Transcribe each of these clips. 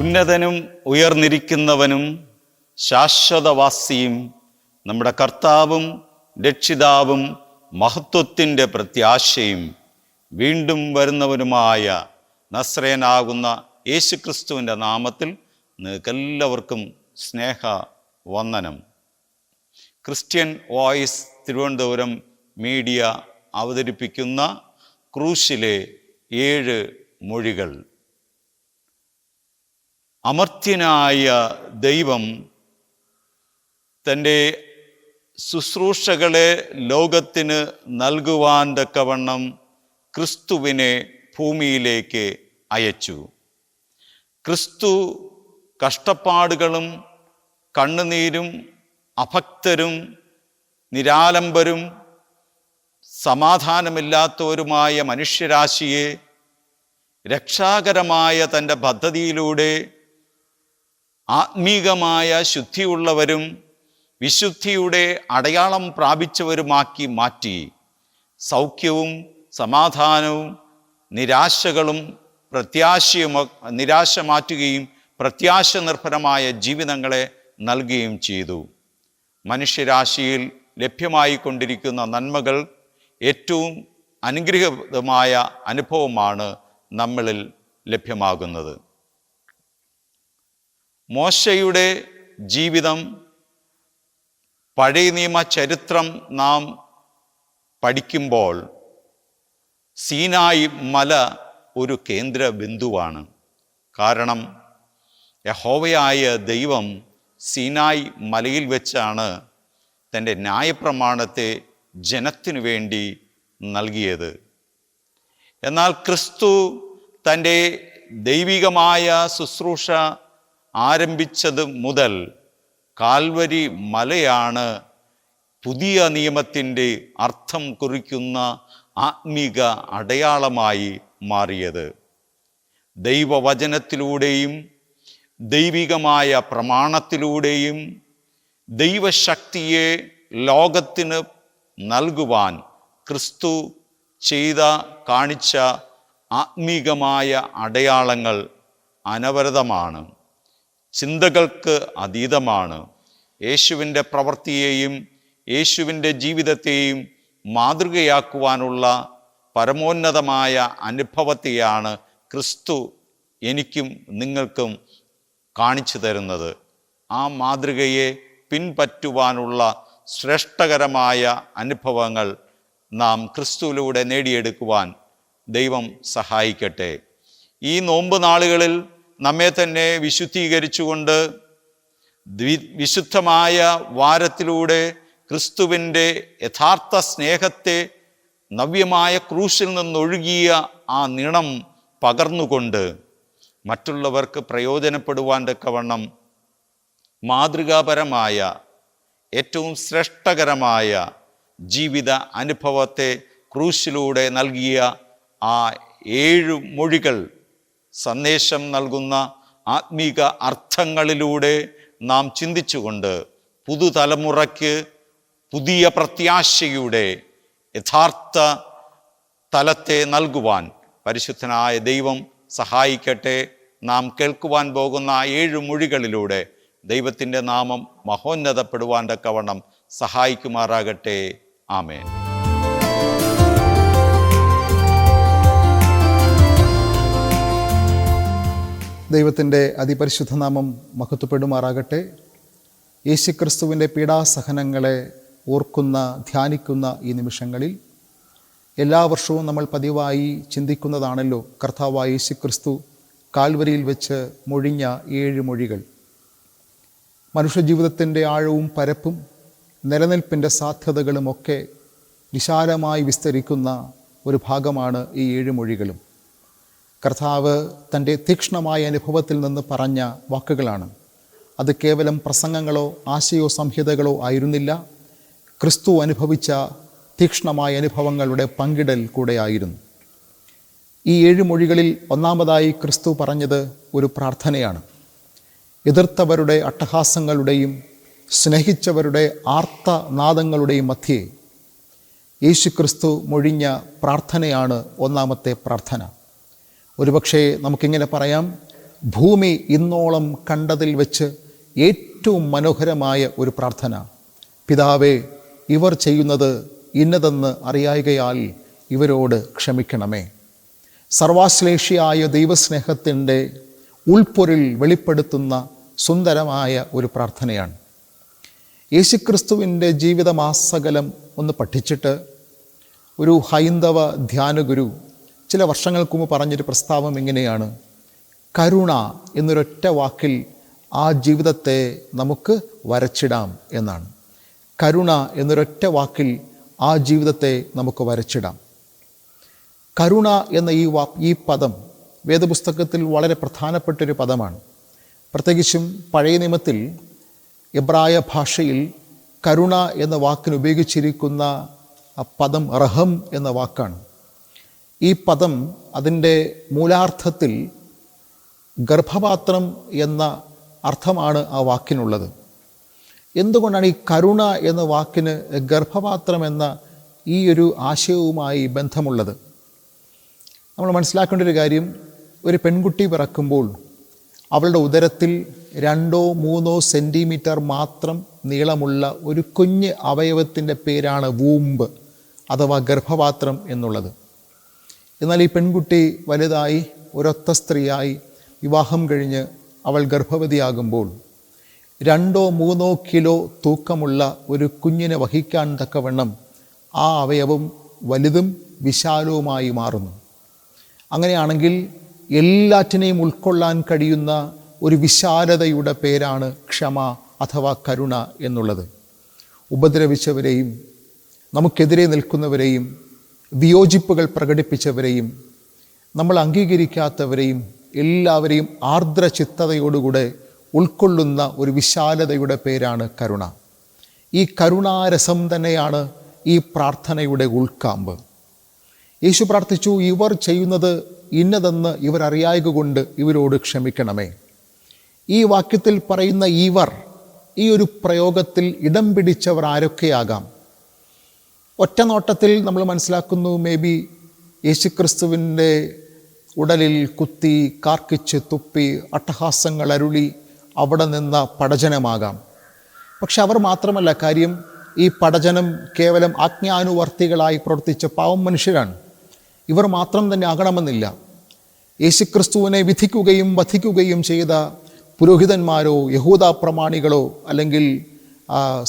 ഉന്നതനും ഉയർന്നിരിക്കുന്നവനും ശാശ്വതവാസിയും നമ്മുടെ കർത്താവും രക്ഷിതാവും മഹത്വത്തിൻ്റെ പ്രത്യാശയും വീണ്ടും വരുന്നവനുമായ നസ്രയനാകുന്ന യേശുക്രിസ്തുവിൻ്റെ നാമത്തിൽ നിങ്ങൾക്കെല്ലാവർക്കും സ്നേഹ വന്ദനം. ക്രിസ്ത്യൻ വോയിസ് തിരുവനന്തപുരം മീഡിയ അവതരിപ്പിക്കുന്ന ക്രൂശിലെ 7 മൊഴികൾ. അമർത്യനായ ദൈവം തൻ്റെ ശുശ്രൂഷകളെ ലോകത്തിന് നൽകുവാൻ തക്കവണ്ണം ക്രിസ്തുവിനെ ഭൂമിയിലേക്ക് അയച്ചു. ക്രിസ്തു കഷ്ടപ്പാടുകളും കണ്ണുനീരും അഭക്തരും നിരാലംബരും സമാധാനമില്ലാത്തവരുമായ മനുഷ്യരാശിയെ രക്ഷാകരമായ തൻ്റെ പദ്ധതിയിലൂടെ ആത്മീകമായ ശുദ്ധിയുള്ളവരും വിശുദ്ധിയുടെ അടയാളം പ്രാപിച്ചവരുമാക്കി മാറ്റി. സൗഖ്യവും സമാധാനവും നിരാശ മാറ്റുകയും പ്രത്യാശ നിർഭരമായ ജീവിതങ്ങളെ നൽകുകയും ചെയ്തു. മനുഷ്യരാശിയിൽ ലഭ്യമായിക്കൊണ്ടിരിക്കുന്ന നന്മകൾ ഏറ്റവും അനുഗ്രഹീതമായ അനുഭവമാണ് നമ്മളിൽ ലഭ്യമാകുന്നത്. മോശയുടെ ജീവിതം, പഴയ നിയമ ചരിത്രം നാം പഠിക്കുമ്പോൾ സീനായി മല ഒരു കേന്ദ്ര ബിന്ദുവാണ്. കാരണം യഹോവയായ ദൈവം സീനായി മലയിൽ വെച്ചാണ് തൻ്റെ ന്യായപ്രമാണത്തെ ജനത്തിനു വേണ്ടി നൽകിയത്. എന്നാൽ ക്രിസ്തു തൻ്റെ ദൈവികമായ ശുശ്രൂഷ ആരംഭിച്ചത് മുതൽ കാൽവരി മലയാണ് പുതിയ നിയമത്തിൻ്റെ അർത്ഥം കുറിക്കുന്ന ആത്മീക അടയാളമായി മാറിയത്. ദൈവവചനത്തിലൂടെയും ദൈവികമായ പ്രമാണത്തിലൂടെയും ദൈവശക്തിയെ ലോകത്തിന് നൽകുവാൻ ക്രിസ്തു കാണിച്ച ആത്മീകമായ അടയാളങ്ങൾ അനവരതമാണ്, ചിന്തകൾക്ക് അതീതമാണ്. യേശുവിൻ്റെ പ്രവൃത്തിയെയും യേശുവിൻ്റെ ജീവിതത്തെയും മാതൃകയാക്കുവാനുള്ള പരമോന്നതമായ അനുഭവത്തെയാണ് ക്രിസ്തു എനിക്കും നിങ്ങൾക്കും കാണിച്ചു തരുന്നത്. ആ മാതൃകയെ പിൻപറ്റുവാനുള്ള ശ്രേഷ്ഠകരമായ അനുഭവങ്ങൾ നാം ക്രിസ്തുവിലൂടെ നേടിയെടുക്കുവാൻ ദൈവം സഹായിക്കട്ടെ. ഈ നോമ്പ് നാളുകളിൽ നമ്മെ തന്നെ വിശുദ്ധീകരിച്ചുകൊണ്ട് വിശുദ്ധമായ വാരത്തിലൂടെ ക്രിസ്തുവിൻ്റെ യഥാർത്ഥ സ്നേഹത്തെ നവ്യമായ ക്രൂശിൽ നിന്നൊഴുകിയ ആ നിണം പകർന്നുകൊണ്ട് മറ്റുള്ളവർക്ക് പ്രയോജനപ്പെടുവാൻ തക്കവണ്ണം മാതൃകാപരമായ ഏറ്റവും ശ്രേഷ്ഠകരമായ ജീവിത അനുഭവത്തെ ക്രൂശിലൂടെ നൽകിയ ആ 7 മൊഴികൾ സന്ദേശം നൽകുന്ന ആത്മീക അർത്ഥങ്ങളിലൂടെ നാം ചിന്തിച്ചുകൊണ്ട് പുതുതലമുറയ്ക്ക് പുതിയ പ്രത്യാശയുടെ യഥാർത്ഥ തലത്തെ നൽകുവാൻ പരിശുദ്ധനായ ദൈവം സഹായിക്കട്ടെ. നാം കേൾക്കുവാൻ പോകുന്ന 7 മൊഴികളിലൂടെ ദൈവത്തിൻ്റെ നാമം മഹോന്നതപ്പെടുവാൻ തക്കവണ്ണം സഹായിക്കുമാറാകട്ടെ. ആമേൻ. ദൈവത്തിൻ്റെ അതിപരിശുദ്ധ നാമം മഹത്വപ്പെടുമാറാകട്ടെ. യേശുക്രിസ്തുവിൻ്റെ പീഡാസഹനങ്ങളെ ഓർക്കുന്ന ധ്യാനിക്കുന്ന ഈ നിമിഷങ്ങളിൽ എല്ലാ വർഷവും നമ്മൾ പതിവായി ചിന്തിക്കുന്നതാണല്ലോ കർത്താവായ യേശുക്രിസ്തു കാൽവരിയിൽ വെച്ച് മൊഴിഞ്ഞ 7 മൊഴികൾ. മനുഷ്യജീവിതത്തിൻ്റെ ആഴവും പരപ്പും നിലനിൽപ്പിൻ്റെ സാധ്യതകളുമൊക്കെ വിശാലമായി വിസ്തരിക്കുന്ന ഒരു ഭാഗമാണ് ഈ 7 മൊഴികളും. കർത്താവ് തൻ്റെ തീക്ഷ്ണമായ അനുഭവത്തിൽ നിന്ന് പറഞ്ഞ വാക്കുകളാണ്. അത് കേവലം പ്രസംഗങ്ങളോ ആശയോ സംഹിതകളോ ആയിരുന്നില്ല, ക്രിസ്തു അനുഭവിച്ച തീക്ഷ്ണമായ അനുഭവങ്ങളുടെ പങ്കിടൽ കൂടെയായിരുന്നു. ഈ 7 മൊഴികളിൽ ഒന്നാമതായി ക്രിസ്തു പറഞ്ഞത് ഒരു പ്രാർത്ഥനയാണ്. എതിർത്തവരുടെ അട്ടഹാസങ്ങളുടെയും സ്നേഹിച്ചവരുടെ ആർത്തനാദങ്ങളുടെയും മധ്യേ യേശുക്രിസ്തു മൊഴിഞ്ഞ പ്രാർത്ഥനയാണ് ഒന്നാമത്തെ പ്രാർത്ഥന. ഒരുപക്ഷെ നമുക്കിങ്ങനെ പറയാം, ഭൂമി ഇന്നോളം കണ്ടതിൽ വെച്ച് ഏറ്റവും മനോഹരമായ ഒരു പ്രാർത്ഥന. പിതാവേ, ഇവർ ചെയ്യുന്നത് ഇന്നതെന്ന് അറിയായികയാൽ ഇവരോട് ക്ഷമിക്കണമേ. സർവാശ്ലേഷിയായ ദൈവസ്നേഹത്തിൻ്റെ ഉൾപ്പൊരുൾ വെളിപ്പെടുത്തുന്ന സുന്ദരമായ ഒരു പ്രാർത്ഥനയാണ്. യേശുക്രിസ്തുവിൻ്റെ ജീവിതമാസകലം ഒന്ന് പഠിച്ചിട്ട് ഒരു ഹൈന്ദവ ധ്യാനഗുരു ചില വർഷങ്ങൾക്ക് മുമ്പ് പറഞ്ഞൊരു പ്രസ്താവം ഇങ്ങനെയാണ്: കരുണ എന്നൊരൊറ്റ വാക്കിൽ ആ ജീവിതത്തെ നമുക്ക് വരച്ചിടാം എന്നാണ്. കരുണ എന്നൊരൊറ്റ വാക്കിൽ ആ ജീവിതത്തെ നമുക്ക് വരച്ചിടാം. കരുണ എന്ന ഈ പദം വേദപുസ്തകത്തിൽ വളരെ പ്രധാനപ്പെട്ടൊരു പദമാണ്. പ്രത്യേകിച്ചും പഴയ നിയമത്തിൽ എബ്രായ ഭാഷയിൽ കരുണ എന്ന വാക്കിന് ഉപയോഗിച്ചിരിക്കുന്ന പദം റഹം എന്ന വാക്കാണ്. ഈ പദം അതിൻ്റെ മൂലാർത്ഥത്തിൽ ഗർഭപാത്രം എന്ന അർത്ഥമാണ് ആ വാക്കിനുള്ളത്. എന്തുകൊണ്ടാണ് ഈ കരുണ എന്ന വാക്കിന് ഗർഭപാത്രം എന്ന ഈ ഒരു ആശയവുമായി ബന്ധമുള്ളത്? നമ്മൾ മനസ്സിലാക്കേണ്ട ഒരു കാര്യം, ഒരു പെൺകുട്ടി പിറക്കുമ്പോൾ അവളുടെ ഉദരത്തിൽ 2-3 സെൻറ്റിമീറ്റർ മാത്രം നീളമുള്ള ഒരു കുഞ്ഞ് അവയവത്തിൻ്റെ പേരാണ് വൂമ്പ് അഥവാ ഗർഭപാത്രം എന്നുള്ളത്. എന്നാൽ ഈ പെൺകുട്ടി വലുതായി ഒരൊത്ത സ്ത്രീയായി വിവാഹം കഴിഞ്ഞ് അവൾ ഗർഭവതിയാകുമ്പോൾ 2-3 കിലോ തൂക്കമുള്ള ഒരു കുഞ്ഞിനെ വഹിക്കാൻ തക്കവണ്ണം ആ അവയവം വലുതും വിശാലവുമായി മാറുന്നു. അങ്ങനെയാണെങ്കിൽ എല്ലാറ്റിനെയും ഉൾക്കൊള്ളാൻ കഴിയുന്ന ഒരു വിശാലതയുടെ പേരാണ് ക്ഷമ അഥവാ കരുണ എന്നുള്ളത്. ഉപദ്രവിച്ചവരെയും നമുക്കെതിരെ നിൽക്കുന്നവരെയും വിയോജിപ്പുകൾ പ്രകടിപ്പിച്ചവരെയും നമ്മൾ അംഗീകരിക്കാത്തവരെയും എല്ലാവരെയും ആർദ്രചിത്തതയോടുകൂടെ ഉൾക്കൊള്ളുന്ന ഒരു വിശാലതയുടെ പേരാണ് കരുണ. ഈ കരുണാരസം തന്നെയാണ് ഈ പ്രാർത്ഥനയുടെ ഉൾക്കാമ്പ്. യേശു പ്രാർത്ഥിച്ചു, ഇവർ ചെയ്യുന്നത് ഇന്നതെന്ന് ഇവർ അറിയായക കൊണ്ട് ഇവരോട് ക്ഷമിക്കണമേ. ഈ വാക്യത്തിൽ പറയുന്ന ഇവർ, ഈ ഒരു പ്രയോഗത്തിൽ ഇടം പിടിച്ചവർ ആരൊക്കെയാകാം? ഒറ്റ നോട്ടത്തിൽ നമ്മൾ മനസ്സിലാക്കുന്നു, മേ ബി യേശുക്രിസ്തുവിൻ്റെ ഉടലിൽ കുത്തി, കാർക്കിച്ച്, തുപ്പി, അട്ടഹാസങ്ങൾ അരുളി അവിടെ നിന്ന പടജനമാകാം. പക്ഷെ അവർ മാത്രമല്ല കാര്യം. ഈ പടജനം കേവലം ആജ്ഞാനുവർത്തികളായി പ്രവർത്തിച്ച പാവം മനുഷ്യരാണ്. ഇവർ മാത്രം തന്നെ ആകണമെന്നില്ല. യേശുക്രിസ്തുവിനെ വിധിക്കുകയും വധിക്കുകയും ചെയ്ത പുരോഹിതന്മാരോ യഹൂദ പ്രമാണികളോ അല്ലെങ്കിൽ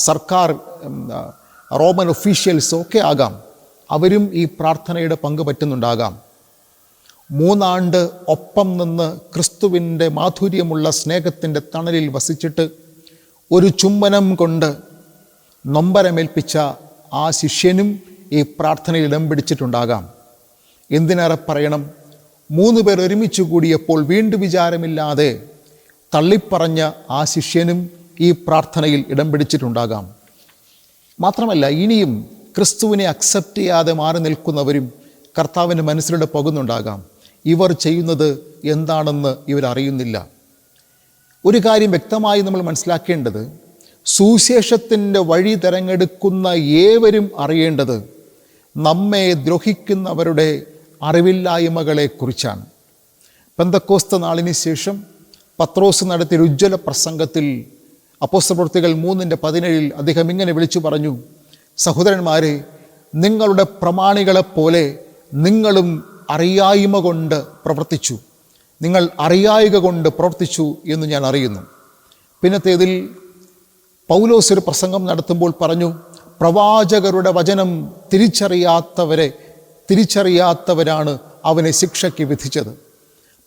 സർക്കാർ റോമൻ ഒഫീഷ്യൽസോ ഒക്കെ ആകാം. അവരും ഈ പ്രാർത്ഥനയുടെ പങ്ക് പറ്റുന്നുണ്ടാകാം. 3 ആണ്ട് ഒപ്പം നിന്ന് ക്രിസ്തുവിൻ്റെ മാധുര്യമുള്ള സ്നേഹത്തിൻ്റെ തണലിൽ വസിച്ചിട്ട് ഒരു ചുംബനം കൊണ്ട് നൊമ്പരമേൽപ്പിച്ച ആ ശിഷ്യനും ഈ പ്രാർത്ഥനയിൽ ഇടം പിടിച്ചിട്ടുണ്ടാകാം. എന്തിനേറെ പറയണം, 3 പേർ ഒരുമിച്ച് കൂടിയപ്പോൾ വീണ്ടും വിചാരമില്ലാതെ തള്ളിപ്പറഞ്ഞ ആ ശിഷ്യനും ഈ പ്രാർത്ഥനയിൽ ഇടം പിടിച്ചിട്ടുണ്ടാകാം. മാത്രമല്ല, ഇനിയും ക്രിസ്തുവിനെ അക്സെപ്റ്റ് ചെയ്യാതെ മാറി നിൽക്കുന്നവരും കർത്താവിൻ്റെ മനസ്സിലൂടെ പോകുന്നുണ്ടാകാം. ഇവർ ചെയ്യുന്നത് എന്താണെന്ന് ഇവരറിയുന്നില്ല. ഒരു കാര്യം വ്യക്തമായി നമ്മൾ മനസ്സിലാക്കേണ്ടത്, സുവിശേഷത്തിൻ്റെ വഴി തിരഞ്ഞെടുക്കുന്ന ഏവരും അറിയേണ്ടത് നമ്മെ ദ്രോഹിക്കുന്നവരുടെ അറിവില്ലായ്മകളെക്കുറിച്ചാണ്. പെന്തക്കോസ്ത് നാളിന് ശേഷം പത്രോസ് നടത്തിയ ഉജ്ജ്വല പ്രസംഗത്തിൽ അപ്പോസ്തലപ്രവൃത്തികൾ 3:17 അദ്ദേഹം ഇങ്ങനെ വിളിച്ചു പറഞ്ഞു: സഹോദരന്മാരെ, നിങ്ങളുടെ പ്രമാണികളെപ്പോലെ നിങ്ങളും അറിയായ്മ കൊണ്ട് പ്രവർത്തിച്ചു. നിങ്ങൾ അറിയായ്ക കൊണ്ട് പ്രവർത്തിച്ചു എന്ന് ഞാൻ അറിയുന്നു. പിന്നത്തേതിൽ പൗലോസ് ഒരു പ്രസംഗം നടത്തുമ്പോൾ പറഞ്ഞു, പ്രവാചകരുടെ വചനം തിരിച്ചറിയാത്തവരാണ് അവനെ ശിക്ഷയ്ക്ക് വിധിച്ചത്.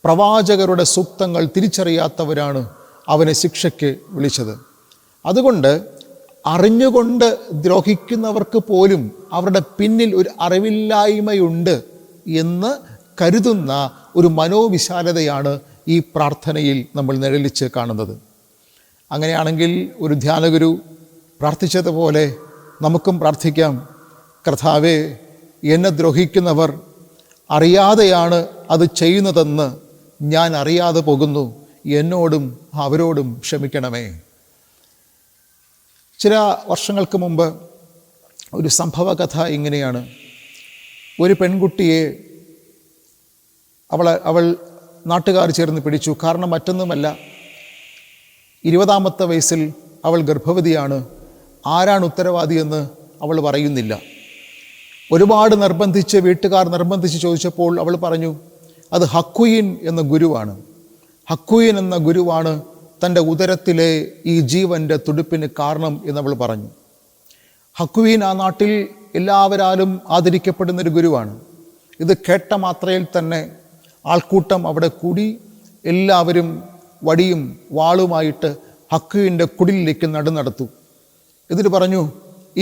പ്രവാചകരുടെ സൂക്തങ്ങൾ തിരിച്ചറിയാത്തവരാണ് അവനെ ശിക്ഷയ്ക്ക് വിളിച്ചത്. അതുകൊണ്ട് അറിഞ്ഞുകൊണ്ട് ദ്രോഹിക്കുന്നവർക്ക് പോലും അവരുടെ പിന്നിൽ ഒരു അറിവില്ലായ്മയുണ്ട് എന്ന് കരുതുന്ന ഒരു മനോവിശാലതയാണ് ഈ പ്രാർത്ഥനയിൽ നമ്മൾ നിഴലിച്ച് കാണുന്നത്. അങ്ങനെയാണെങ്കിൽ ഒരു ധ്യാനഗുരു പ്രാർത്ഥിച്ചതുപോലെ നമുക്കും പ്രാർത്ഥിക്കാം: കർത്താവേ, എന്നെ ദ്രോഹിക്കുന്നവർ അറിയാതെയാണ് അത് ചെയ്യുന്നതെന്ന് ഞാൻ അറിയാതെ പോകുന്നു. എന്നോടും അവരോടും ക്ഷമിക്കണമേ. ചില വർഷങ്ങൾക്ക് മുമ്പ് ഒരു സംഭവകഥ ഇങ്ങനെയാണ്. ഒരു പെൺകുട്ടിയെ അവൾ നാട്ടുകാർ ചേർന്ന് പിടിച്ചു. കാരണം മറ്റൊന്നുമല്ല, 20-ാമത്തെ വയസ്സിൽ അവൾ ഗർഭവതിയാണ്. ആരാണ് ഉത്തരവാദിയെന്ന് അവൾ പറയുന്നില്ല. ഒരുപാട് വീട്ടുകാർ നിർബന്ധിച്ച് ചോദിച്ചപ്പോൾ അവൾ പറഞ്ഞു, അത് ഹക്കുയിൻ എന്ന ഗുരുവാണ്. ഹക്കുയിൻ എന്ന ഗുരുവാണ് തൻ്റെ ഉദരത്തിലെ ഈ ജീവൻ്റെ തുടിപ്പിന് കാരണം എന്നവൾ പറഞ്ഞു. ഹക്കുയിൻ ആ നാട്ടിൽ എല്ലാവരാലും ആദരിക്കപ്പെടുന്നൊരു ഗുരുവാണ്. ഇത് കേട്ട മാത്രയിൽ തന്നെ ആൾക്കൂട്ടം അവിടെ കൂടി എല്ലാവരും വടിയും വാളുമായിട്ട് ഹക്കുയിൻ്റെ കുടിലിലേക്ക് നടത്തു. എന്നിട്ട് പറഞ്ഞു,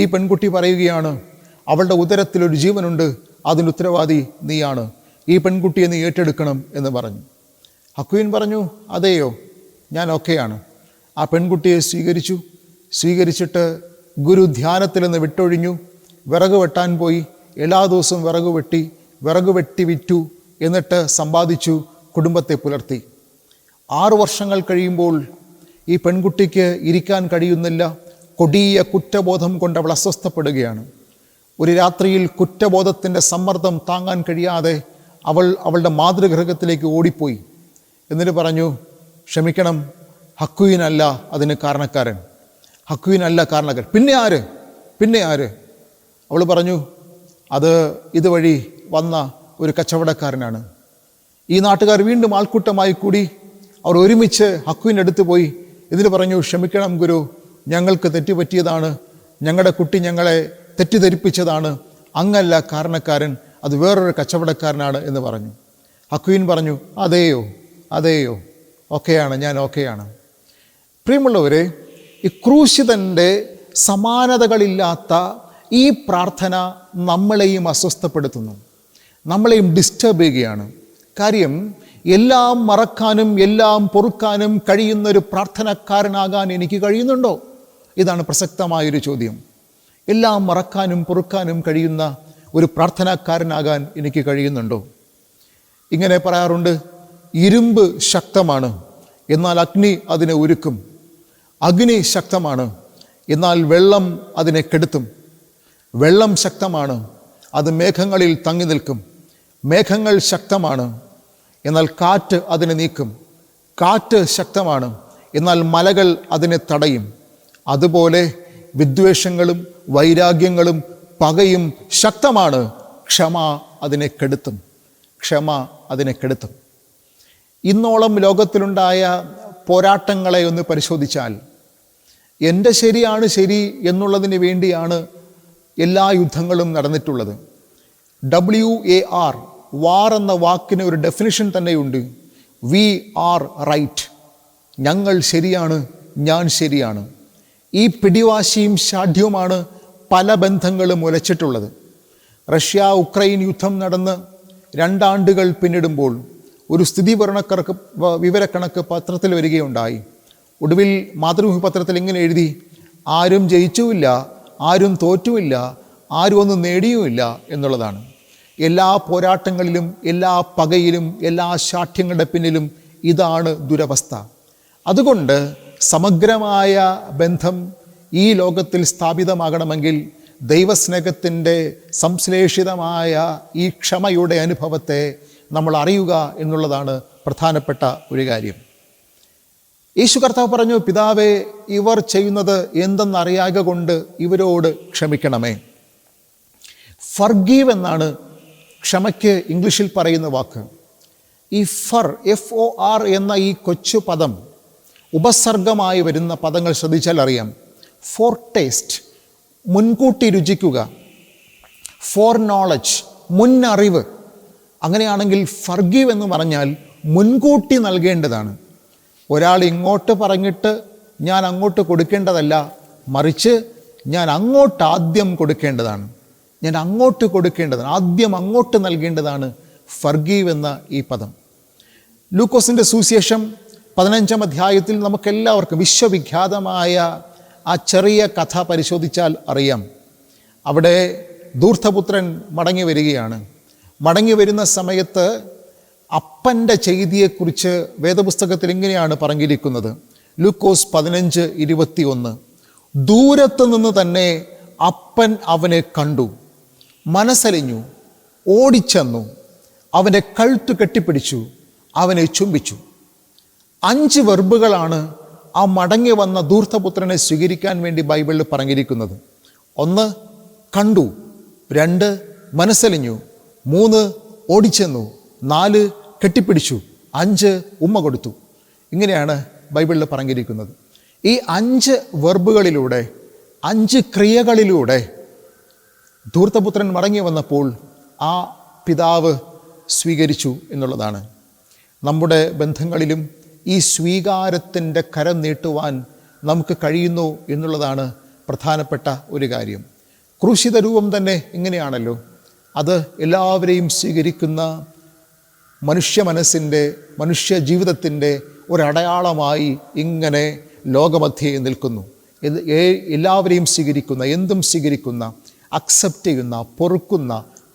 ഈ പെൺകുട്ടി പറയുകയാണ്, അവളുടെ ഉദരത്തിലൊരു ജീവനുണ്ട്, അതിന് ഉത്തരവാദി നീയാണ്, ഈ പെൺകുട്ടിയെ നീ ഏറ്റെടുക്കണം എന്ന് പറഞ്ഞു. ഹക്കുയിൻ പറഞ്ഞു, അതെയോ, ഞാൻ ഓക്കെയാണ്. ആ പെൺകുട്ടിയെ സ്വീകരിച്ചിട്ട് ഗുരു ധ്യാനത്തിൽ നിന്ന് വിട്ടൊഴിഞ്ഞു. വിറക് വെട്ടാൻ പോയി. എല്ലാ ദിവസവും വിറക് വെട്ടി വിറ്റു. എന്നിട്ട് സമ്പാദിച്ചു, കുടുംബത്തെ പുലർത്തി. 6 വർഷങ്ങൾ കഴിയുമ്പോൾ ഈ പെൺകുട്ടിക്ക് ഇരിക്കാൻ കഴിയുന്നില്ല. കൊടിയ കുറ്റബോധം കൊണ്ട് അവൾ അസ്വസ്ഥപ്പെടുകയാണ്. ഒരു രാത്രിയിൽ കുറ്റബോധത്തിൻ്റെ സമ്മർദ്ദം താങ്ങാൻ കഴിയാതെ അവളുടെ മാതൃഗൃഹത്തിലേക്ക് ഓടിപ്പോയി. എന്നിട്ട് പറഞ്ഞു, ക്ഷമിക്കണം, ഹക്കുയിനല്ല അതിന് കാരണക്കാരൻ, ഹക്കുയിനല്ല കാരണക്കാരൻ. പിന്നെ ആര്? അവൾ പറഞ്ഞു, അത് ഇതുവഴി വന്ന ഒരു കച്ചവടക്കാരനാണ്. ഈ നാട്ടുകാർ വീണ്ടും ആൾക്കൂട്ടമായി കൂടി. അവർ ഒരുമിച്ച് ഹക്കുവിൻ്റെ അടുത്ത് പോയി. ഇതിന് പറഞ്ഞു, ക്ഷമിക്കണം ഗുരു, ഞങ്ങൾക്ക് തെറ്റുപറ്റിയതാണ്, ഞങ്ങളുടെ കുട്ടി ഞങ്ങളെ തെറ്റിദ്ധരിപ്പിച്ചതാണ്, അങ്ങല്ല കാരണക്കാരൻ, അത് വേറൊരു കച്ചവടക്കാരനാണ് എന്ന് പറഞ്ഞു. ഹക്കുവിൻ പറഞ്ഞു, അതെയോ, ഓക്കെയാണ്, ഞാൻ ഓക്കെയാണ്. പ്രിയമുള്ളവരെ, ഈ ക്രൂശിതൻ്റെ സമാനതകളില്ലാത്ത ഈ പ്രാർത്ഥന നമ്മളെയും അസ്വസ്ഥപ്പെടുത്തുന്നു, നമ്മളെയും ഡിസ്റ്റർബ് ചെയ്യുകയാണ്. കാര്യം, എല്ലാം മറക്കാനും എല്ലാം പൊറുക്കാനും കഴിയുന്നൊരു പ്രാർത്ഥനക്കാരനാകാൻ എനിക്ക് കഴിയുന്നുണ്ടോ? ഇതാണ് പ്രസക്തമായൊരു ചോദ്യം. എല്ലാം മറക്കാനും പൊറുക്കാനും കഴിയുന്ന ഒരു പ്രാർത്ഥനക്കാരനാകാൻ എനിക്ക് കഴിയുന്നുണ്ടോ? ഇങ്ങനെ പറയാറുണ്ട്, ഇരുമ്പ് ശക്തമാണ്, എന്നാൽ അഗ്നി അതിനെ ഉരുക്കും. അഗ്നി ശക്തമാണ്, എന്നാൽ വെള്ളം അതിനെ കെടുത്തും. വെള്ളം ശക്തമാണ്, അത് മേഘങ്ങളിൽ തങ്ങി നിൽക്കും. മേഘങ്ങൾ ശക്തമാണ്, എന്നാൽ കാറ്റ് അതിനെ നീക്കും. കാറ്റ് ശക്തമാണ്, എന്നാൽ മലകൾ അതിനെ തടയും. അതുപോലെ വിദ്വേഷങ്ങളും വൈരാഗ്യങ്ങളും പകയും ശക്തമാണ്, ക്ഷമ അതിനെ കെടുത്തും. ഇന്നോളം ലോകത്തിലുണ്ടായ പോരാട്ടങ്ങളെ ഒന്ന് പരിശോധിച്ചാൽ, എൻ്റെ ശരിയാണ് ശരി എന്നുള്ളതിന് വേണ്ടിയാണ് എല്ലാ യുദ്ധങ്ങളും നടന്നിട്ടുള്ളത്. WAR, വാർ എന്ന വാക്കിന് ഒരു ഡെഫിനിഷൻ തന്നെയുണ്ട്. വി ആർ റൈറ്റ്, ഞങ്ങൾ ശരിയാണ്, ഞാൻ ശരിയാണ്. ഈ പിടിവാശിയും ശാഠ്യവുമാണ് പല ബന്ധങ്ങളും ഉലച്ചിട്ടുള്ളത്. റഷ്യ ഉക്രൈൻ യുദ്ധം നടന്ന് 2 ആണ്ടുകൾ പിന്നിടുമ്പോൾ ഒരു വിവരക്കണക്ക് പത്രത്തിൽ വരികയുണ്ടായി. ഒടുവിൽ മാതൃഭൂമി പത്രത്തിൽ ഇങ്ങനെ എഴുതി, ആരും ജയിച്ചുമില്ല, ആരും തോറ്റുമില്ല, ആരും ഒന്നും നേടിയുമില്ല എന്നുള്ളതാണ്. എല്ലാ പോരാട്ടങ്ങളിലും എല്ലാ പകയിലും എല്ലാ ശാഠ്യങ്ങളുടെ പിന്നിലും ഇതാണ് ദുരവസ്ഥ. അതുകൊണ്ട് സമഗ്രമായ ബന്ധം ഈ ലോകത്തിൽ സ്ഥാപിതമാകണമെങ്കിൽ ദൈവസ്നേഹത്തിൻ്റെ സംശ്ലേഷിതമായ ഈ ക്ഷമയുടെ അനുഭവത്തെ നമ്മൾ അറിയുക എന്നുള്ളതാണ് പ്രധാനപ്പെട്ട ഒരു കാര്യം. യേശു കർത്താവ് പറഞ്ഞു, പിതാവേ, ഇവർ ചെയ്യുന്നത് എന്തെന്നറിയാക കൊണ്ട് ഇവരോട് ക്ഷമിക്കണമേ. ഫർഗീവ് എന്നാണ് ക്ഷമയ്ക്ക് ഇംഗ്ലീഷിൽ പറയുന്ന വാക്ക്. ഈ FOR എന്ന ഈ കൊച്ചു പദം ഉപസർഗമായി വരുന്ന പദങ്ങൾ ശ്രദ്ധിച്ചാൽ അറിയാം. ഫോർ ടേസ്റ്റ്, മുൻകൂട്ടി രുചിക്കുക. Four knowledge, മുന്നറിവ്. അങ്ങനെയാണെങ്കിൽ ഫർഗീവ് എന്ന് പറഞ്ഞാൽ മുൻകൂട്ടി നൽകേണ്ടതാണ്. ഒരാൾ ഇങ്ങോട്ട് പറഞ്ഞിട്ട് ഞാൻ അങ്ങോട്ട് കൊടുക്കേണ്ടതല്ല, മറിച്ച് ഞാൻ അങ്ങോട്ട് ആദ്യം കൊടുക്കേണ്ടതാണ്. ആദ്യം അങ്ങോട്ട് നൽകേണ്ടതാണ് ഫർഗീവ് എന്ന ഈ പദം. ലൂക്കോസിൻ്റെ സുവിശേഷം 15-ാം അധ്യായത്തിൽ നമുക്കെല്ലാവർക്കും വിശ്വവിഖ്യാതമായ ആ ചെറിയ കഥ പരിശോധിച്ചാൽ അറിയാം. അവിടെ ധൂർത്തപുത്രൻ മടങ്ങി വരികയാണ്. മടങ്ങി വരുന്ന സമയത്ത് അപ്പൻ്റെ ചെയ്തിയെക്കുറിച്ച് വേദപുസ്തകത്തിൽ ഇങ്ങനെയാണ് പറഞ്ഞിരിക്കുന്നത്. ലൂക്കോസ് 15:21. ദൂരത്തു നിന്ന് തന്നെ അപ്പൻ അവനെ കണ്ടു, മനസ്സലിഞ്ഞു, ഓടിച്ചെന്നു, അവൻ്റെ കഴുത്ത് കെട്ടിപ്പിടിച്ചു, അവനെ ചുംബിച്ചു. 5 വെർബുകളാണ് ആ മടങ്ങി വന്ന ധൂർത്തപുത്രനെ സ്വീകരിക്കാൻ വേണ്ടി ബൈബിളിൽ പറഞ്ഞിരിക്കുന്നത്. 1 കണ്ടു, 2 മനസ്സലിഞ്ഞു, 3 ഓടിച്ചെന്നു, 4 കെട്ടിപ്പിടിച്ചു, 5 ഉമ്മ കൊടുത്തു. ഇങ്ങനെയാണ് ബൈബിളിൽ പറഞ്ഞിരിക്കുന്നത്. ഈ 5 വെർബുകളിലൂടെ, 5 ക്രിയകളിലൂടെ ധൂർത്തപുത്രൻ മടങ്ങി വന്നപ്പോൾ ആ പിതാവ് സ്വീകരിച്ചു എന്നുള്ളതാണ്. നമ്മുടെ ബന്ധങ്ങളിലും ഈ സ്വീകാരത്തിൻ്റെ കരം നീട്ടുവാൻ നമുക്ക് കഴിയുന്നു എന്നുള്ളതാണ് പ്രധാനപ്പെട്ട ഒരു കാര്യം. ക്രൂശിത രൂപം തന്നെ ഇങ്ങനെയാണല്ലോ. അത് എല്ലാവരെയും സ്വീകരിക്കുന്ന മനുഷ്യ മനസ്സിൻ്റെ, മനുഷ്യ ജീവിതത്തിൻ്റെ ഒരടയാളമായി ഇങ്ങനെ ലോകമധ്യേ നിൽക്കുന്നു. എല്ലാവരെയും സ്വീകരിക്കുന്ന, എന്തും സ്വീകരിക്കുന്ന, അക്സെപ്റ്റ് ചെയ്യുന്ന, പൊറുക്കുന്ന,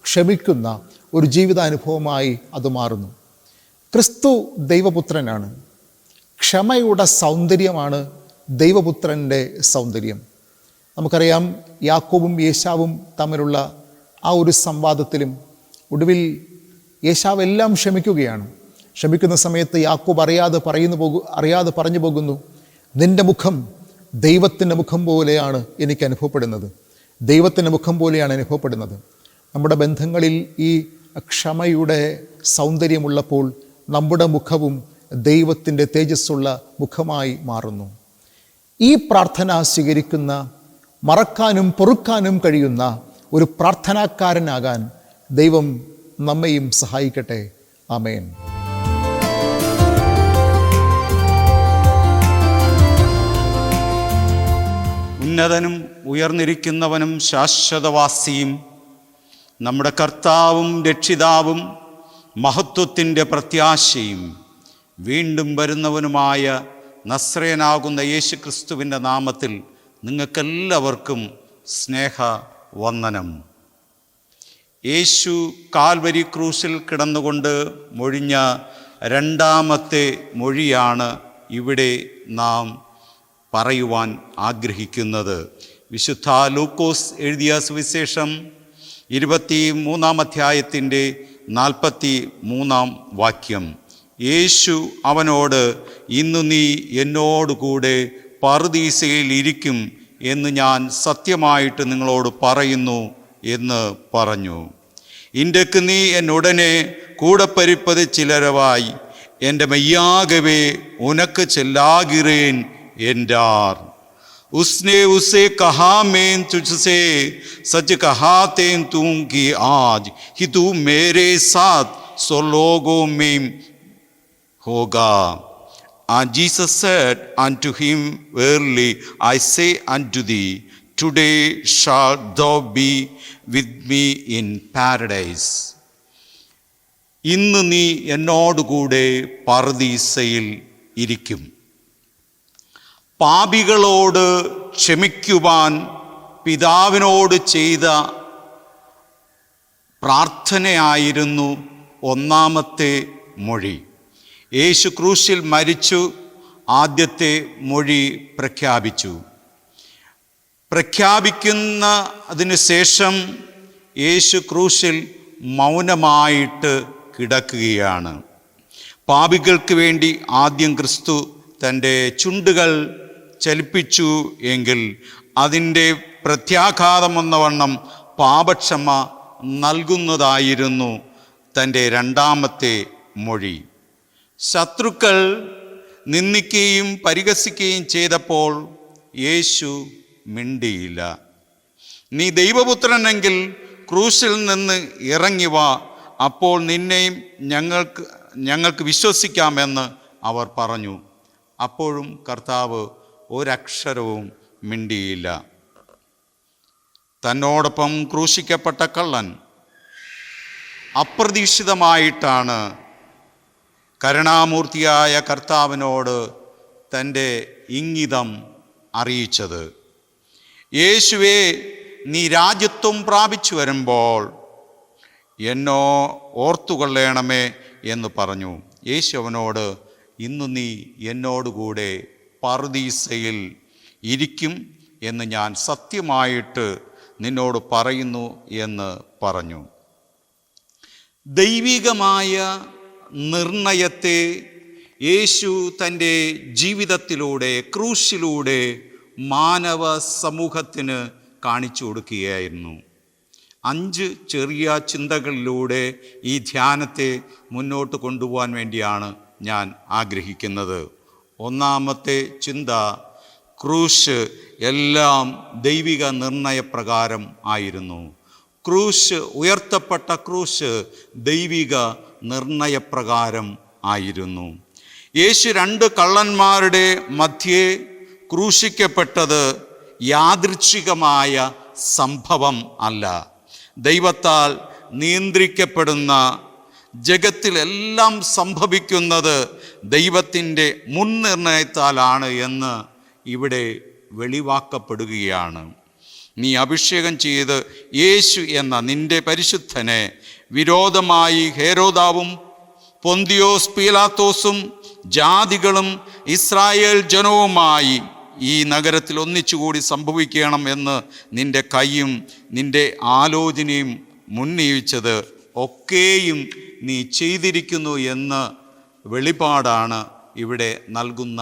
ക്ഷമിക്കുന്ന ഒരു ജീവിതാനുഭവമായി അത് മാറുന്നു. ക്രിസ്തു ദൈവപുത്രനാണ്. ക്ഷമയുടെ സൗന്ദര്യമാണ് ദൈവപുത്രൻ്റെ സൗന്ദര്യം. നമുക്കറിയാം, യാക്കോബും യേശാവും തമ്മിലുള്ള ആ ഒരു സംവാദത്തിലും ഒടുവിൽ യേശാവ് എല്ലാം ക്ഷമിക്കുകയാണ്. ക്ഷമിക്കുന്ന സമയത്ത് യാക്കോബ് അറിയാതെ പറഞ്ഞു പോകുന്നു, നിൻ്റെ മുഖം ദൈവത്തിൻ്റെ മുഖം പോലെയാണ് എനിക്ക് അനുഭവപ്പെടുന്നത്, ദൈവത്തിൻ്റെ മുഖം പോലെയാണ് അനുഭവപ്പെടുന്നത്. നമ്മുടെ ബന്ധങ്ങളിൽ ഈ ക്ഷമയുടെ സൗന്ദര്യമുള്ളപ്പോൾ നമ്മുടെ മുഖവും ദൈവത്തിൻ്റെ തേജസ്സുള്ള മുഖമായി മാറുന്നു. ഈ പ്രാർത്ഥന സ്വീകരിക്കുന്ന, മറക്കാനും പൊറുക്കാനും കഴിയുന്ന ഒരു പ്രാർത്ഥനാക്കാരനാകാൻ ദൈവം നമ്മയും സഹായിക്കട്ടെ. ആമേൻ. ഉന്നതനും ഉയർന്നിരിക്കുന്നവനും ശാശ്വതവാസിയും നമ്മുടെ കർത്താവും രക്ഷിതാവും മഹത്വത്തിൻ്റെ പ്രത്യാശയും വീണ്ടും വരുന്നവനുമായ നസ്രയനാകുന്ന യേശു ക്രിസ്തുവിൻ്റെ നാമത്തിൽ നിങ്ങൾക്കെല്ലാവർക്കും സ്നേഹവന്ദനം. യേശു കാൽവരി ക്രൂശിൽ കിടന്നുകൊണ്ട് മൊഴിഞ്ഞ 2ാമത്തെ മൊഴിയാണ് ഇവിടെ നാം പറയുവാൻ ആഗ്രഹിക്കുന്നത്. വിശുദ്ധ ലൂക്കോസ് എഴുതിയ സുവിശേഷം 23-ാം അധ്യായത്തിൻ്റെ 43-ാം വാക്യം. യേശു അവനോട്, ഇന്നു നീ എന്നോടുകൂടെ പറുദീസയിൽ ഇരിക്കും എന്ന് ഞാൻ സത്യമായിട്ട് നിങ്ങളോട് പറയുന്നു എന്ന് പറഞ്ഞു. ഇൻ്റെക്ക് നീ എന്നുടനെ കൂടെ പരിപ്പത് ചിലരവായി, എൻ്റെ മെയ്യാകവേ ഉനക്ക് ചെല്ലാകിറേൻ என்றார். उसने उसे कहा, मैं तुझसे सच कहते हूँ कि आज ही तू मेरे साथ स्वर्गलोकों में होगा. And Jesus said unto him, verily I say unto thee, today shalt thou be with me in paradise. ഇന്ന് നീ എന്നോടുകൂടെ പറുദീസയിൽ ഇരിക്കും. പാപികളോട് ക്ഷമിക്കുവാൻ പിതാവിനോട് ചെയ്ത പ്രാർത്ഥനയായിരുന്നു 1ാമത്തെ മൊഴി. യേശു ക്രൂശിൽ മരിച്ചു, ആദ്യത്തെ മൊഴി പ്രഖ്യാപിച്ചു. പ്രഖ്യാപിക്കുന്നതിന് ശേഷം യേശു ക്രൂശിൽ മൗനമായിട്ട് കിടക്കുകയാണ്. പാപികൾക്ക് വേണ്ടി ആദ്യം ക്രിസ്തു തൻ്റെ ചുണ്ടുകൾ ചലിപ്പിച്ചു എങ്കിൽ അതിൻ്റെ പ്രത്യാഘാതമെന്നവണ്ണം പാപക്ഷമ നൽകുന്നതായിരുന്നു തൻ്റെ 2ാമത്തെ മൊഴി. ശത്രുക്കൾ നിന്ദിക്കുകയും പരിഹസിക്കുകയും ചെയ്തപ്പോൾ യേശു മിണ്ടിയില്ല. നീ ദൈവപുത്രനെങ്കിൽ ക്രൂശിൽ നിന്ന് ഇറങ്ങി വാ, അപ്പോൾ നിന്നെയും ഞങ്ങൾക്ക് വിശ്വസിക്കാമെന്ന് അവർ പറഞ്ഞു. അപ്പോഴും കർത്താവ് ഒരക്ഷരവും മിണ്ടിയില്ല. തന്നോടൊപ്പം ക്രൂശിക്കപ്പെട്ട കള്ളൻ അപ്രതീക്ഷിതമായിട്ടാണ് കരുണാമൂർത്തിയായ കർത്താവിനോട് തൻ്റെ ഇംഗിതം അറിയിച്ചത്. യേശുവേ, നീ രാജ്യത്വം പ്രാപിച്ചു വരുമ്പോൾ എന്നോ ഓർത്തുകൊള്ളണമേ എന്ന് പറഞ്ഞു. യേശു അവനോട്, ഇന്നു നീ എന്നോടുകൂടെ പറുദീസയിൽ ഇരിക്കും എന്ന് ഞാൻ സത്യമായിട്ട് നിന്നോട് പറയുന്നു എന്ന് പറഞ്ഞു. ദൈവികമായ നിർണയത്തെ യേശു തൻ്റെ ജീവിതത്തിലൂടെ, ക്രൂശിലൂടെ മാനവ സമൂഹത്തിന് കാണിച്ചു കൊടുക്കുകയായിരുന്നു. 5 ചെറിയ ചിന്തകളിലൂടെ ഈ ധ്യാനത്തെ മുന്നോട്ട് കൊണ്ടുപോകാൻ വേണ്ടിയാണ് ഞാൻ ആഗ്രഹിക്കുന്നത്. ഒന്നാമത്തെ ചിന്ത, ക്രൂശ് എല്ലാം ദൈവിക നിർണയപ്രകാരം ആയിരുന്നു. ക്രൂശ്, ഉയർത്തപ്പെട്ട ക്രൂശ് ദൈവിക നിർണയപ്രകാരം ആയിരുന്നു. യേശു 2 കള്ളന്മാരുടെ മധ്യേ ക്രൂശിക്കപ്പെട്ടത് യാദൃച്ഛികമായ സംഭവം അല്ല. ദൈവത്താൽ നിയന്ത്രിക്കപ്പെടുന്ന ജഗത്തിലെല്ലാം സംഭവിക്കുന്നത് ദൈവത്തിൻ്റെ മുൻനിർണയത്താലാണ് എന്ന് ഇവിടെ വെളിവാക്കപ്പെടുകയാണ്. നീ അഭിഷേകം ചെയ്ത് യേശു എന്ന നിന്റെ പരിശുദ്ധനെ വിരോധമായി ഹേരോദാവും പൊന്തിയോസ് പീലാത്തോസും ജാതികളും ഇസ്രായേൽ ജനവുമായി ഈ നഗരത്തിൽ ഒന്നിച്ചുകൂടി സംഭവിക്കണം എന്ന് നിന്റെ കൈയും നിന്റെ ആലോചനയും മുന്നയിച്ചത് ഒക്കെയും നീ ചെയ്തിരിക്കുന്നു എന്ന് വെളിപാടാണ് ഇവിടെ നൽകുന്ന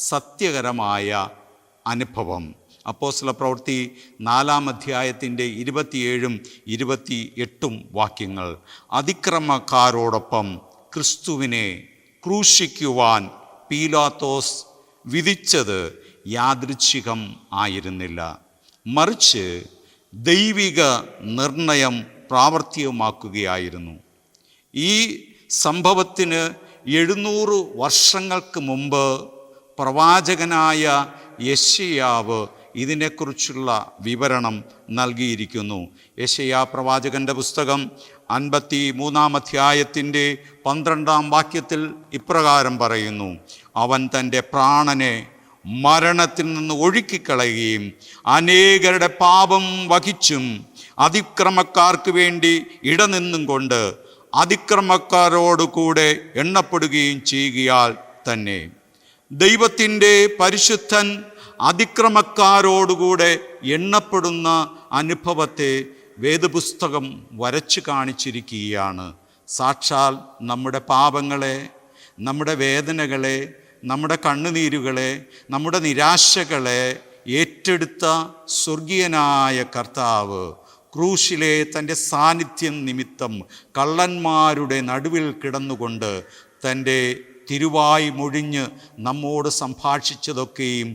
സത്യകരമായ അനുഭവം. അപ്പോസ്തല പ്രവൃത്തി 4-ാം അധ്യായത്തിൻ്റെ 27-ഉം 28-ഉം വാക്യങ്ങൾ. അതിക്രമക്കാരോടൊപ്പം ക്രിസ്തുവിനെ ക്രൂശിക്കുവാൻ പീലാത്തോസ് വിധിച്ചത് യാദൃച്ഛികം ആയിരുന്നില്ല, മറിച്ച് ദൈവിക നിർണയം പ്രാവർത്തികമാക്കുകയായിരുന്നു. ഈ സംഭവത്തിന് 700 വർഷങ്ങൾക്ക് മുമ്പ് പ്രവാചകനായ യെശയ്യാവ് ഇതിനെക്കുറിച്ചുള്ള വിവരണം നൽകിയിരിക്കുന്നു. യെശയ്യാ പ്രവാചകൻ്റെ പുസ്തകം 53-ാം അധ്യായത്തിൻ്റെ 12-ാം വാക്യത്തിൽ ഇപ്രകാരം പറയുന്നു: അവൻ തൻ്റെ പ്രാണനെ മരണത്തിൽ നിന്ന് ഒഴുക്കിക്കളയുകയും അനേകരുടെ പാപം വഹിച്ചും അതിക്രമക്കാർക്ക് വേണ്ടി ഇടനിന്നും കൊണ്ട് അതിക്രമക്കാരോടുകൂടെ എണ്ണപ്പെടുകയും ചെയ്യുകയാൽ തന്നെ. ദൈവത്തിൻ്റെ പരിശുദ്ധൻ അതിക്രമക്കാരോടുകൂടെ എണ്ണപ്പെടുന്ന അനുഭവത്തെ വേദപുസ്തകം വരച്ചു കാണിച്ചിരിക്കുകയാണ്. സാക്ഷാൽ നമ്മുടെ പാപങ്ങളെ, നമ്മുടെ വേദനകളെ, നമ്മുടെ കണ്ണുനീരുകളെ, നമ്മുടെ നിരാശകളെ ഏറ്റെടുത്ത സ്വർഗീയനായ കർത്താവ് ക്രൂശിലെ തൻ്റെ സാന്നിധ്യം നിമിത്തം കള്ളന്മാരുടെ നടുവിൽ കിടന്നുകൊണ്ട് തൻ്റെ തിരുവായി മൊഴിഞ്ഞ് നമ്മോട് സംഭാഷിച്ചതൊക്കെയും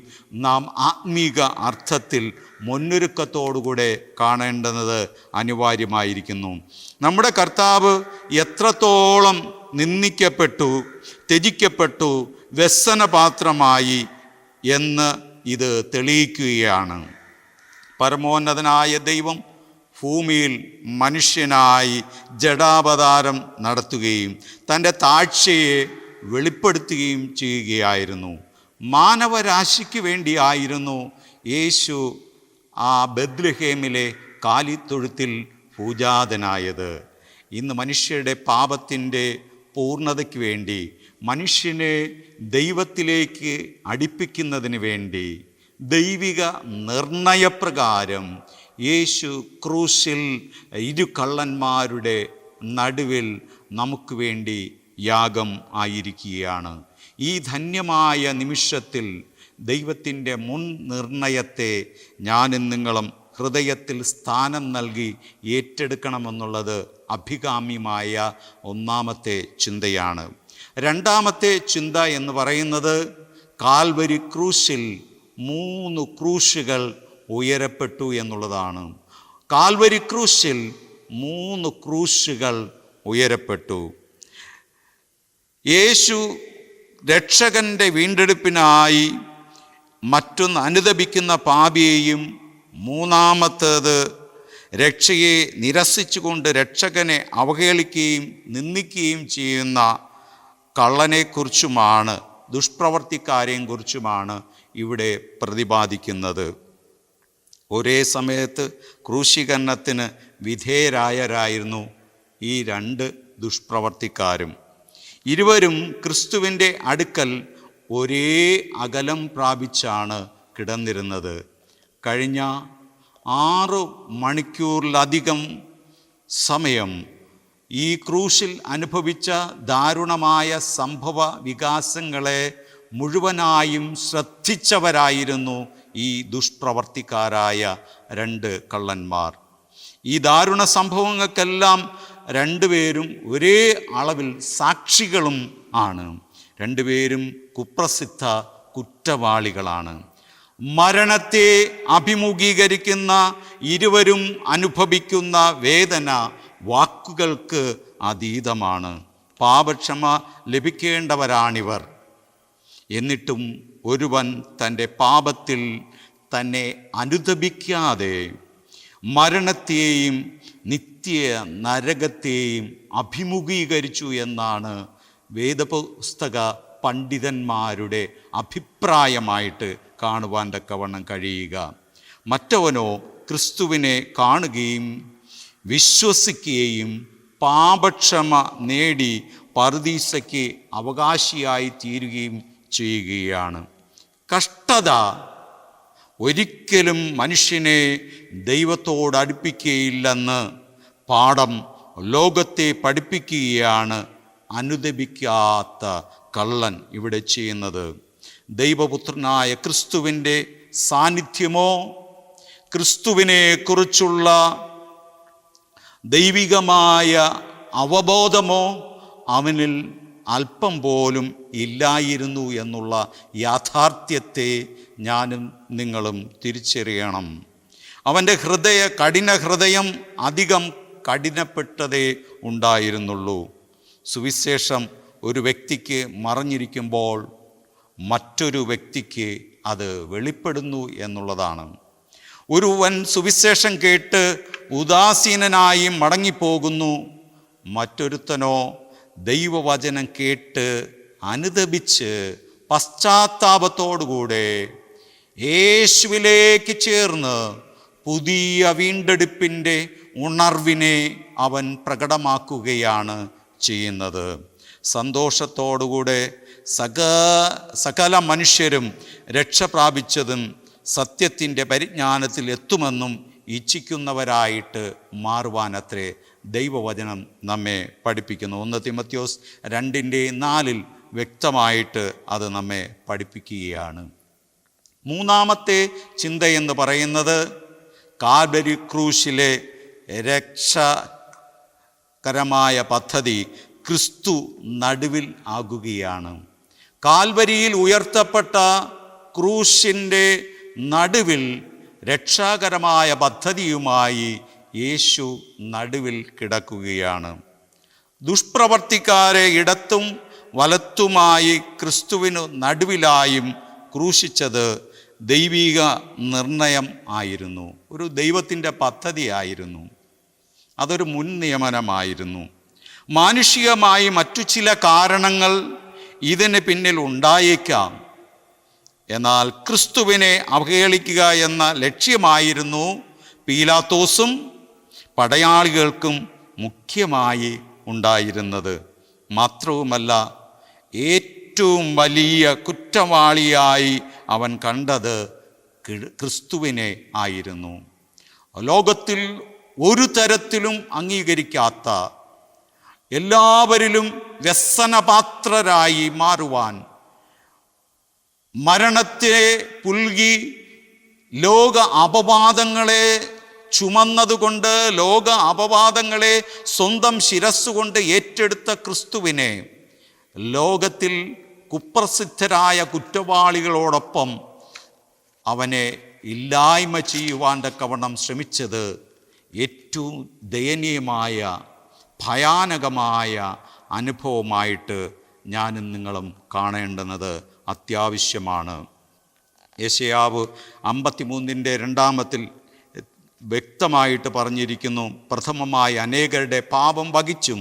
നാം ആത്മീക അർത്ഥത്തിൽ മുന്നൊരുക്കത്തോടുകൂടെ കാണേണ്ടുന്നത് അനിവാര്യമായിരിക്കുന്നു. നമ്മുടെ കർത്താവ് എത്രത്തോളം നിന്ദിക്കപ്പെട്ടു, ത്യജിക്കപ്പെട്ടു, വ്യസനപാത്രമായി എന്ന് ഇത് തെളിയിക്കുകയാണ്. പരമോന്നതനായ ദൈവം ഭൂമിയിൽ മനുഷ്യനായി ജഡാവതാരം നടത്തുകയും തൻ്റെ താഴ്ചയെ വെളിപ്പെടുത്തുകയും ചെയ്യുകയായിരുന്നു. മാനവരാശിക്ക് വേണ്ടിയായിരുന്നു യേശു ആ ബെത്ലഹേമിലെ കാലിത്തൊഴുത്തിൽ പൂജാതനായത്. ഇന്ന് മനുഷ്യരുടെ പാപത്തിൻ്റെ പൂർണ്ണതയ്ക്ക് വേണ്ടി, മനുഷ്യനെ ദൈവത്തിലേക്ക് അടുപ്പിക്കുന്നതിന് വേണ്ടി ദൈവിക നിർണയപ്രകാരം യേശു ക്രൂശിൽ 2 കള്ളന്മാരുടെ നടുവിൽ നമുക്ക് വേണ്ടി യാഗം ആയിരിക്കുകയാണ്. ഈ ധന്യമായ നിമിഷത്തിൽ ദൈവത്തിൻ്റെ മുൻ നിർണയത്തെ ഞാനും നിങ്ങളും ഹൃദയത്തിൽ സ്ഥാനം നൽകി ഏറ്റെടുക്കണമെന്നുള്ളത് അഭികാമ്യമായ ഒന്നാമത്തെ ചിന്തയാണ്. രണ്ടാമത്തെ ചിന്ത എന്ന് പറയുന്നത് കാൽവരി ക്രൂശിൽ 3 ക്രൂശുകൾ ഉയരപ്പെട്ടു എന്നുള്ളതാണ്. കാൽവരി ക്രൂശിൽ 3 ക്രൂശുകൾ ഉയരപ്പെട്ടു. യേശു രക്ഷകൻ്റെ വീണ്ടെടുപ്പിനായി മറ്റൊന്ന് അനുതപിക്കുന്ന പാപിയെയും, മൂന്നാമത്തേത് രക്ഷയെ നിരസിച്ചുകൊണ്ട് രക്ഷകനെ അവഹേളിക്കുകയും നിന്ദിക്കുകയും ചെയ്യുന്ന കള്ളനെക്കുറിച്ചുമാണ്, ദുഷ്പ്രവർത്തിക്കാരെയും കുറിച്ചുമാണ് ഇവിടെ പ്രതിപാദിക്കുന്നത്. ഒരേ സമയത്ത് ക്രൂശീകരണത്തിന് വിധേയരായരായിരുന്നു ഈ 2 ദുഷ്പ്രവർത്തിക്കാരും. ഇരുവരും ക്രിസ്തുവിൻ്റെ അടുക്കൽ ഒരേ അകലം പ്രാപിച്ചാണ് കിടന്നിരുന്നത്. കഴിഞ്ഞ 6 മണിക്കൂറിലധികം സമയം ഈ ക്രൂശിൽ അനുഭവിച്ച ദാരുണമായ സംഭവ വികാസങ്ങളെ മുഴുവനായും ശ്രദ്ധിച്ചവരായിരുന്നു ഈ ദുഷ്പ്രവർത്തിക്കാരായ രണ്ട് കള്ളന്മാർ. ഈ ദാരുണ സംഭവങ്ങൾക്കെല്ലാം രണ്ടുപേരും ഒരേ അളവിൽ സാക്ഷികളും ആണ്. രണ്ടുപേരും കുപ്രസിദ്ധ കുറ്റവാളികളാണ്. മരണത്തെ അഭിമുഖീകരിക്കുന്ന ഇരുവരും അനുഭവിക്കുന്ന വേദന വാക്കുകൾക്ക് അതീതമാണ്. പാപക്ഷമ ലഭിക്കേണ്ടവരാണിവർ. എന്നിട്ടും ഒരുവൻ തൻ്റെ പാപത്തിൽ തന്നെ അനുതപിക്കാതെ മരണത്തെയും നിത്യ നരകത്തെയും അഭിമുഖീകരിച്ചു എന്നാണ് വേദപുസ്തക പണ്ഡിതന്മാരുടെ അഭിപ്രായമായിട്ട് കാണുവാൻ തക്കവണ്ണം കഴിയുക. മറ്റവനോ ക്രിസ്തുവിനെ കാണുകയും വിശ്വസിക്കുകയും പാപക്ഷമ നേടി പറുദീസയ്ക്ക് അവകാശിയായി തീരുകയും ചെയ്യുകയാണ്. കഷ്ടത ഒരിക്കലും മനുഷ്യനെ ദൈവത്തോടടുപ്പിക്കുകയില്ലെന്ന് പാഠം ലോകത്തെ പഠിപ്പിക്കുകയാണ് അനുദപിക്കാത്ത കള്ളൻ ഇവിടെ ചെയ്യുന്നത്. ദൈവപുത്രനായ ക്രിസ്തുവിൻ്റെ സാന്നിധ്യമോ ക്രിസ്തുവിനെ കുറിച്ചുള്ള ദൈവികമായ അവബോധമോ അവനിൽ അല്പം പോലും ഇല്ലായിരുന്നു എന്നുള്ള യാഥാർത്ഥ്യത്തെ ഞാനും നിങ്ങളും തിരിച്ചറിയണം. അവൻ്റെ കഠിന ഹൃദയം അധികം കഠിനപ്പെട്ടതേ ഉണ്ടായിരുന്നുള്ളൂ. സുവിശേഷം ഒരു വ്യക്തിക്ക് മറഞ്ഞിരിക്കുമ്പോൾ മറ്റൊരു വ്യക്തിക്ക് അത് വെളിപ്പെടുന്നു എന്നുള്ളതാണ്. ഒരുവൻ സുവിശേഷം കേട്ട് ഉദാസീനനായി മടങ്ങിപ്പോകുന്നു. മറ്റൊരുത്തനോ ദൈവവചനം കേട്ട് അനുദപിച്ച് പശ്ചാത്താപത്തോടുകൂടെ യേശുവിലേക്ക് ചേർന്ന് പുതിയ വീണ്ടെടുപ്പിൻ്റെ ഉണർവിനെ അവൻ പ്രകടമാക്കുകയാണ് ചെയ്യുന്നത്. സന്തോഷത്തോടുകൂടെ സകല മനുഷ്യരും രക്ഷ പ്രാപിച്ചതും സത്യത്തിൻ്റെ പരിജ്ഞാനത്തിൽ എത്തുമെന്നും ഇച്ഛിക്കുന്നവരായിട്ട് മാറുവാനത്രേ ദൈവവചനം നമ്മെ പഠിപ്പിക്കുന്നു. 1 തിമോഥെയോസ് 2:4 വ്യക്തമായിട്ട് അത് നമ്മെ പഠിപ്പിക്കുകയാണ്. മൂന്നാമത്തെ ചിന്തയെന്ന് പറയുന്നത് കാൽവരി ക്രൂശിലെ രക്ഷകരമായ പദ്ധതി ക്രിസ്തു നടുവിൽ ആകുകയാണ്. കാൽവരിയിൽ ഉയർത്തപ്പെട്ട ക്രൂശിൻ്റെ നടുവിൽ രക്ഷാകരമായ പദ്ധതിയുമായി യേശു നടുവിൽ കിടക്കുകയാണ്. ദുഷ്പ്രവർത്തിക്കാരെ ഇടത്തും വലത്തുമായി ക്രിസ്തുവിനു നടുവിലായും ക്രൂശിച്ചത് ദൈവിക നിർണയം ആയിരുന്നു. ഒരു ദൈവത്തിൻ്റെ പദ്ധതിയായിരുന്നു. അതൊരു മുൻ നിയമനമായിരുന്നു. മാനുഷികമായി മറ്റു ചില കാരണങ്ങൾ ഇതിന് പിന്നിൽ ഉണ്ടായേക്കാം. എന്നാൽ ക്രിസ്തുവിനെ അവഹേളിക്കുക എന്ന ലക്ഷ്യമായിരുന്നു പീലാത്തോസും പടയാളികൾക്കും മുഖ്യമായി ഉണ്ടായിരുന്നത്. മാത്രവുമല്ല, ഏറ്റവും വലിയ കുറ്റവാളിയായി അവൻ കണ്ടത് ക്രിസ്തുവിനെ ആയിരുന്നു. ലോകത്തിൽ ഒരു തരത്തിലും അംഗീകരിക്കാത്ത, എല്ലാവരിലും വ്യസനപാത്രരായി മാറുവാൻ, മരണത്തെ പുൽകി ലോക അപവാദങ്ങളെ ചുമന്നതുകൊണ്ട്, ലോക അപവാദങ്ങളെ സ്വന്തം ശിരസ്സുകൊണ്ട് ഏറ്റെടുത്ത ക്രിസ്തുവിനെ ലോകത്തിൽ കുപ്രസിദ്ധരായ കുറ്റവാളികളോടൊപ്പം അവനെ ഇല്ലായ്മ ചെയ്യുവാൻ തക്കവണ്ണം ശ്രമിച്ചത് ഏറ്റവും ദയനീയമായ ഭയാനകമായ അനുഭവമായിട്ട് ഞാനും നിങ്ങളും കാണേണ്ടുന്നത് അത്യാവശ്യമാണ്. യെശയ്യാവ് 53:2 വ്യക്തമായിട്ട് പറഞ്ഞിരിക്കുന്നു, പ്രഥമമായി അനേകരുടെ പാപം വഹിച്ചും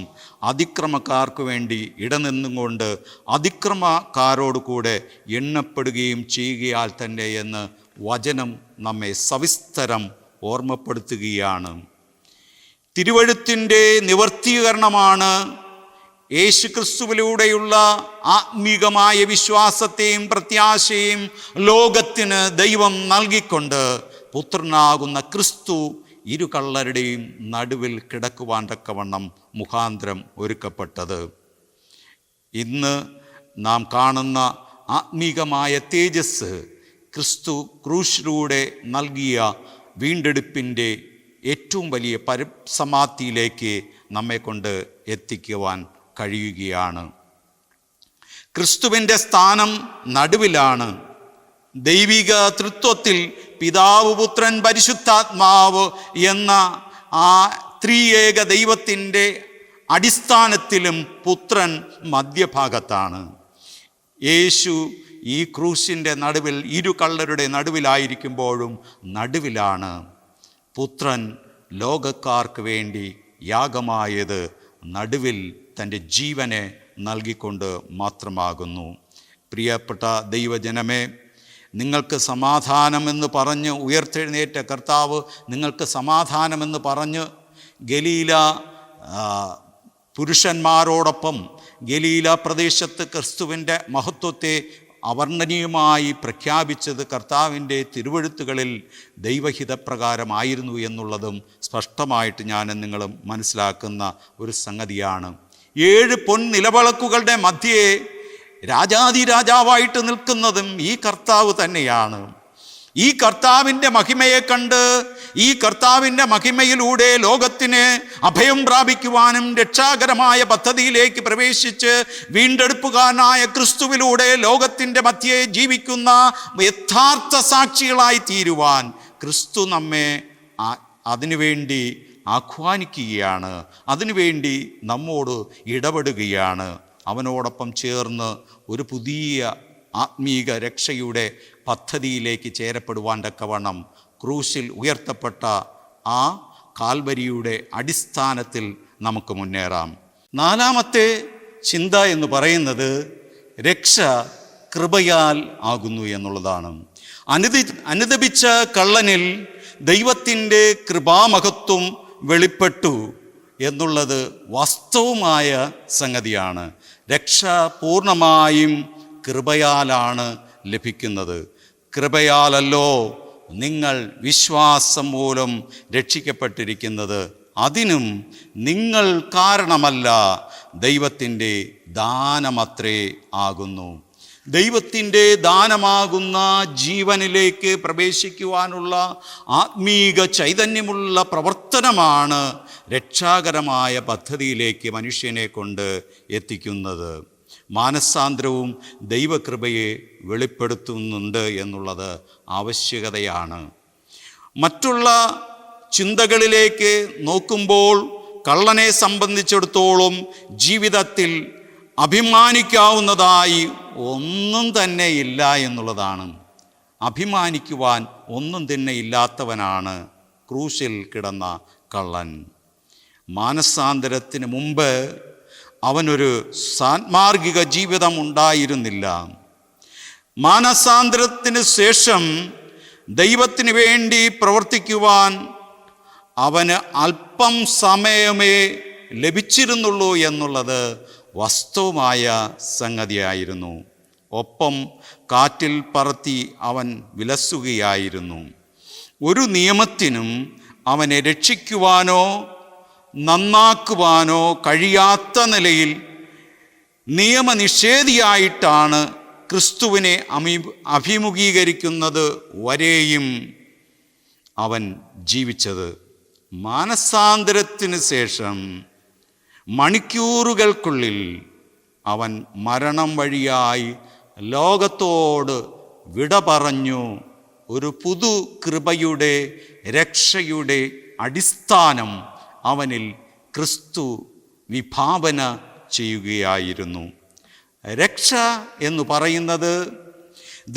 അതിക്രമക്കാർക്ക് വേണ്ടി ഇടനിന്നും കൊണ്ട് അതിക്രമക്കാരോട് കൂടെ എണ്ണപ്പെടുകയും ചെയ്യുകയാൽ തന്നെ എന്ന് വചനം നമ്മെ സവിസ്തരം ഓർമ്മപ്പെടുത്തുകയാണ്. തിരുവഴുത്തിൻ്റെ നിവർത്തീകരണമാണ് യേശുക്രിസ്തുവിലൂടെയുള്ള ആത്മീകമായ വിശ്വാസത്തെയും പ്രത്യാശയും ലോകത്തിന് ദൈവം നൽകിക്കൊണ്ട് പുത്രനാകുന്ന ക്രിസ്തു ഇരു കള്ളരുടെയും നടുവിൽ കിടക്കുവാൻ തക്കവണ്ണം മുഖാന്തരം ഒരുക്കപ്പെട്ടത്. ഇന്ന് നാം കാണുന്ന ആത്മീകമായ തേജസ് ക്രിസ്തു ക്രൂശിലൂടെ നൽകിയ വീണ്ടെടുപ്പിൻ്റെ ഏറ്റവും വലിയ പരിസമാപ്തിയിലേക്ക് നമ്മെ കൊണ്ട് എത്തിക്കുവാൻ കഴിയുകയാണ്. ക്രിസ്തുവിൻ്റെ സ്ഥാനം നടുവിലാണ്. ദൈവിക തൃത്വത്തിൽ പിതാവ്, പുത്രൻ, പരിശുദ്ധാത്മാവ് എന്ന ആ ത്രിയേക ദൈവത്തിൻ്റെ അടിസ്ഥാനത്തിലും പുത്രൻ മധ്യഭാഗത്താണ്. യേശു ഈ ക്രൂശിൻ്റെ നടുവിൽ, ഇരു കള്ളരുടെ നടുവിലായിരിക്കുമ്പോഴും നടുവിലാണ്. പുത്രൻ ലോകക്കാർക്ക് വേണ്ടി യാഗമായത് നടുവിൽ തൻ്റെ ജീവനെ നൽകിക്കൊണ്ട് മാത്രമാകുന്നു. പ്രിയപ്പെട്ട ദൈവജനമേ, നിങ്ങൾക്ക് സമാധാനമെന്ന് പറഞ്ഞ് ഉയർത്തെഴുന്നേറ്റ കർത്താവ് നിങ്ങൾക്ക് സമാധാനമെന്ന് പറഞ്ഞ് ഗലീല പുരുഷന്മാരോടൊപ്പം ഗലീല പ്രദേശത്ത് ക്രിസ്തുവിൻ്റെ മഹത്വത്തെ അവർണ്ണനീയമായി പ്രഖ്യാപിച്ചത് കർത്താവിൻ്റെ തിരുവെഴുത്തുകളിൽ ദൈവഹിതപ്രകാരമായിരുന്നു എന്നുള്ളതും സ്പഷ്ടമായിട്ട് ഞാൻ നിങ്ങളും മനസ്സിലാക്കുന്ന ഒരു സംഗതിയാണ്. 7 പൊൻനിലവിളക്കുകളുടെ മധ്യേ രാജാതിരാജാവായിട്ട് നിൽക്കുന്നതും ഈ കർത്താവ് തന്നെയാണ്. ഈ കർത്താവിൻ്റെ മഹിമയെ കണ്ട്, ഈ കർത്താവിൻ്റെ മഹിമയിലൂടെ ലോകത്തിന് അഭയം പ്രാപിക്കുവാനും രക്ഷാകരമായ പദ്ധതിയിലേക്ക് പ്രവേശിച്ച് വീണ്ടെടുപ്പുകാരനായ ക്രിസ്തുവിലൂടെ ലോകത്തിൻ്റെ മധ്യേ ജീവിക്കുന്ന യഥാർത്ഥ സാക്ഷികളായി തീരുവാൻ ക്രിസ്തു നമ്മെ അതിനുവേണ്ടി ആഹ്വാനിക്കുകയാണ്. അതിനുവേണ്ടി നമ്മോട് ഇടപെടുകയാണ്. അവനോടൊപ്പം ചേർന്ന് ഒരു പുതിയ ആത്മീക രക്ഷയുടെ പദ്ധതിയിലേക്ക് ചേരപ്പെടുവാൻ തക്കവണ്ണം ക്രൂശിൽ ഉയർത്തപ്പെട്ട ആ കാൽവരിയുടെ അടിസ്ഥാനത്തിൽ നമുക്ക് മുന്നേറാം. 4ാമത്തെ ചിന്ത എന്ന് പറയുന്നത് രക്ഷ കൃപയാൽ ആകുന്നു എന്നുള്ളതാണ്. അനുദപിച്ച കള്ളനിൽ ദൈവത്തിൻ്റെ കൃപാമഹത്വം വെളിപ്പെട്ടു എന്നുള്ളത് വാസ്തവമായ സംഗതിയാണ്. രക്ഷ പൂർണ്ണമായും കൃപയാലാണ് ലഭിക്കുന്നത്. കൃപയാലല്ലോ നിങ്ങൾ വിശ്വാസം മൂലം രക്ഷിക്കപ്പെട്ടിരിക്കുന്നത്. അതിനും നിങ്ങൾ കാരണമല്ല, ദൈവത്തിൻ്റെ ദാനമത്രേ ആകുന്നു. ദൈവത്തിൻ്റെ ദാനമാകുന്ന ജീവനിലേക്ക് പ്രവേശിക്കുവാനുള്ള ആത്മീക ചൈതന്യമുള്ള പ്രവർത്തനമാണ് രക്ഷാകരമായ പദ്ധതിയിലേക്ക് മനുഷ്യനെ കൊണ്ട് എത്തിക്കുന്നത്. മാനസാന്തരവും ദൈവകൃപയെ വെളിപ്പെടുത്തുന്നുണ്ട് എന്നുള്ളത് ആവശ്യകതയാണ്. മറ്റുള്ള ചിന്തകളിലേക്ക് നോക്കുമ്പോൾ കള്ളനെ സംബന്ധിച്ചിടത്തോളം ജീവിതത്തിൽ അഭിമാനിക്കാവുന്നതായി ഒന്നും തന്നെ ഇല്ല എന്നുള്ളതാണ്. അഭിമാനിക്കുവാൻ ഒന്നും തന്നെ ഇല്ലാത്തവനാണ് ക്രൂശിൽ കിടന്ന കള്ളൻ. മാനസാന്തരത്തിന് മുമ്പ് അവനൊരു സാന്മാർഗിക ജീവിതം ഉണ്ടായിരുന്നില്ല. മാനസാന്തരത്തിന് ശേഷം ദൈവത്തിന് വേണ്ടി പ്രവർത്തിക്കുവാൻ അവന് അല്പം സമയമേ ലഭിച്ചിരുന്നുള്ളൂ എന്നുള്ളത് വാസ്തവമായ സംഗതിയായിരുന്നു. ഒപ്പം കാറ്റിൽ പറത്തി അവൻ വിലസുകയായിരുന്നു. ഒരു നിയമത്തിനും അവനെ രക്ഷിക്കുവാനോ നന്നാക്കുവാനോ കഴിയാത്ത നിലയിൽ നിയമനിഷേധിയായിട്ടാണ് ക്രിസ്തുവിനെ അഭിമുഖീകരിക്കുന്നത് വരെയും അവൻ ജീവിച്ചത്. മാനസാന്തരത്തിന് ശേഷം മണിക്കൂറുകൾക്കുള്ളിൽ അവൻ മരണം വഴിയായി ലോകത്തോട് വിട പറഞ്ഞു. ഒരു പുതു കൃപയുടെ രക്ഷയുടെ അടിസ്ഥാനം അവനിൽ ക്രിസ്തു വിഭാവന ചെയ്യുകയായിരുന്നു. രക്ഷ എന്ന് പറയുന്നത്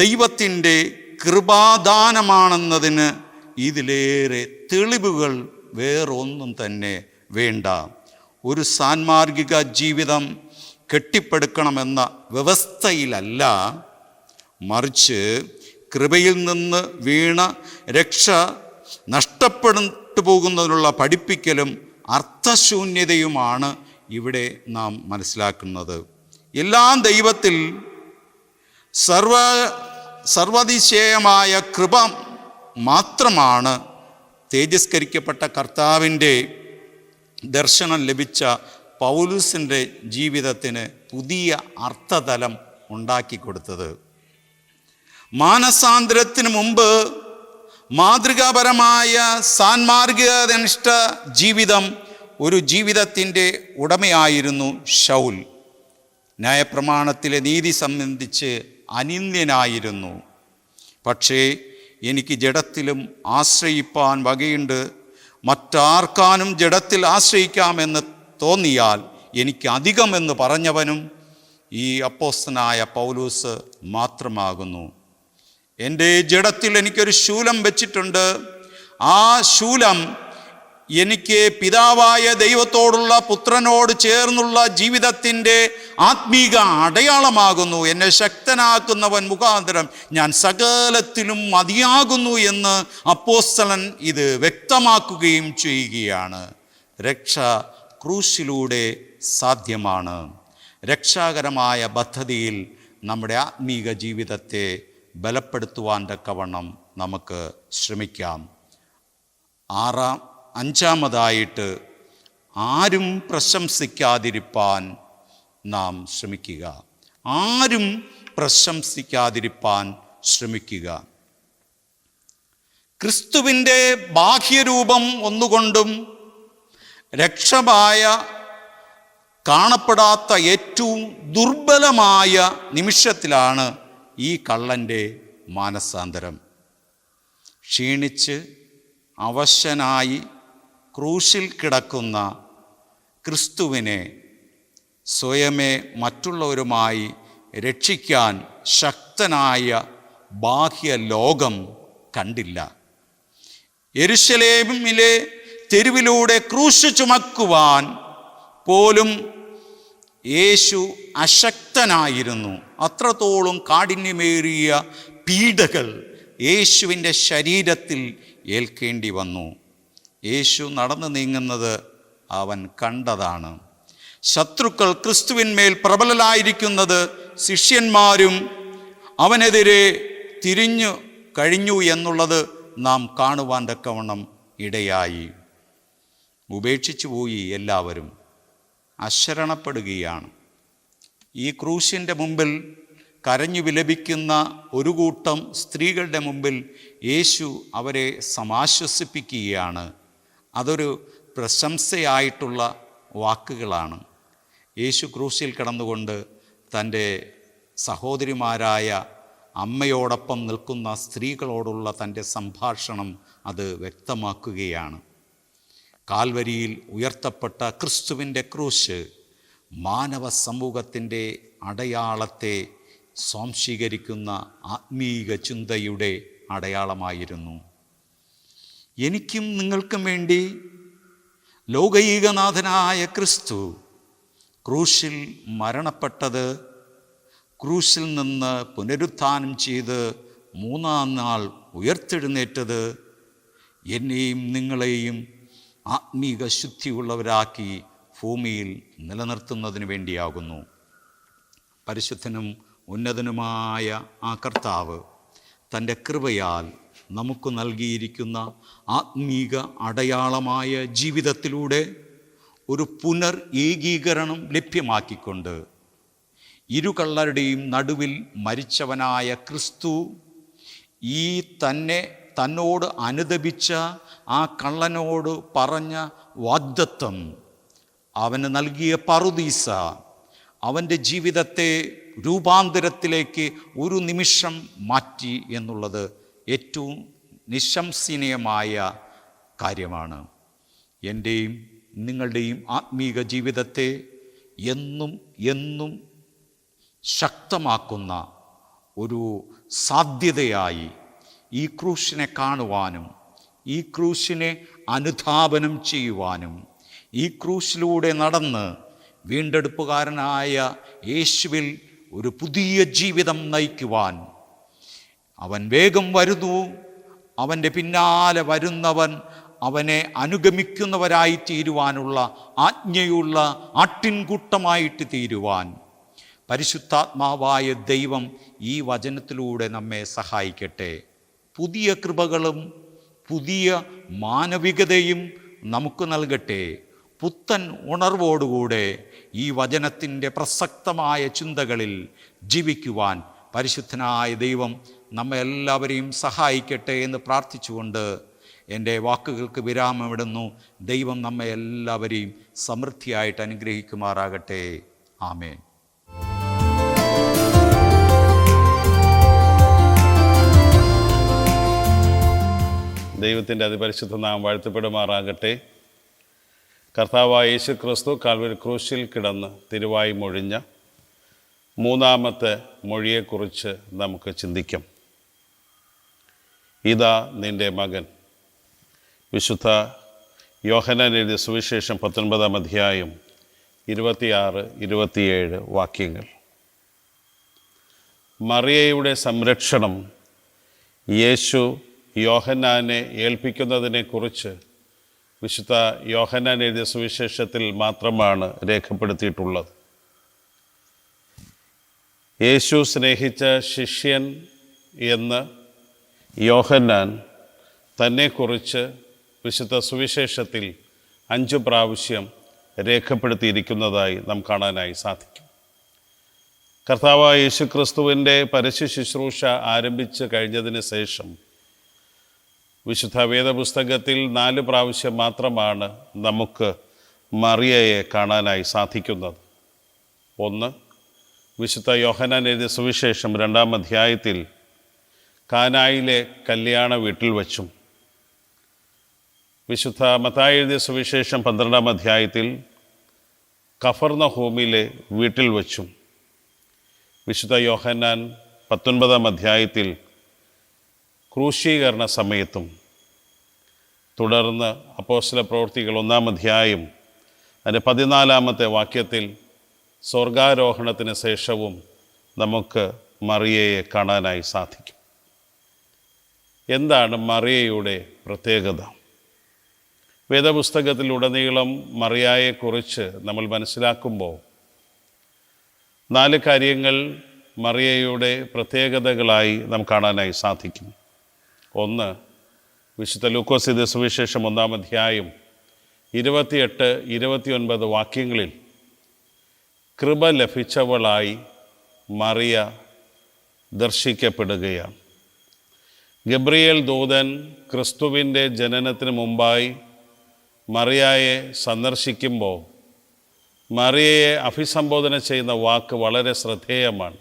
ദൈവത്തിൻ്റെ കൃപാദാനമാണെന്നതിന് ഇതിലേറെ തെളിവുകൾ വേറൊന്നും തന്നെ വേണ്ട. ഒരു സാന്മാർഗിക ജീവിതം കെട്ടിപ്പടുക്കണമെന്ന വ്യവസ്ഥയിലല്ല, മറിച്ച് കൃപയിൽ നിന്ന് വീണ രക്ഷ നഷ്ടപ്പെട്ടു പോകുന്നതിനുള്ള പഠിപ്പിക്കലും അർത്ഥശൂന്യതയുമാണ് ഇവിടെ നാം മനസ്സിലാക്കുന്നത്. എല്ലാം ദൈവത്തിൽ സർവതിശയമായ കൃപ മാത്രമാണ് തേജസ്കരിക്കപ്പെട്ട കർത്താവിൻ്റെ ദർശനം ലഭിച്ച പൗലൂസിൻ്റെ ജീവിതത്തിന് പുതിയ അർത്ഥതലം ഉണ്ടാക്കിക്കൊടുത്തത്. മാനസാന്തരത്തിന് മുമ്പ് മാതൃകാപരമായ സാൻമാർഗികനിഷ്ഠ ജീവിതം ഒരു ജീവിതത്തിൻ്റെ ഉടമയായിരുന്നു ശൗൽ. ന്യായപ്രമാണത്തിലെ നീതി സംബന്ധിച്ച് അനിന്ദ്യനായിരുന്നു. പക്ഷേ എനിക്ക് ജഡത്തിലും ആശ്രയിപ്പാൻ വകയുണ്ട്, മറ്റാർക്കാനും ജഡത്തിൽ ആശ്രയിക്കാമെന്ന് തോന്നിയാൽ എനിക്ക് അധികമെന്ന് പറഞ്ഞവനും ഈ അപ്പോസ്തലനായ പൗലൂസ് മാത്രമാകുന്നു. എൻ്റെ ജഡത്തിൽ എനിക്കൊരു ശൂലം വെച്ചിട്ടുണ്ട്. ആ ശൂലം എനിക്ക് പിതാവായ ദൈവത്തോടുള്ള പുത്രനോട് ചേർന്നുള്ള ജീവിതത്തിൻ്റെ ആത്മീക അടയാളമാകുന്നു. എന്നെ ശക്തനാക്കുന്നവൻ മുഖാന്തരം ഞാൻ സകലത്തിലും മതിയാകുന്നു എന്ന് അപ്പോസ്തലൻ ഇത് വ്യക്തമാക്കുകയും ചെയ്യുകയാണ്. രക്ഷ ക്രൂശിലൂടെ സാധ്യമാണ്. രക്ഷാകരമായ പദ്ധതിയിൽ നമ്മുടെ ആത്മീക ജീവിതത്തെ ബലപ്പെടുത്തുവാൻ തക്കവണ്ണം നമുക്ക് ശ്രമിക്കാം. അഞ്ചാമതായിട്ട്, ആരും പ്രശംസിക്കാതിരിപ്പാൻ നാം ശ്രമിക്കുക. ആരും പ്രശംസിക്കാതിരിപ്പാൻ ശ്രമിക്കുക. ക്രിസ്തുവിൻ്റെ ബാഹ്യരൂപം ഒന്നുകൊണ്ടും രക്ഷമായ കാണപ്പെടാത്ത ഏറ്റവും ദുർബലമായ നിമിഷത്തിലാണ് ഈ കള്ളൻ്റെ മാനസാന്തരം. ക്ഷീണിച്ച് അവശനായി ക്രൂശിൽ കിടക്കുന്ന ക്രിസ്തുവിനെ സ്വയമേ മറ്റുള്ളവരുമായി രക്ഷിക്കാൻ ശക്തനായ ബാഹ്യ ലോകം കണ്ടില്ല. യെരുശലേമിലെ തെരുവിലൂടെ ക്രൂശ് ചുമക്കുവാൻ പോലും യേശു അശക്തനായിരുന്നു. അത്രത്തോളം കാഠിന്യമേറിയ പീഡകൾ യേശുവിൻ്റെ ശരീരത്തിൽ ഏൽക്കേണ്ടി വന്നു. യേശു നടന്നു നീങ്ങുന്നത് അവൻ കണ്ടതാണ്. ശത്രുക്കൾ ക്രിസ്തുവിന്മേൽ പ്രബലരായിരിക്കുന്നത് ശിഷ്യന്മാരും അവനെതിരെ തിരിഞ്ഞു കഴിഞ്ഞു എന്നുള്ളത് നാം കാണുവാൻ തക്കവണ്ണം ഇടയായി. ഉപേക്ഷിച്ചു പോയി. എല്ലാവരും അശരണപ്പെടുകയാണ്. ഈ ക്രൂശിൻ്റെ മുമ്പിൽ കരഞ്ഞു വിലപിക്കുന്ന ഒരു കൂട്ടം സ്ത്രീകളുടെ മുമ്പിൽ യേശു അവരെ സമാശ്വസിപ്പിക്കുകയാണ്. അതൊരു പ്രശംസയായിട്ടുള്ള വാക്കുകളാണ്. യേശു ക്രൂശിൽ കിടന്നുകൊണ്ട് തൻ്റെ സഹോദരിമാരായ അമ്മയോടൊപ്പം നിൽക്കുന്ന സ്ത്രീകളോടുള്ള തൻ്റെ സംഭാഷണം അത് വ്യക്തമാക്കുകയാണ്. കാൽവരിയിൽ ഉയർത്തപ്പെട്ട ക്രിസ്തുവിൻ്റെ ക്രൂശ് മാനവ സമൂഹത്തിൻ്റെ അടയാളത്തെ സ്വാംശീകരിക്കുന്ന ആത്മീക ചിന്തയുടെ അടയാളമായിരുന്നു. എനിക്കും നിങ്ങൾക്കും വേണ്ടി ലോകൈകനാഥനായ ക്രിസ്തു ക്രൂശിൽ മരണപ്പെട്ടത്, ക്രൂശിൽ നിന്ന് പുനരുത്ഥാനം ചെയ്ത് മൂന്നാം നാൾ ഉയർത്തെഴുന്നേറ്റത് എന്നെയും നിങ്ങളെയും ആത്മീക ശുദ്ധിയുള്ളവരാക്കി ഭൂമിയിൽ നിലനിർത്തുന്നതിന് വേണ്ടിയാകുന്നു. പരിശുദ്ധനും ഉന്നതനുമായ ആ കർത്താവ് തൻ്റെ കൃപയാൽ നമുക്ക് നൽകിയിരിക്കുന്ന ആത്മീക അടയാളമായ ജീവിതത്തിലൂടെ ഒരു പുനർ ഏകീകരണം ലഭ്യമാക്കിക്കൊണ്ട് ഇരുകള്ളരുടെയും നടുവിൽ മരിച്ചവനായ ക്രിസ്തു ഈ തന്നോട് അനുദപിച്ച ആ കള്ളനോട് പറഞ്ഞ വാഗ്ദത്തം, അവന് നൽകിയ പറുദീസ, അവൻ്റെ ജീവിതത്തെ രൂപാന്തരത്തിലേക്ക് ഒരു നിമിഷം മാറ്റി എന്നുള്ളത് ഏറ്റവും നിശംസനീയമായ കാര്യമാണ്. എൻ്റെയും നിങ്ങളുടെയും ആത്മീക ജീവിതത്തെ എന്നും എന്നും ശക്തമാക്കുന്ന ഒരു സാധ്യതയായി ഈ ക്രൂശിനെ കാണുവാനും ഈ ക്രൂശിനെ അനുധാപനം ചെയ്യുവാനും ഈ ക്രൂശിലൂടെ നടന്ന് വീണ്ടെടുപ്പുകാരനായ യേശുവിൽ ഒരു പുതിയ ജീവിതം നയിക്കുവാൻ, അവൻ വേഗം വരുന്നു, അവൻ്റെ പിന്നാലെ വരുന്നവൻ അവനെ അനുഗമിക്കുന്നവരായി തീരുവാനുള്ള ആജ്ഞയുള്ള ആട്ടിൻകൂട്ടമായിട്ട് തീരുവാൻ പരിശുദ്ധാത്മാവായ ദൈവം ഈ വചനത്തിലൂടെ നമ്മെ സഹായിക്കട്ടെ. പുതിയ കൃപകളും പുതിയ മാനവികതയും നമുക്ക് നൽകട്ടെ. പുത്തൻ ഉണർവോടുകൂടെ ഈ വചനത്തിൻ്റെ പ്രസക്തമായ ചിന്തകളിൽ ജീവിക്കുവാൻ പരിശുദ്ധനായ ദൈവം നമ്മെ എല്ലാവരെയും സഹായിക്കട്ടെ എന്ന് പ്രാർത്ഥിച്ചുകൊണ്ട് എൻ്റെ വാക്കുകൾക്ക് വിരാമമിടുന്നു. ദൈവം നമ്മെ എല്ലാവരെയും സമൃദ്ധിയായിട്ട് അനുഗ്രഹിക്കുമാറാകട്ടെ. ആമേൻ. ദൈവത്തിൻ്റെ അതിപരിശുദ്ധ നാമം വാഴ്ത്തപ്പെടുമാറാകട്ടെ. കർത്താവായ യേശു ക്രിസ്തു കാൽവരി ക്രൂശിൽ കിടന്ന് തിരുവായി മൊഴിഞ്ഞ മൂന്നാമത്തെ മൊഴിയെക്കുറിച്ച് നമുക്ക് ചിന്തിക്കാം. ഇതാ നിൻ്റെ മകൻ. വിശുദ്ധ യോഹന്നാൻ എഴുതിയ സുവിശേഷം 19-ാം അധ്യായം 26-27 വാക്യങ്ങൾ. മറിയയുടെ സംരക്ഷണം യേശു യോഹന്നാനെ ഏൽപ്പിക്കുന്നതിനെക്കുറിച്ച് വിശുദ്ധ യോഹന്നാൻ എഴുതിയ സുവിശേഷത്തിൽ മാത്രമാണ് രേഖപ്പെടുത്തിയിട്ടുള്ളത്. യേശു സ്നേഹിച്ച ശിഷ്യൻ എന്ന് യോഹന്നാൻ തന്നെക്കുറിച്ച് വിശുദ്ധ സുവിശേഷത്തിൽ 5 പ്രാവശ്യം രേഖപ്പെടുത്തിയിരിക്കുന്നതായി നാം കാണാനായി സാധിക്കും. കർത്താവായ യേശു ക്രിസ്തുവിൻ്റെ പരസ്യ ശുശ്രൂഷ ആരംഭിച്ച് കഴിഞ്ഞതിന് ശേഷം വിശുദ്ധ വേദപുസ്തകത്തിൽ 4 പ്രാവശ്യം മാത്രമാണ് നമുക്ക് മറിയയെ കാണാനായി സാധിക്കുന്നത്. ഒന്ന്, വിശുദ്ധ യോഹന്നാൻ എഴുതിയ സുവിശേഷം 2-ാം അധ്യായത്തിൽ കാനായിലെ കല്യാണ വീട്ടിൽ വച്ചും, വിശുദ്ധ മത്തായി എഴുതിയ സുവിശേഷം 12-ാം അധ്യായത്തിൽ കഫർന്നഹൂമിലെ വീട്ടിൽ വച്ചും, വിശുദ്ധ യോഹന്നാൻ 19-ാം അധ്യായത്തിൽ ക്രൂശീകരണ സമയത്തും, തുടർന്ന് അപ്പോസ്തല പ്രവൃത്തികൾ 1-ാം അധ്യായം അതിൻ്റെ 14-ാമത്തെ വാക്യത്തിൽ സ്വർഗാരോഹണത്തിന് ശേഷവും നമുക്ക് മറിയയെ കാണാനായി സാധിക്കും. എന്താണ് മറിയയുടെ പ്രത്യേകത? വേദപുസ്തകത്തിലുടനീളം മറിയയെക്കുറിച്ച് നമ്മൾ മനസ്സിലാക്കുമ്പോൾ 4 കാര്യങ്ങൾ മറിയയുടെ പ്രത്യേകതകളായി നാം കാണാനായി സാധിക്കും. ഒന്ന്, വിശുദ്ധ ലൂക്കോസ് എഴുതിയ സുവിശേഷം 1-ാം അധ്യായം 28-29 വാക്യങ്ങളിൽ കൃപ ലഭിച്ചവളായി മറിയ ദർശിക്കപ്പെടുകയാണ്. ഗബ്രിയേൽ ദൂതൻ ക്രിസ്തുവിൻ്റെ ജനനത്തിന് മുമ്പായി മറിയയെ സന്ദർശിക്കുമ്പോൾ മറിയയെ അഭിസംബോധന ചെയ്യുന്ന വാക്ക് വളരെ ശ്രദ്ധേയമാണ്.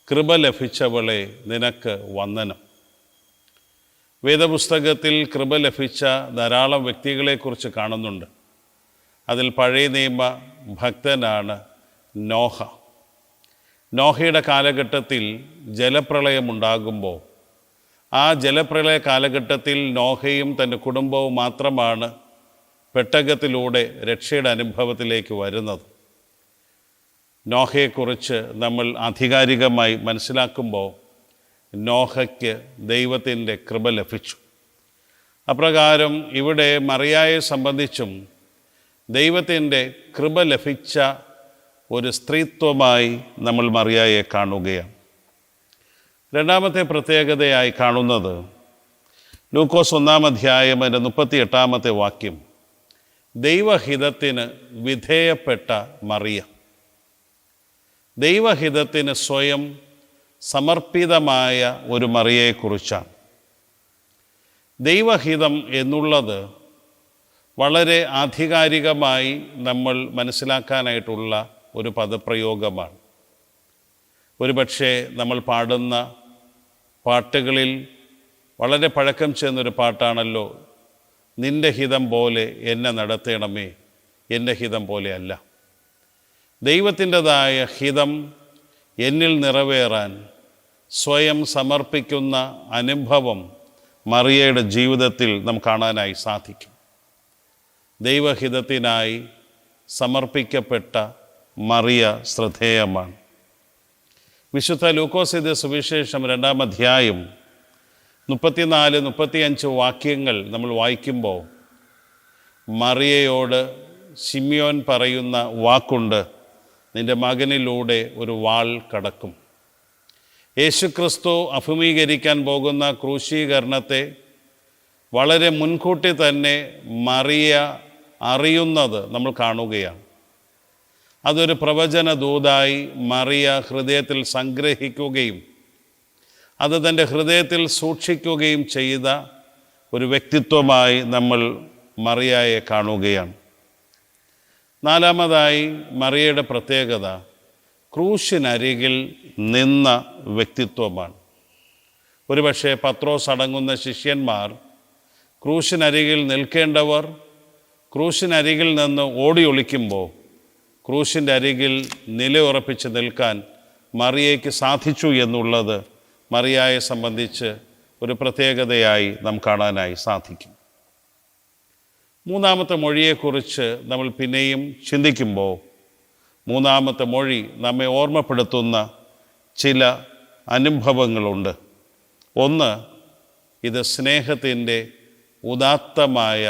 കൃപ ലഭിച്ചവളെ നിനക്ക് വന്ദനം. വേദപുസ്തകത്തിൽ കൃപ ലഭിച്ച ധാരാളം വ്യക്തികളെക്കുറിച്ച് കാണുന്നുണ്ട്. അതിൽ പഴയ നിയമ ഭക്തനാണ് നോഹ. നോഹയുടെ കാലഘട്ടത്തിൽ ജലപ്രളയമുണ്ടാകുമ്പോൾ ആ ജലപ്രളയ കാലഘട്ടത്തിൽ നോഹയും തൻ്റെ കുടുംബവും മാത്രമാണ് പെട്ടകത്തിലൂടെ രക്ഷയുടെ അനുഭവത്തിലേക്ക് വരുന്നത്. നോഹയെക്കുറിച്ച് നമ്മൾ ആധികാരികമായി മനസ്സിലാക്കുമ്പോൾ നോഹയ്ക്ക് ദൈവത്തിൻ്റെ കൃപ ലഭിച്ചു. അപ്രകാരം ഇവിടെ മറിയയെ സംബന്ധിച്ചും ദൈവത്തിൻ്റെ കൃപ ലഭിച്ച ഒരു സ്ത്രീത്വമായി നമ്മൾ മറിയയെ കാണുകയാണ്. രണ്ടാമത്തെ പ്രത്യേകതയായി കാണുന്നത് ലൂക്കോസ് 1-ാം അധ്യായം അതിൻ്റെ 38-ാമത്തെ വാക്യം. ദൈവഹിതത്തിന് വിധേയപ്പെട്ട മറിയ. ദൈവഹിതത്തിന് സ്വയം സമർപ്പിതമായ ഒരു മറിയയെക്കുറിച്ചാണ്. ദൈവഹിതം എന്നുള്ളത് വളരെ ആധികാരികമായി നമ്മൾ മനസ്സിലാക്കാനായിട്ടുള്ള ഒരു പദപ്രയോഗമാണ്. ഒരുപക്ഷെ നമ്മൾ പാടുന്ന പാട്ടുകളിൽ വളരെ പഴക്കം ചെന്നൊരു പാട്ടാണല്ലോ, നിൻ്റെ ഹിതം പോലെ എന്നെ നടത്തണമേ, എൻ്റെ ഹിതം പോലെ അല്ല. ദൈവത്തിൻ്റെതായ ഹിതം എന്നിൽ നിറവേറാൻ സ്വയം സമർപ്പിക്കുന്ന അനുഭവം മറിയയുടെ ജീവിതത്തിൽ നാം കാണാനായി സാധിക്കും. ദൈവഹിതത്തിനായി സമർപ്പിക്കപ്പെട്ട മറിയ ശ്രദ്ധേയമാണ്. വിശുദ്ധ ലൂക്കോസ് എഴുതിയ സുവിശേഷം 2-ാം അധ്യായം 34-35 വാക്യങ്ങൾ നമ്മൾ വായിക്കുമ്പോൾ മറിയയോട് ശിമ്യോൻ പറയുന്ന വാക്കുണ്ട്, നിൻ്റെ മകനിലൂടെ ഒരു വാൾ കടക്കും. യേശുക്രിസ്തു അഭിമുഖീകരിക്കാൻ പോകുന്ന ക്രൂശീകരണത്തെ വളരെ മുൻകൂട്ടി തന്നെ മറിയ അറിയുന്നത് നമ്മൾ കാണുകയാണ്. അതൊരു പ്രവചന ദൂതായി മറിയ ഹൃദയത്തിൽ സംഗ്രഹിക്കുകയും അത് തൻ്റെ ഹൃദയത്തിൽ സൂക്ഷിക്കുകയും ചെയ്ത ഒരു വ്യക്തിത്വമായി നമ്മൾ മറിയയെ കാണുകയാണ്. നാലാമതായി മറിയയുടെ പ്രത്യേകത ക്രൂശിനരികിൽ നിന്ന വ്യക്തിത്വമാണ്. ഒരുപക്ഷെ പത്രോസ് അടങ്ങുന്ന ശിഷ്യന്മാർ ക്രൂശിനരികിൽ നിൽക്കേണ്ടവർ ക്രൂശിനരികിൽ നിന്ന് ഓടി ഒളിക്കുമ്പോൾ ക്രൂശിൻ്റെ അരികിൽ നിലയുറപ്പിച്ച് നിൽക്കാൻ മറിയയ്ക്ക് സാധിച്ചു എന്നുള്ളത് മറിയയെ സംബന്ധിച്ച് ഒരു പ്രത്യേകതയായി നാം കാണാനായി സാധിക്കും. മൂന്നാമത്തെ മൊഴിയെക്കുറിച്ച് നമ്മൾ പിന്നെയും ചിന്തിക്കുമ്പോൾ മൂന്നാമത്തെ മൊഴി നമ്മെ ഓർമ്മപ്പെടുത്തുന്ന ചില അനുഭവങ്ങളുണ്ട്. ഒന്ന്, ഇത് സ്നേഹത്തിൻ്റെ ഉദാത്തമായ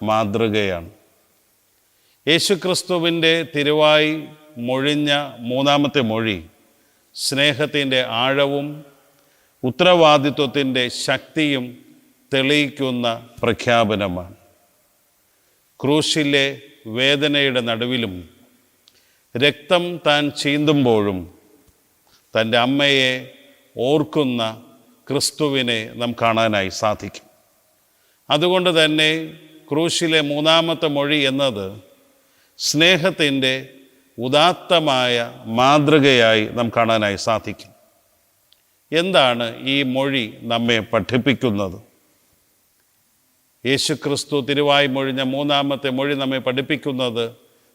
മാതൃകയാണ്. യേശുക്രിസ്തുവിൻ്റെ തിരുവായി മൊഴിഞ്ഞ മൂന്നാമത്തെ മൊഴി സ്നേഹത്തിൻ്റെ ആഴവും ഉത്തരവാദിത്വത്തിൻ്റെ ശക്തിയും തെളിയിക്കുന്ന പ്രഖ്യാപനമാണ്. ക്രൂശിലെ വേദനയുടെ നടുവിലും രക്തം താൻ ചീന്തുമ്പോഴും തൻ്റെ അമ്മയെ ഓർക്കുന്ന ക്രിസ്തുവിനെ നാം കാണാനായി സാധിക്കും. അതുകൊണ്ട് തന്നെ ക്രൂശിലെ മൂന്നാമത്തെ മൊഴി എന്നത് സ്നേഹത്തിൻ്റെ ഉദാത്തമായ മാതൃകയായി നാം കാണാനായി സാധിക്കും. എന്താണ് ഈ മൊഴി നമ്മെ പഠിപ്പിക്കുന്നത്? യേശുക്രിസ്തു തിരുവായി മൊഴിഞ്ഞ മൂന്നാമത്തെ മൊഴി നമ്മെ പഠിപ്പിക്കുന്നത്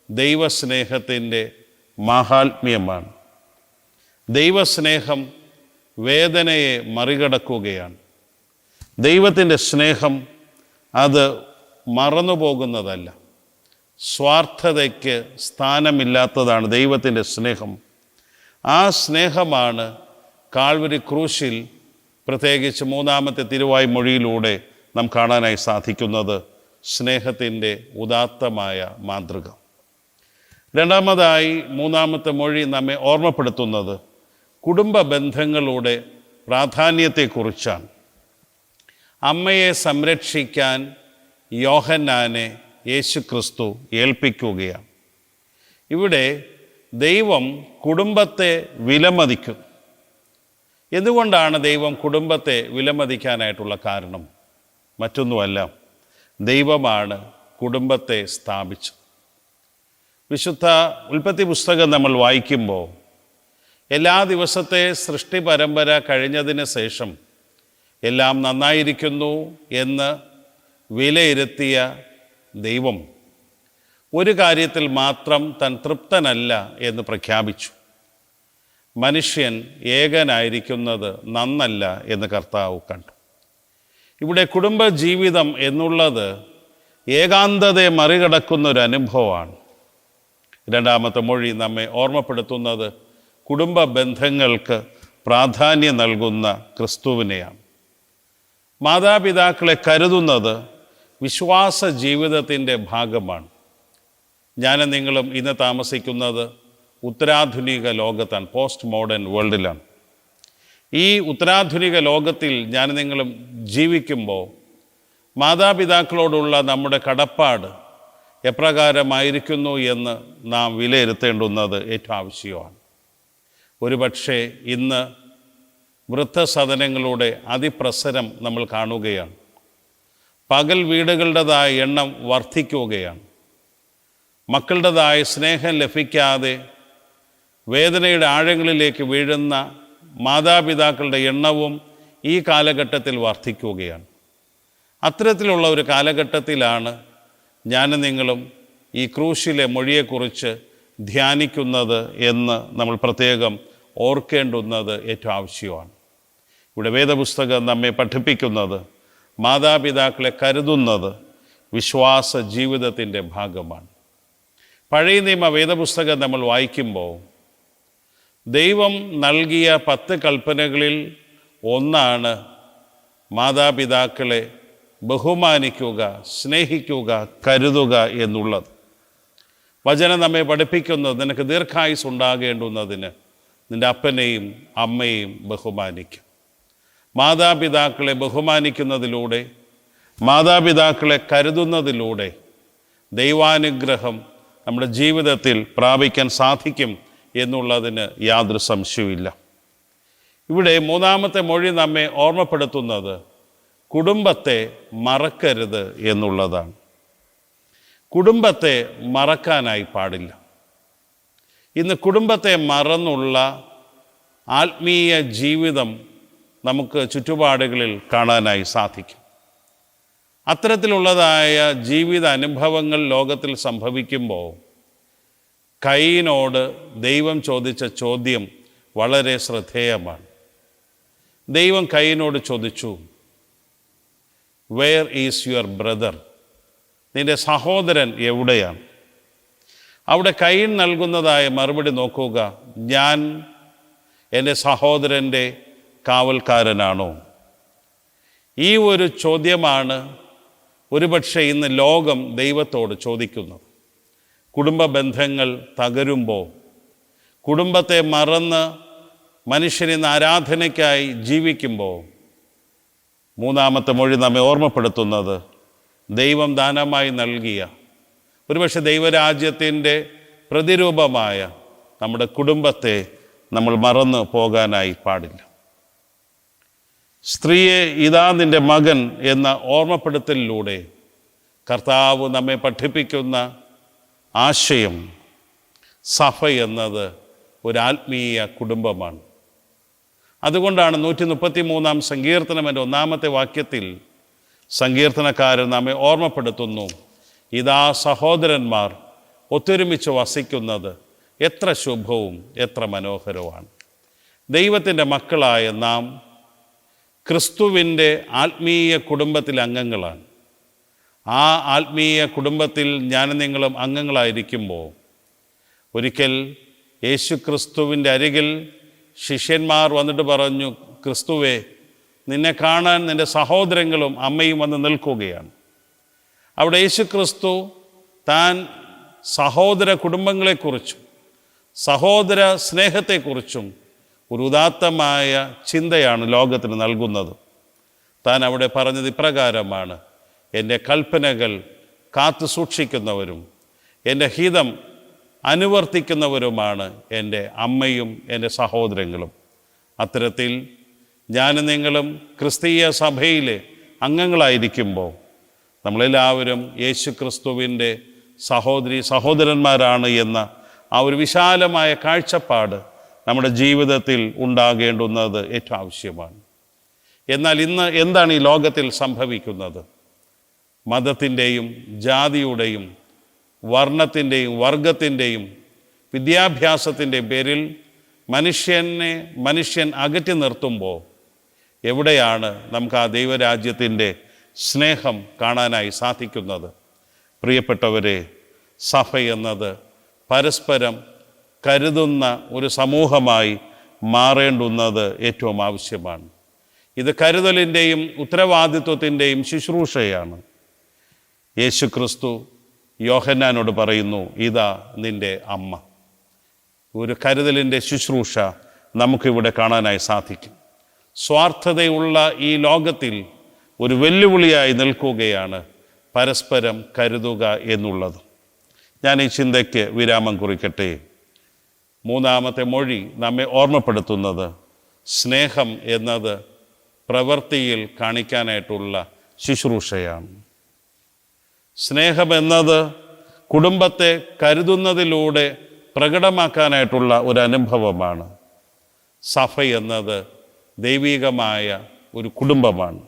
ദൈവസ്നേഹത്തിൻ്റെ മാഹാത്മ്യമാണ്. ദൈവസ്നേഹം വേദനയെ മറികടക്കുകയാണ്. ദൈവത്തിൻ്റെ സ്നേഹം അത് മറന്നുപോകുന്നതല്ല. സ്വാർത്ഥതയ്ക്ക് സ്ഥാനമില്ലാത്തതാണ് ദൈവത്തിൻ്റെ സ്നേഹം. ആ സ്നേഹമാണ് കാൽവരി ക്രൂശിൽ പ്രത്യേകിച്ച് മൂന്നാമത്തെ തിരുവായി മൊഴിയിലൂടെ നാം കാണാനായി സാധിക്കുന്നത് സ്നേഹത്തിൻ്റെ ഉദാത്തമായ മാതൃക. രണ്ടാമതായി മൂന്നാമത്തെ മൊഴി നമ്മെ ഓർമ്മപ്പെടുത്തുന്നത് കുടുംബ ബന്ധങ്ങളുടെ പ്രാധാന്യത്തെക്കുറിച്ചാണ്. അമ്മയെ സംരക്ഷിക്കാൻ യോഹന്നാനെ യേശുക്രിസ്തു ഏൽപ്പിക്കുകയാണ്. ഇവിടെ ദൈവം കുടുംബത്തെ വിലമതിക്കും. എന്തുകൊണ്ടാണ് ദൈവം കുടുംബത്തെ വിലമതിക്കാനായിട്ടുള്ള കാരണം? മറ്റൊന്നുമല്ല, ദൈവമാണ് കുടുംബത്തെ സ്ഥാപിച്ചത്. വിശുദ്ധ ഉൽപ്പത്തി പുസ്തകം നമ്മൾ വായിക്കുമ്പോൾ എല്ലാ ദിവസത്തെ സൃഷ്ടി പരമ്പര കഴിഞ്ഞതിന് ശേഷം എല്ലാം നന്നായിരിക്കുന്നു എന്ന് വിലയിരുത്തിയ ദൈവം ഒരു കാര്യത്തിൽ മാത്രം താൻ തൃപ്തനല്ല എന്ന് പ്രഖ്യാപിച്ചു. മനുഷ്യൻ ഏകനായിരിക്കുന്നത് നന്നല്ല എന്ന് കർത്താവ് കണ്ടു. ഇവിടെ കുടുംബജീവിതം എന്നുള്ളത് ഏകാന്തതയെ മറികടക്കുന്ന ഒരു അനുഭവമാണ്. രണ്ടാമത്തെ മൊഴി നമ്മെ ഓർമ്മപ്പെടുത്തുന്നത് കുടുംബ ബന്ധങ്ങൾക്ക് പ്രാധാന്യം നൽകുന്ന ക്രിസ്തുവിനെയാണ്. മാതാപിതാക്കളെ കരുതുന്നത് വിശ്വാസ ജീവിതത്തിൻ്റെ ഭാഗമാണ്. ഞാനും നിങ്ങളും ഇന്ന് താമസിക്കുന്നത് ഉത്തരാധുനിക ലോകത്താണ്, പോസ്റ്റ് മോഡേൺ വേൾഡിലാണ്. ഈ ഉത്തരാധുനിക ലോകത്തിൽ ഞാനും നിങ്ങളും ജീവിക്കുമ്പോൾ മാതാപിതാക്കളോടുള്ള നമ്മുടെ കടപ്പാട് എപ്രകാരമായിരിക്കുന്നു എന്ന് നാം വിലയിരുത്തേണ്ടുന്നത് ഏറ്റവും ആവശ്യമാണ്. ഒരുപക്ഷെ ഇന്ന് വൃദ്ധസദനങ്ങളുടെ അതിപ്രസരം നമ്മൾ കാണുകയാണ്. പകൽ വീടുകളുടേതായ എണ്ണം വർദ്ധിക്കുകയാണ്. മക്കളുടേതായ സ്നേഹം ലഭിക്കാതെ വേദനയുടെ ആഴങ്ങളിലേക്ക് വീഴുന്ന മാതാപിതാക്കളുടെ എണ്ണവും ഈ കാലഘട്ടത്തിൽ വർദ്ധിക്കുകയാണ്. അത്തരത്തിലുള്ള ഒരു കാലഘട്ടത്തിലാണ് ഞാനും നിങ്ങളും ഈ ക്രൂശിലെ മൊഴിയെക്കുറിച്ച് ധ്യാനിക്കുന്നത് എന്ന് നമ്മൾ പ്രത്യേകം ഓർക്കേണ്ടുന്നത് ഏറ്റവും ആവശ്യമാണ്. ഇവിടെ വേദപുസ്തകം നമ്മെ പഠിപ്പിക്കുന്നത് മാതാപിതാക്കളെ കരുതുന്നത് വിശ്വാസ ജീവിതത്തിൻ്റെ ഭാഗമാണ്. പഴയ നിയമ വേദപുസ്തകം നമ്മൾ വായിക്കുമ്പോൾ ദൈവം നൽകിയ 10 കൽപ്പനകളിൽ ഒന്നാണ് മാതാപിതാക്കളെ ബഹുമാനിക്കുക, സ്നേഹിക്കുക, കരുതുക എന്നുള്ളത്. വചനം നമ്മെ പഠിപ്പിക്കുന്നത് നിനക്ക് ദീർഘായുസ് ഉണ്ടാകേണ്ടുന്നതിന് നിൻ്റെ അപ്പനെയും അമ്മയെയും ബഹുമാനിക്കും. മാതാപിതാക്കളെ ബഹുമാനിക്കുന്നതിലൂടെ മാതാപിതാക്കളെ കരുതുന്നതിലൂടെ ദൈവാനുഗ്രഹം നമ്മുടെ ജീവിതത്തിൽ പ്രാപിക്കാൻ സാധിക്കും എന്നുള്ളതിന് യാതൊരു സംശയവുമില്ല. ഇവിടെ മൂന്നാമത്തെ മൊഴി നമ്മെ ഓർമ്മപ്പെടുത്തുന്നത് കുടുംബത്തെ മറക്കരുത് എന്നുള്ളതാണ്. കുടുംബത്തെ മറക്കാനായി പാടില്ല. ഇന്ന് കുടുംബത്തെ മറന്നുള്ള ആത്മീയ ജീവിതം നമുക്ക് ചുറ്റുപാടുകളിൽ കാണാനായി സാധിക്കും. അത്തരത്തിലുള്ളതായ ജീവിത അനുഭവങ്ങൾ ലോകത്തിൽ സംഭവിക്കുമ്പോൾ കയീനോട് ദൈവം ചോദിച്ച ചോദ്യം വളരെ ശ്രദ്ധേയമാണ്. ദൈവം കയീനോട് ചോദിച്ചു, വെയർ ഈസ് യുവർ ബ്രദർ? നിന്റെ സഹോദരൻ എവിടെയാണ്? അവിടെ കയീൻ നൽകുന്നതായ മറുപടി നോക്കുക, ഞാൻ എൻ്റെ സഹോദരൻ്റെ കാവൽക്കാരനാണോ? ഈ ഒരു ചോദ്യമാണ് ഒരുപക്ഷെ ഇന്ന് ലോകം ദൈവത്തോട് ചോദിക്കുന്നത്. കുടുംബ ബന്ധങ്ങൾ തകരുമ്പോൾ, കുടുംബത്തെ മറന്ന് മനുഷ്യനിന്ന് ആരാധനയ്ക്കായി ജീവിക്കുമ്പോൾ, മൂന്നാമത്തെ മൊഴി നമ്മെ ഓർമ്മപ്പെടുത്തുന്നത് ദൈവം ദാനമായി നൽകിയ, ഒരുപക്ഷെ ദൈവരാജ്യത്തിൻ്റെ പ്രതിരൂപമായ നമ്മുടെ കുടുംബത്തെ നമ്മൾ മറന്നു പോകാനായി പാടില്ല. സ്ത്രീയെ ഇതാ നിൻ്റെ മകൻ എന്ന ഓർമ്മപ്പെടുത്തലിലൂടെ കർത്താവ് നമ്മെ പഠിപ്പിക്കുന്ന ആശയം, സഭ എന്നത് ഒരു ആത്മീയ കുടുംബമാണ്. അതുകൊണ്ടാണ് 133 സങ്കീർത്തനത്തിൻ്റെ 1-ാമത്തെ വാക്യത്തിൽ സങ്കീർത്തനക്കാരൻ നമ്മെ ഓർമ്മപ്പെടുത്തുന്നു, ഇതാ സഹോദരന്മാർ ഒത്തൊരുമിച്ച് വസിക്കുന്നത് എത്ര ശുഭവും എത്ര മനോഹരവുമാണ്. ദൈവത്തിൻ്റെ മക്കളായ നാം ക്രിസ്തുവിൻ്റെ ആത്മീയ കുടുംബത്തിലെ അംഗങ്ങളാണ്. ആ ആത്മീയ കുടുംബത്തിൽ ഞാനും നിങ്ങളും അംഗങ്ങളായിരിക്കുമ്പോൾ, ഒരിക്കൽ യേശു ക്രിസ്തുവിൻ്റെ അരികിൽ ശിഷ്യന്മാർ വന്നിട്ട് പറഞ്ഞു, ക്രിസ്തുവേ, നിന്നെ കാണാൻ നിൻ്റെ സഹോദരങ്ങളും അമ്മയും വന്ന് നിൽക്കുകയാണ്. അവിടെ യേശു ക്രിസ്തു താൻ സഹോദര കുടുംബങ്ങളെക്കുറിച്ചും സഹോദര സ്നേഹത്തെക്കുറിച്ചും ഒരു ഉദാത്തമായ ചിന്തയാണ് ലോകത്തിന് നൽകുന്നത്. താൻ അവിടെ പറഞ്ഞത് ഇപ്രകാരമാണ്, എൻ്റെ കൽപ്പനകൾ കാത്തു സൂക്ഷിക്കുന്നവരും എൻ്റെ ഹിതം അനുവർത്തിക്കുന്നവരുമാണ് എൻ്റെ അമ്മയും എൻ്റെ സഹോദരങ്ങളും. അത്തരത്തിൽ ഞാനും നിങ്ങളും ക്രിസ്തീയ സഭയിലെ അംഗങ്ങളായിരിക്കുമ്പോൾ നമ്മളെല്ലാവരും യേശു ക്രിസ്തുവിൻ്റെ സഹോദരന്മാരാണ് എന്ന ആ ഒരു വിശാലമായ കാഴ്ചപ്പാട് നമ്മുടെ ജീവിതത്തിൽ ഉണ്ടാകേണ്ടുന്നത് ഏറ്റവും ആവശ്യമാണ്. എന്നാൽ ഇന്ന് എന്താണ് ഈ ലോകത്തിൽ സംഭവിക്കുന്നത്? മതത്തിൻ്റെയും ജാതിയുടെയും വർണ്ണത്തിൻ്റെയും വർഗത്തിൻ്റെയും വിദ്യാഭ്യാസത്തിൻ്റെ പേരിൽ മനുഷ്യൻ അകറ്റി നിർത്തുമ്പോൾ എവിടെയാണ് നമുക്ക് ആ ദൈവരാജ്യത്തിൻ്റെ സ്നേഹം കാണാനായി സാധിക്കുന്നത്? പ്രിയപ്പെട്ടവരെ, സഭ എന്നത് പരസ്പരം കരുതുന്ന ഒരു സമൂഹമായി മാറേണ്ടുന്നത് ഏറ്റവും ആവശ്യമാണ്. ഇത് കരുതലിൻ്റെയും ഉത്തരവാദിത്വത്തിൻ്റെയും ശുശ്രൂഷയാണ്. യേശു ക്രിസ്തു യോഹന്നാനോട് പറയുന്നു, ഇതാ നിൻ്റെ അമ്മ. ഒരു കരുതലിൻ്റെ ശുശ്രൂഷ നമുക്കിവിടെ കാണാനായി സാധിക്കും. സ്വാർത്ഥതയുള്ള ഈ ലോകത്തിൽ ഒരു വെല്ലുവിളിയായി നിൽക്കുകയാണ് പരസ്പരം കരുതുക എന്നുള്ളത്. ഞാൻ ഈ ചിന്തയ്ക്ക് വിരാമം കുറിക്കട്ടെ. മൂന്നാമത്തെ മൊഴി നമ്മെ ഓർമ്മപ്പെടുത്തുന്നത് സ്നേഹം എന്നത് പ്രവൃത്തിയിൽ കാണിക്കാനായിട്ടുള്ള ശുശ്രൂഷയാണ്. സ്നേഹമെന്നത് കുടുംബത്തെ കരുതുന്നതിലൂടെ പ്രകടമാക്കാനായിട്ടുള്ള ഒരു അനുഭവമാണ്. സഭ എന്നത് ദൈവികമായ ഒരു കുടുംബമാണ്.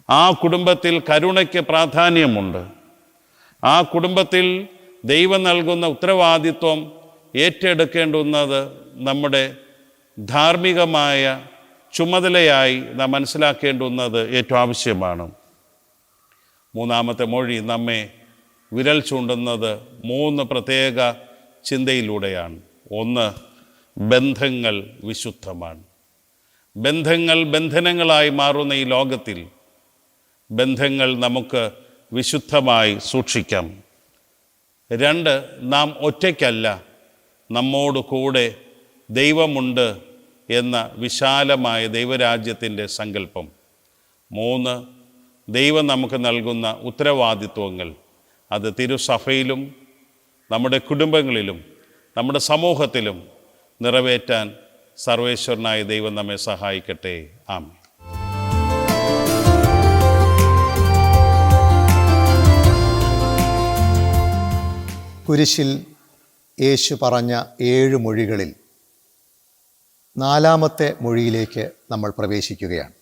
ആ കുടുംബത്തിൽ കരുണയ്ക്ക് പ്രാധാന്യമുണ്ട്. ആ കുടുംബത്തിൽ ദൈവം നൽകുന്ന ഉത്തരവാദിത്വം ഏറ്റെടുക്കേണ്ടുന്നത് നമ്മുടെ ധാർമ്മികമായ ചുമതലയായി നാം മനസ്സിലാക്കേണ്ടുന്നത് ഏറ്റവും ആവശ്യമാണ്. മൂന്നാമത്തെ മൊഴി നമ്മെ വിരൽ ചൂണ്ടുന്നത് 3 പ്രത്യേക ചിന്തയിലൂടെയാണ്. ഒന്ന്, ബന്ധങ്ങൾ വിശുദ്ധമാണ്. ബന്ധനങ്ങളായി മാറുന്ന ഈ ലോകത്തിൽ ബന്ധങ്ങൾ നമുക്ക് വിശുദ്ധമായി സൂക്ഷിക്കാം. 2, നാം ഒറ്റയ്ക്കല്ല, നമ്മോട് കൂടെ ദൈവമുണ്ട് എന്ന വിശാലമായ ദൈവരാജ്യത്തിൻ്റെ സങ്കല്പം. 3, ദൈവം നമുക്ക് നൽകുന്ന ഉത്തരവാദിത്വങ്ങൾ അത് തിരുസഭയിലും നമ്മുടെ കുടുംബങ്ങളിലും നമ്മുടെ സമൂഹത്തിലും നിറവേറ്റാൻ സർവേശ്വരനായ ദൈവം നമ്മെ സഹായിക്കട്ടെ. ആമേൻ. കുരിശിൽ യേശു പറഞ്ഞ 7 മൊഴികളിൽ 4-ാമത്തെ മൊഴിയിലേക്ക് നമ്മൾ പ്രവേശിക്കുകയാണ്.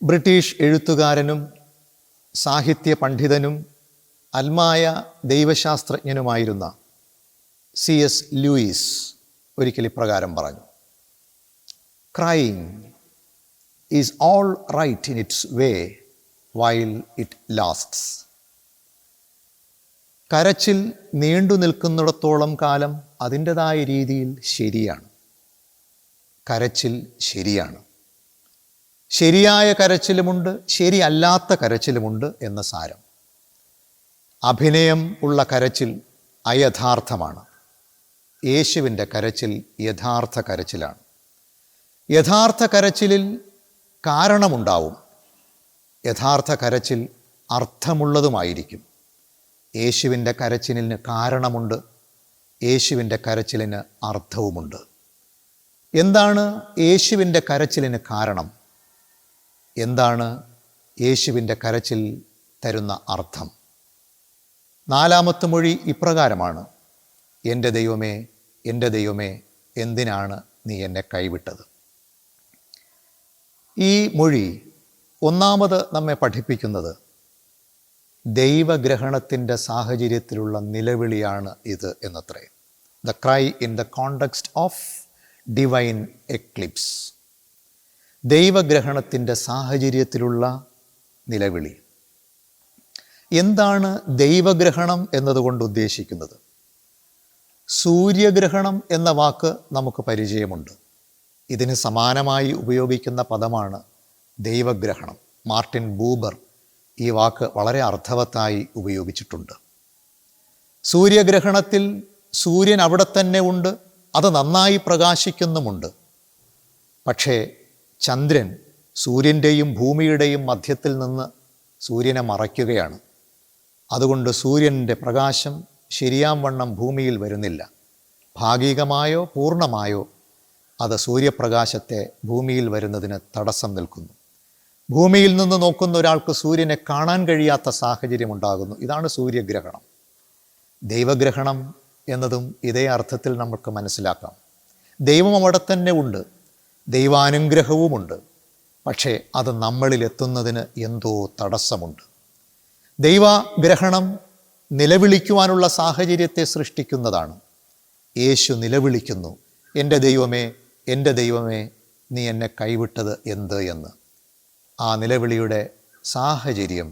ബ്രിട്ടീഷ് എഴുത്തുകാരനും സാഹിത്യ പണ്ഡിതനും അൽമായ ദൈവശാസ്ത്രജ്ഞനുമായിരുന്ന C.S. ലൂയിസ് ഒരിക്കൽ ഇപ്രകാരം പറഞ്ഞു: crying is all right in its way while it lasts. കരച്ചിൽ നീണ്ടു നിൽക്കുന്നിടത്തോളം കാലം അതിൻ്റെതായ രീതിയിൽ ശരിയാണ്. കരച്ചിൽ ശരിയാണ്. ശരിയായ കരച്ചിലുമുണ്ട്, ശരിയല്ലാത്ത കരച്ചിലുമുണ്ട് എന്ന സാരം. അഭിനയം ഉള്ള കരച്ചിൽ അയഥാർത്ഥമാണ്. യേശുവിൻ്റെ കരച്ചിൽ യഥാർത്ഥ കരച്ചിലാണ്. യഥാർത്ഥ കരച്ചിലിൽ കാരണമുണ്ടാവും. യഥാർത്ഥ കരച്ചിൽ അർത്ഥമുള്ളതുമായിരിക്കും. യേശുവിൻ്റെ കരച്ചിലിന് കാരണമുണ്ട്, യേശുവിൻ്റെ കരച്ചിലിന് അർത്ഥവുമുണ്ട്. എന്താണ് യേശുവിൻ്റെ കരച്ചിലിന് കാരണം? എന്താണ് യേശുവിൻ്റെ കരച്ചിൽ തരുന്ന അർത്ഥം? 4-ാമത്തെ മൊഴി ഇപ്രകാരമാണ്: എൻ്റെ ദൈവമേ, എൻ്റെ ദൈവമേ, എന്തിനാണ് നീ എന്നെ കൈവിട്ടത്? ഈ മൊഴി ഒന്നാമത് നമ്മെ പഠിപ്പിക്കുന്നത് ദൈവഗ്രഹണത്തിൻ്റെ സാഹചര്യത്തിലുള്ള നിലവിളിയാണ് ഇത് എന്നത്രേ. The cry in the context of divine eclipse. ദൈവഗ്രഹണത്തിൻ്റെ സാഹചര്യത്തിലുള്ള നിലവിളി. എന്താണ് ദൈവഗ്രഹണം എന്നതുകൊണ്ട് ഉദ്ദേശിക്കുന്നത്? സൂര്യഗ്രഹണം എന്ന വാക്ക് നമുക്ക് പരിചയമുണ്ട്. ഇതിന് സമാനമായി ഉപയോഗിക്കുന്ന പദമാണ് ദൈവഗ്രഹണം. മാർട്ടിൻ ബൂബർ ഈ വാക്ക് വളരെ അർത്ഥവത്തായി ഉപയോഗിച്ചിട്ടുണ്ട്. സൂര്യഗ്രഹണത്തിൽ സൂര്യൻ അവിടെ തന്നെ ഉണ്ട്, അത് നന്നായി പ്രകാശിക്കുന്നുമുണ്ട്. പക്ഷേ ചന്ദ്രൻ സൂര്യൻ്റെയും ഭൂമിയുടെയും മധ്യത്തിൽ നിന്ന് സൂര്യനെ മറയ്ക്കുകയാണ്. അതുകൊണ്ട് സൂര്യൻ്റെ പ്രകാശം ശരിയാം വണ്ണം ഭൂമിയിൽ വരുന്നില്ല. ഭാഗികമായോ പൂർണ്ണമായോ അത് സൂര്യപ്രകാശത്തെ ഭൂമിയിൽ വരുന്നതിന് തടസ്സം നിൽക്കുന്നു. ഭൂമിയിൽ നിന്ന് നോക്കുന്ന ഒരാൾക്ക് സൂര്യനെ കാണാൻ കഴിയാത്ത സാഹചര്യം ഉണ്ടാകുന്നു. ഇതാണ് സൂര്യഗ്രഹണം. ദൈവഗ്രഹണം എന്നതും ഇതേ അർത്ഥത്തിൽ നമുക്ക് മനസ്സിലാക്കാം. ദൈവം അവിടെ തന്നെ ഉണ്ട്, ദൈവാനുഗ്രഹവുമുണ്ട്. പക്ഷേ അത് നമ്മളിലെത്തുന്നതിന് എന്തോ തടസ്സമുണ്ട്. ദൈവഗ്രഹണം നിലവിളിക്കുവാനുള്ള സാഹചര്യത്തെ സൃഷ്ടിക്കുന്നതാണ്. യേശു നിലവിളിക്കുന്നു, എൻ്റെ ദൈവമേ, എൻ്റെ ദൈവമേ, നീ എന്നെ കൈവിട്ടത് എന്ത് എന്ന്. ആ നിലവിളിയുടെ സാഹചര്യം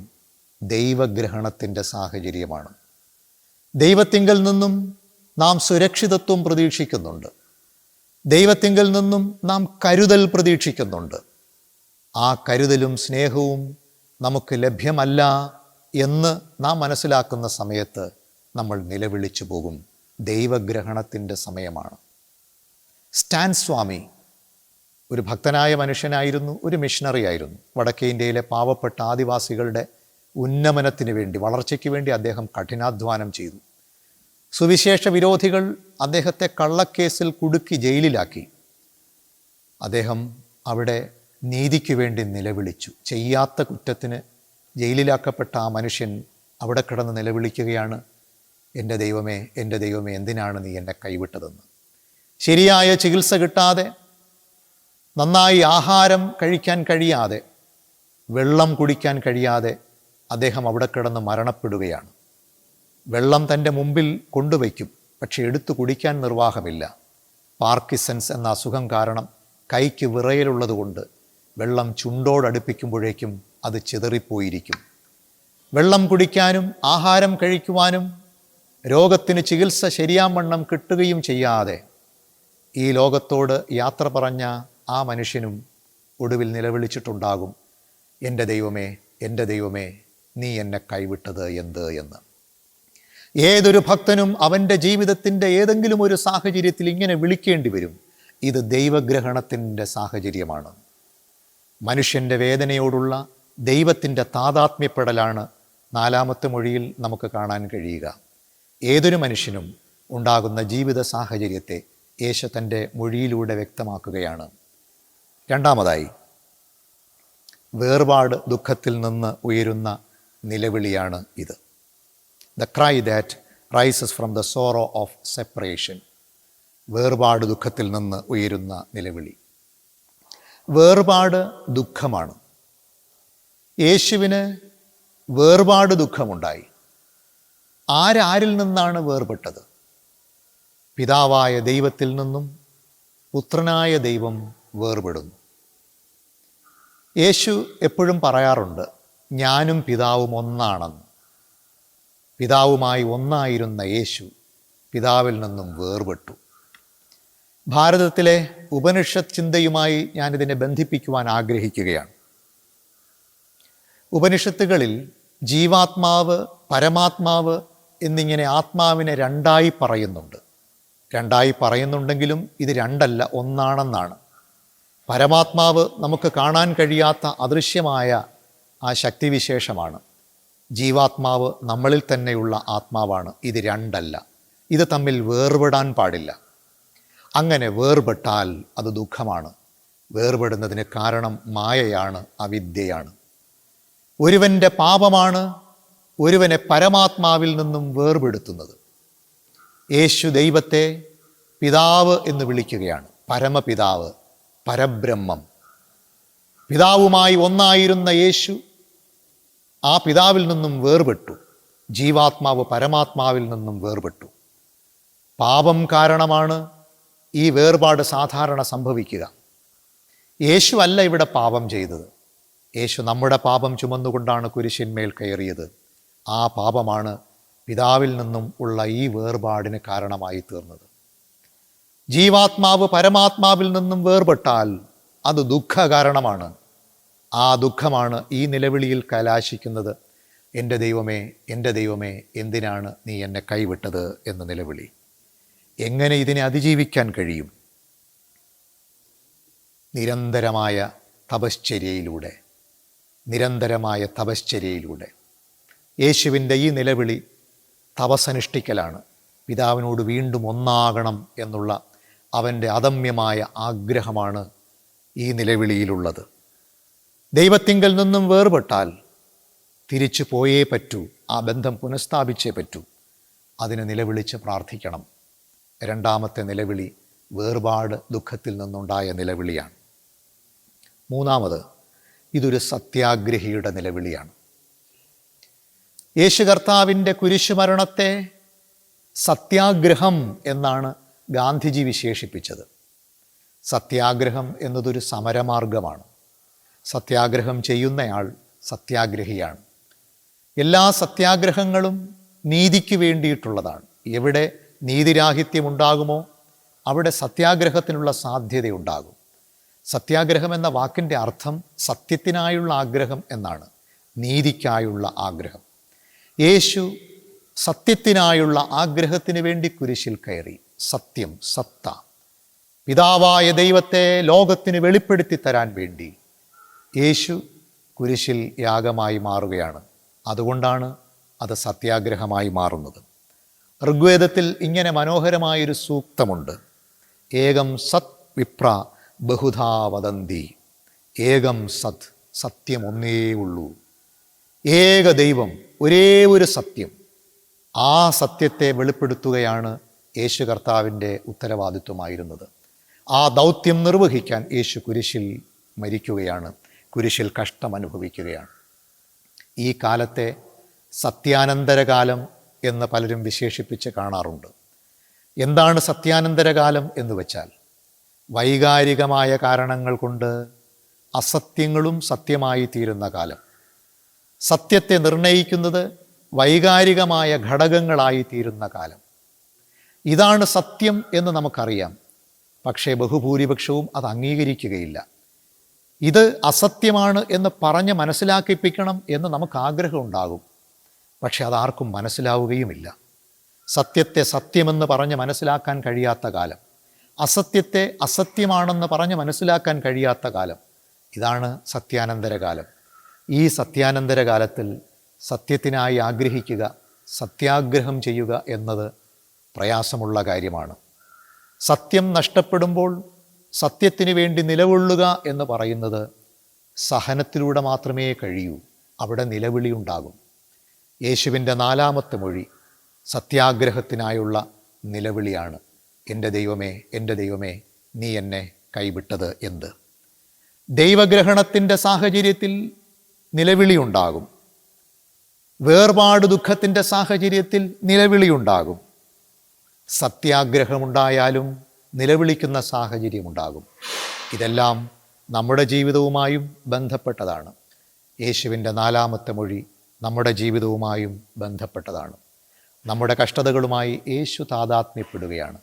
ദൈവഗ്രഹണത്തിൻ്റെ സാഹചര്യമാണ്. ദൈവത്തിങ്കൽ നിന്നും നാം സുരക്ഷിതത്വം പ്രതീക്ഷിക്കുന്നുണ്ട്. ദൈവത്തിങ്കൽ നിന്നും നാം കരുതൽ പ്രതീക്ഷിക്കുന്നുണ്ട്. ആ കരുതലും സ്നേഹവും നമുക്ക് ലഭ്യമല്ല എന്ന് നാം മനസ്സിലാക്കുന്ന സമയത്ത് നമ്മൾ നിലവിളിച്ചു പോകും. ദൈവഗ്രഹണത്തിൻ്റെ സമയമാണ്. സ്റ്റാൻ സ്വാമി ഒരു ഭക്തനായ മനുഷ്യനായിരുന്നു, ഒരു മിഷണറി ആയിരുന്നു. വടക്കേ ഇന്ത്യയിലെ പാവപ്പെട്ട ആദിവാസികളുടെ ഉന്നമനത്തിന് വേണ്ടി, വളർച്ചയ്ക്ക് വേണ്ടി അദ്ദേഹം കഠിനാധ്വാനം ചെയ്തു. സുവിശേഷ വിരോധികൾ അദ്ദേഹത്തെ കള്ളക്കേസിൽ കുടുക്കി ജയിലിലാക്കി. അദ്ദേഹം അവിടെ നീതിക്ക് വേണ്ടി നിലവിളിച്ചു. ചെയ്യാത്ത കുറ്റത്തിന് ജയിലിലാക്കപ്പെട്ട ആ മനുഷ്യൻ അവിടെ കിടന്ന് നിലവിളിക്കുകയാണ്, എൻ്റെ ദൈവമേ, എൻ്റെ ദൈവമേ, എന്തിനാണ് നീ എന്നെ കൈവിട്ടതെന്ന്. ശരിയായ ചികിത്സ കിട്ടാതെ, നന്നായി ആഹാരം കഴിക്കാൻ കഴിയാതെ, വെള്ളം കുടിക്കാൻ കഴിയാതെ അദ്ദേഹം അവിടെ കിടന്ന് മരണപ്പെടുകയാണ്. വെള്ളം തൻ്റെ മുമ്പിൽ കൊണ്ടുവയ്ക്കും, പക്ഷെ എടുത്തു കുടിക്കാൻ നിർവാഹമില്ല. പാർക്കിൻസൺസ് എന്ന അസുഖം കാരണം കൈക്ക് വിറയലുള്ളതുകൊണ്ട് വെള്ളം ചുണ്ടോടടുപ്പിക്കുമ്പോഴേക്കും അത് ചിതറിപ്പോയിരിക്കും. വെള്ളം കുടിക്കാനും ആഹാരം കഴിക്കുവാനും രോഗത്തിന് ചികിത്സ ശരിയാവണ്ണം കിട്ടുകയും ചെയ്യാതെ ഈ ലോകത്തോട് യാത്ര പറഞ്ഞ ആ മനുഷ്യനും ഒടുവിൽ നിലവിളിച്ചിട്ടുണ്ടാകും, എൻ്റെ ദൈവമേ, എൻ്റെ ദൈവമേ, നീ എന്നെ കൈവിട്ടത് എന്ത് എന്ന്. ഏതൊരു ഭക്തനും അവൻ്റെ ജീവിതത്തിൻ്റെ ഏതെങ്കിലും ഒരു സാഹചര്യത്തിൽ ഇങ്ങനെ വിളിക്കേണ്ടി വരും. ഇത് ദൈവഗ്രഹണത്തിൻ്റെ സാഹചര്യമാണ്. മനുഷ്യൻ്റെ വേദനയോടുള്ള ദൈവത്തിൻ്റെ താതാത്മ്യപ്പെടലാണ് 4-ാമത്തെ മൊഴിയിൽ നമുക്ക് കാണാൻ കഴിയുക. ഏതൊരു മനുഷ്യനും ഉണ്ടാകുന്ന ജീവിത സാഹചര്യത്തെ യേശു തൻ്റെ മൊഴിയിലൂടെ വ്യക്തമാക്കുകയാണ്. രണ്ടാമതായി, വേർപാട് ദുഃഖത്തിൽ നിന്ന് ഉയരുന്ന നിലവിളിയാണ് ഇത്. The cry that rises from the sorrow of separation. വേർപാട് ദുഃഖത്തിൽ നിന്ന് ഉയരുന്ന നിലവിളി. വേർപാട് ദുഃഖമാണ്. യേശുവിന് വേർപാട് ദുഃഖമുണ്ടായി. ആരിൽ നിന്നാണ് വേർപെട്ടത്? പിതാവായ ദൈവത്തിൽ നിന്നും പുത്രനായ ദൈവം വേർപെടുന്നു. യേശു എപ്പോഴും പറയാറുണ്ട്, ഞാനും പിതാവും ഒന്നാണെന്ന്. പിതാവുമായി ഒന്നായിരുന്ന യേശു പിതാവിൽ നിന്നും വേർപെട്ടു. ഭാരതത്തിലെ ഉപനിഷത്ത് ചിന്തയുമായി ഞാനിതിനെ ബന്ധിപ്പിക്കുവാൻ ആഗ്രഹിക്കുകയാണ്. ഉപനിഷത്തുകളിൽ ജീവാത്മാവ്, പരമാത്മാവ് എന്നിങ്ങനെ ആത്മാവിനെ രണ്ടായി പറയുന്നുണ്ട്. രണ്ടായി പറയുന്നുണ്ടെങ്കിലും ഇത് രണ്ടല്ല, ഒന്നാണെന്നാണ്. പരമാത്മാവ് നമുക്ക് കാണാൻ കഴിയാത്ത അദൃശ്യമായ ആ ശക്തിവിശേഷമാണ്. ജീവാത്മാവ് നമ്മളിൽ തന്നെയുള്ള ആത്മാവാണ്. ഇത് രണ്ടല്ല, ഇത് തമ്മിൽ വേർപെടാൻ പാടില്ല. അങ്ങനെ വേർപെട്ടാൽ അത് ദുഃഖമാണ്. വേർപെടുന്നതിന് കാരണം മായയാണ്, അവിദ്യയാണ്. ഒരുവൻ്റെ പാപമാണ് ഒരുവനെ പരമാത്മാവിൽ നിന്നും വേർപെടുത്തുന്നത്. യേശു ദൈവത്തെ പിതാവ് എന്ന് വിളിക്കുകയാണ്. പരമപിതാവ്, പരബ്രഹ്മം. പിതാവുമായി ഒന്നായിരുന്ന യേശു ആ പിതാവിൽ നിന്നും വേർപെട്ടു. ജീവാത്മാവ് പരമാത്മാവിൽ നിന്നും വേർപെട്ടു. പാപം കാരണമാണ് ഈ വേർപാട് സാധാരണ സംഭവിക്കുക. യേശു അല്ല ഇവിടെ പാപം ചെയ്തത്. യേശു നമ്മുടെ പാപം ചുമന്നുകൊണ്ടാണ് കുരിശിന്മേൽ കയറിയത്. ആ പാപമാണ് പിതാവിൽ നിന്നും ഉള്ള ഈ വേർപാടിന് കാരണമായി തീർന്നത്. ജീവാത്മാവ് പരമാത്മാവിൽ നിന്നും വേർപെട്ടാൽ അത് ദുഃഖ കാരണമാണ്. ആ ദുഃഖമാണ് ഈ നിലവിളിയിൽ കലാശിക്കുന്നത്. എൻ്റെ ദൈവമേ, എൻ്റെ ദൈവമേ, എന്തിനാണ് നീ എന്നെ കൈവിട്ടത് എന്ന നിലവിളി. എങ്ങനെ ഇതിനെ അതിജീവിക്കാൻ കഴിയും? നിരന്തരമായ തപശ്ചര്യയിലൂടെ യേശുവിൻ്റെ ഈ നിലവിളി തപസ്സനുഷ്ഠിക്കലാണ്. പിതാവിനോട് വീണ്ടും ഒന്നാകണം എന്നുള്ള അവൻ്റെ അദമ്യമായ ആഗ്രഹമാണ് ഈ നിലവിളിയിലുള്ളത്. ദൈവത്തിങ്കൽ നിന്നും വേർപെട്ടാൽ തിരിച്ചു പോയേ പറ്റൂ. ആ ബന്ധം പുനഃസ്ഥാപിച്ചേ പറ്റൂ. അതിന് നിലവിളിച്ച് പ്രാർത്ഥിക്കണം. രണ്ടാമത്തെ നിലവിളി വേർപാട് ദുഃഖത്തിൽ നിന്നുണ്ടായ നിലവിളിയാണ്. മൂന്നാമത്, ഇതൊരു സത്യാഗ്രഹിയുടെ നിലവിളിയാണ്. യേശു കർത്താവിൻ്റെ കുരിശുമരണത്തെ സത്യാഗ്രഹം എന്നാണ് ഗാന്ധിജി വിശേഷിപ്പിച്ചത്. സത്യാഗ്രഹം എന്നതൊരു സമരമാർഗമാണ്. സത്യാഗ്രഹം ചെയ്യുന്നയാൾ സത്യാഗ്രഹിയാണ്. എല്ലാ സത്യാഗ്രഹങ്ങളും നീതിക്ക് വേണ്ടിയിട്ടുള്ളതാണ്. എവിടെ നീതിരാഹിത്യമുണ്ടാകുമോ അവിടെ സത്യാഗ്രഹത്തിനുള്ള സാധ്യതയുണ്ടാകും. സത്യാഗ്രഹം എന്ന വാക്കിൻ്റെ അർത്ഥം സത്യത്തിനായുള്ള ആഗ്രഹം എന്നാണ്, നീതിക്കായുള്ള ആഗ്രഹം. യേശു സത്യത്തിനായുള്ള ആഗ്രഹത്തിന് വേണ്ടി കുരിശിൽ കയറി. സത്യം, സത്ത, പിതാവായ ദൈവത്തെ ലോകത്തിന് വെളിപ്പെടുത്തി തരാൻ വേണ്ടി യേശു കുരിശിൽ യാഗമായി മാറുകയാണ്. അതുകൊണ്ടാണ് അത് സത്യാഗ്രഹമായി മാറുന്നത്. ഋഗ്വേദത്തിൽ ഇങ്ങനെ മനോഹരമായൊരു സൂക്തമുണ്ട്. ഏകം സത് വിപ്ര ബഹുധാ വദന്തി. ഏകം സത്, സത്യം ഒന്നേ ഉള്ളൂ. ഏക ദൈവം, ഒരേ ഒരു സത്യം. ആ സത്യത്തെ വെളിപ്പെടുത്തുകയാണ് യേശു കർത്താവിൻ്റെ ഉത്തരവാദിത്വമായിരുന്നത്. ആ ദൗത്യം നിർവഹിക്കാൻ യേശു കുരിശിൽ മരിക്കുകയാണ്, കുരിശിൽ കഷ്ടം അനുഭവിക്കുകയാണ്. ഈ കാലത്തെ സത്യാനന്തരകാലം എന്ന് പലരും വിശേഷിപ്പിച്ച് കാണാറുണ്ട്. എന്താണ് സത്യാനന്തരകാലം എന്ന് വെച്ചാൽ, വൈകാരികമായ കാരണങ്ങൾ കൊണ്ട് അസത്യങ്ങളും സത്യമായി തീരുന്ന കാലം. സത്യത്തെ നിർണയിക്കുന്നത് വൈകാരികമായ ഘടകങ്ങളായി തീരുന്ന കാലം. ഇതാണ് സത്യം എന്ന് നമുക്കറിയാം. പക്ഷേ ബഹുഭൂരിപക്ഷവും അത് അംഗീകരിക്കുകയില്ല. ഇത് അസത്യമാണ് എന്ന് പറഞ്ഞ് മനസ്സിലാക്കിപ്പിക്കണം എന്ന് നമുക്ക് ആഗ്രഹമുണ്ടാകും. പക്ഷെ അതാർക്കും മനസ്സിലാവുകയുമില്ല. സത്യത്തെ സത്യമെന്ന് പറഞ്ഞ് മനസ്സിലാക്കാൻ കഴിയാത്ത കാലം, അസത്യത്തെ അസത്യമാണെന്ന് പറഞ്ഞ് മനസ്സിലാക്കാൻ കഴിയാത്ത കാലം, ഇതാണ് സത്യാനന്തരകാലം. ഈ സത്യാനന്തരകാലത്തിൽ സത്യത്തിനായി ആഗ്രഹിക്കുക, സത്യാഗ്രഹം ചെയ്യുക എന്നത് പ്രയാസമുള്ള കാര്യമാണ്. സത്യം നഷ്ടപ്പെടുമ്പോൾ സത്യത്തിനു വേണ്ടി നിലകൊള്ളുക എന്ന് പറയുന്നത് സഹനത്തിലൂടെ മാത്രമേ കഴിയൂ. അവിടെ നിലവിളി ഉണ്ടാകും. യേശുവിൻ്റെ 4-ാമത്തെ മൊഴി സത്യാഗ്രഹത്തിനായുള്ള നിലവിളിയാണ്. എൻ്റെ ദൈവമേ, എൻ്റെ ദൈവമേ, നീ എന്നെ കൈവിട്ടത് എന്ത്? ദൈവഗ്രഹണത്തിൻ്റെ സാഹചര്യത്തിൽ നിലവിളിയുണ്ടാകും. വേർപാട് ദുഃഖത്തിൻ്റെ സാഹചര്യത്തിൽ നിലവിളിയുണ്ടാകും. സത്യാഗ്രഹമുണ്ടായാലും നിലവിളിക്കുന്ന സാഹചര്യമുണ്ടാകും. ഇതെല്ലാം നമ്മുടെ ജീവിതവുമായും ബന്ധപ്പെട്ടതാണ്. യേശുവിൻ്റെ 4-ാമത്തെ മൊഴി നമ്മുടെ ജീവിതവുമായും ബന്ധപ്പെട്ടതാണ്. നമ്മുടെ കഷ്ടതകളുമായി യേശു താദാത്മ്യപ്പെടുകയാണ്.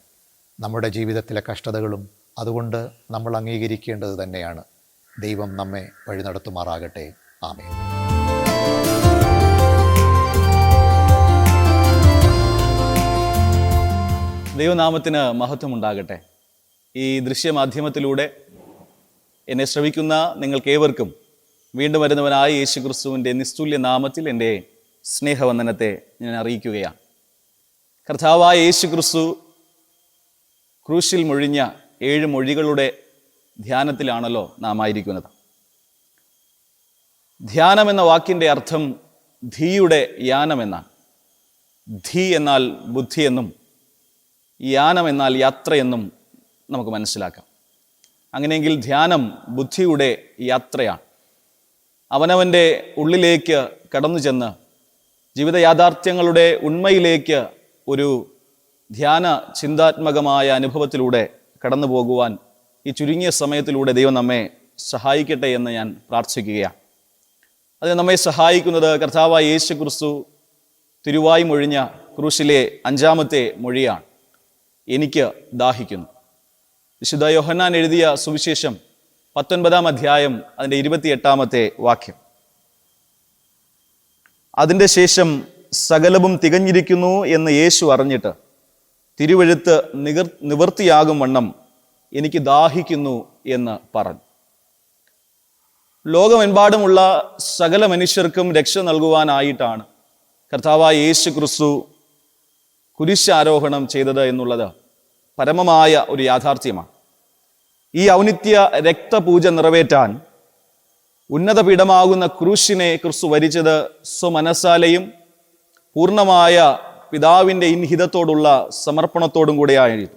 നമ്മുടെ ജീവിതത്തിലെ കഷ്ടതകളും അതുകൊണ്ട് നമ്മൾ അംഗീകരിക്കേണ്ടത് തന്നെയാണ്. ദൈവം നമ്മെ വഴി നടത്തുമാറാകട്ടെ. ആമേൻ. ദൈവനാമത്തിന് മഹത്വമുണ്ടാകട്ടെ. ഈ ദൃശ്യമാധ്യമത്തിലൂടെ എന്നെ ശ്രവിക്കുന്ന നിങ്ങൾക്കേവർക്കും വീണ്ടും വരുന്നവനായ യേശു ക്രിസ്തുവിൻ്റെ നിസ്തുല്യ നാമത്തിൽ എൻ്റെ സ്നേഹവന്ദനത്തെ ഞാൻ അറിയിക്കുകയാണ്. കർത്താവായ യേശു ക്രിസ്തു ക്രൂശിൽ മൊഴിഞ്ഞ 7 മൊഴികളുടെ ധ്യാനത്തിലാണല്ലോ നാം ആയിരിക്കുന്നത്. ധ്യാനം എന്ന വാക്കിൻ്റെ അർത്ഥം ധീയുടെ യാനമെന്നാണ്. ധീ എന്നാൽ ബുദ്ധിയെന്നും യാനം എന്നാൽ യാത്രയെന്നും നമുക്ക് മനസ്സിലാക്കാം. അങ്ങനെയെങ്കിൽ ധ്യാനം ബുദ്ധിയുടെ യാത്രയാണ്. അവനവൻ്റെ ഉള്ളിലേക്ക് കടന്നു ചെന്ന് ജീവിത യാഥാർത്ഥ്യങ്ങളുടെ ഉണ്മയിലേക്ക് ഒരു ധ്യാന ചിന്താത്മകമായ അനുഭവത്തിലൂടെ കടന്നു പോകുവാൻ ഈ ചുരുങ്ങിയ സമയത്തിലൂടെ ദൈവം നമ്മെ സഹായിക്കട്ടെ എന്ന് ഞാൻ പ്രാർത്ഥിക്കുകയാണ്. അതിന് നമ്മെ സഹായിക്കുന്നത് കർത്താവായ യേശു ക്രിസ്തു തിരുവായി മൊഴിഞ്ഞ ക്രൂശിലെ 5-ാമത്തെ മൊഴിയാണ്. എനിക്ക് ദാഹിക്കുന്നു. വിശുദ്ധ യോഹന്നാൻ എഴുതിയ സുവിശേഷം 19-ാം അധ്യായം അതിൻ്റെ 28-ാമത്തെ വാക്യം. അതിൻ്റെ ശേഷം സകലവും തികഞ്ഞിരിക്കുന്നു എന്ന് യേശു അറിഞ്ഞിട്ട് തിരുവെഴുത്ത് നിവൃത്തിയാകും വണ്ണം എനിക്ക് ദാഹിക്കുന്നു എന്ന് പറഞ്ഞു. ലോകമെമ്പാടുമുള്ള സകല മനുഷ്യർക്കും രക്ഷ നൽകുവാനായിട്ടാണ് കർത്താവായ യേശു ക്രിസ്തു കുരിശാരോഹണം ചെയ്തത് എന്നുള്ളത് പരമമായ ഒരു യാഥാർത്ഥ്യമാണ്. ഈ ഔന്നിത്യ രക്തപൂജ നിറവേറ്റാൻ ഉന്നത പീഠമാകുന്ന ക്രൂശിനെ ക്രിസ്തു വരിച്ചത് സ്വമനസാലെയും പൂർണ്ണമായ പിതാവിൻ്റെ ഇൻഹിതത്തോടുള്ള സമർപ്പണത്തോടും കൂടെയായിരുന്നു.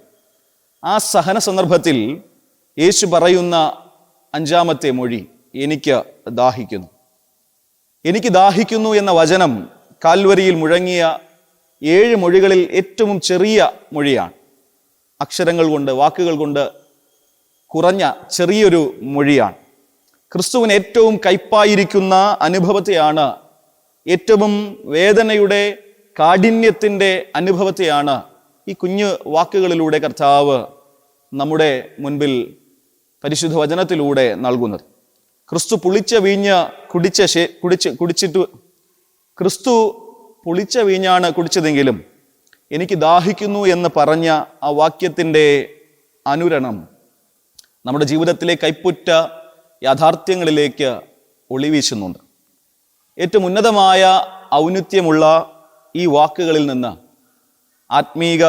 ആ സഹന സന്ദർഭത്തിൽ യേശു പറയുന്ന 5-ാമത്തെ മൊഴി എനിക്ക് ദാഹിക്കുന്നു. എനിക്ക് ദാഹിക്കുന്നു എന്ന വചനം കാൽവരിയിൽ മുഴങ്ങിയ 7 മൊഴികളിൽ ഏറ്റവും ചെറിയ മൊഴിയാണ്. അക്ഷരങ്ങൾ കൊണ്ട്, വാക്കുകൾ കൊണ്ട് കുറഞ്ഞ ചെറിയൊരു മൊഴിയാണ്. ക്രിസ്തുവിന് ഏറ്റവും കയ്പായിരിക്കുന്ന അനുഭവത്തെയാണ്, ഏറ്റവും വേദനയുടെ കാഠിന്യത്തിൻ്റെ അനുഭവത്തെയാണ് ഈ കുഞ്ഞു വാക്കുകളിലൂടെ കർത്താവ് നമ്മുടെ മുൻപിൽ പരിശുദ്ധ വചനത്തിലൂടെ നൽകുന്നത്. ക്രിസ്തു പുളിച്ച വീഞ്ഞ് ക്രിസ്തു പുളിച്ച വീഞ്ഞാണ് കുടിച്ചതെങ്കിലും എനിക്ക് ദാഹിക്കുന്നു എന്ന് പറഞ്ഞ ആ വാക്യത്തിൻ്റെ അനുരണം നമ്മുടെ ജീവിതത്തിലെ കൈപ്പുറ്റ യാഥാർത്ഥ്യങ്ങളിലേക്ക് ഒളിവീശുന്നുണ്ട്. ഏറ്റവും ഉന്നതമായ ഔന്നത്യമുള്ള ഈ വാക്കുകളിൽ നിന്ന് ആത്മീക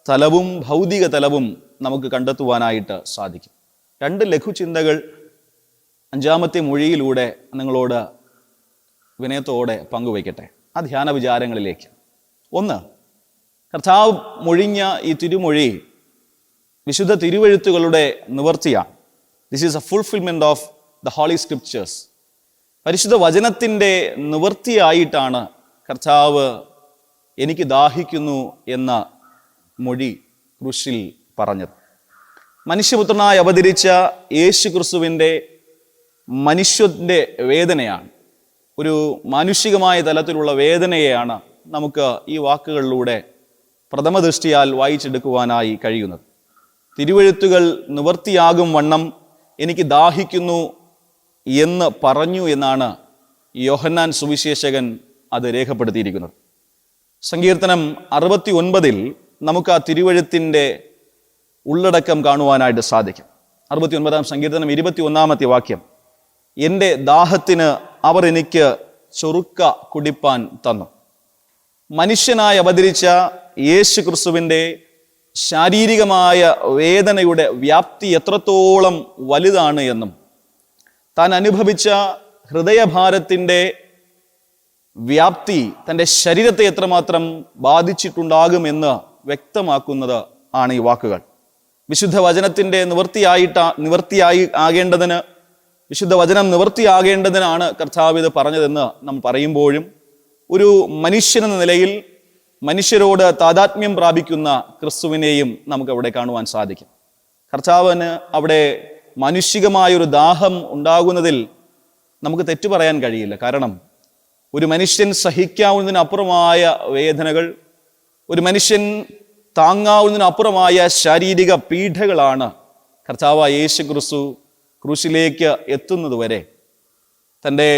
തലവും ഭൗതിക തലവും നമുക്ക് കണ്ടെത്തുവാനായിട്ട് സാധിക്കും. 2 ലഘുചിന്തകൾ 5-ാമത്തെ മൊഴിയിലൂടെ നിങ്ങളോട് വിനയത്തോടെ പങ്കുവയ്ക്കട്ടെ. ആ ധ്യാന വിചാരങ്ങളിലേക്ക്. 1, കർത്താവ് മൊഴിഞ്ഞ ഈ തിരുമൊഴി വിശുദ്ധ തിരുവെഴുത്തുകളുടെ നിവർത്തിയാണ്. This is a fulfilment of the holy scriptures. പരിശുദ്ധ വചനത്തിൻ്റെ നിവർത്തിയായിട്ടാണ് കർത്താവ് എനിക്ക് ദാഹിക്കുന്നു എന്ന മൊഴി ക്രൂശിൽ പറഞ്ഞത്. മനുഷ്യപുത്രനായി അവതരിച്ച യേശു ക്രിസ്തുവിൻ്റെ മനുഷ്യൻ്റെ വേദനയാണ്, ഒരു മാനുഷികമായ തലത്തിലുള്ള വേദനയെയാണ് നമുക്ക് ഈ വാക്കുകളിലൂടെ പ്രഥമ ദൃഷ്ടിയാൽ വായിച്ചെടുക്കുവാനായി കഴിയുന്നത്. തിരുവെഴുത്തുകൾ നിവർത്തിയാകും വണ്ണം എനിക്ക് ദാഹിക്കുന്നു എന്ന് പറഞ്ഞു എന്നാണ് യോഹന്നാൻ സുവിശേഷകൻ അത് രേഖപ്പെടുത്തിയിരിക്കുന്നത്. സങ്കീർത്തനം 69 നമുക്ക് ആ തിരുവെഴുത്തിൻ്റെ ഉള്ളടക്കം കാണുവാനായിട്ട് സാധിക്കും. 69-ാം സങ്കീർത്തനം 21-ാമത്തെ വാക്യം. എൻ്റെ ദാഹത്തിന് അവർ എനിക്ക് ചൊറുക്ക കുടിപ്പാൻ തന്നു. മനുഷ്യനായി അവതരിച്ച യേശു ക്രിസ്തുവിൻ്റെ ശാരീരികമായ വേദനയുടെ വ്യാപ്തി എത്രത്തോളം വലുതാണ് എന്നും താൻ അനുഭവിച്ച ഹൃദയഭാരത്തിൻ്റെ വ്യാപ്തി തൻ്റെ ശരീരത്തെ എത്രമാത്രം ബാധിച്ചിട്ടുണ്ടാകുമെന്ന് വ്യക്തമാക്കുന്നത് ആണ് ഈ വാക്കുകൾ. വിശുദ്ധ വചനത്തിൻ്റെ വിശുദ്ധ വചനം നിവൃത്തിയാകേണ്ടതിനാണ് കർത്താവ് ഇത് പറഞ്ഞതെന്ന് നാം പറയുമ്പോഴും ഒരു മനുഷ്യനെന്ന നിലയിൽ മനുഷ്യരോട് താദാത്മ്യം പ്രാപിക്കുന്ന ക്രിസ്തുവിനെയും നമുക്ക് അവിടെ കാണുവാൻ സാധിക്കും. കർത്താവിന് അവിടെ മാനുഷികമായൊരു ദാഹം ഉണ്ടാകുന്നതിൽ നമുക്ക് തെറ്റു പറയാൻ കഴിയില്ല. കാരണം ഒരു മനുഷ്യൻ സഹിക്കാവുന്നതിനപ്പുറമായ വേദനകൾ, ഒരു മനുഷ്യൻ താങ്ങാവുന്നതിനപ്പുറമായ ശാരീരിക പീഡകളാണ് കർത്താവ് യേശു ക്രിസ്തു ക്രൂശിലേക്ക് എത്തുന്നത് വരെ തൻ്റെ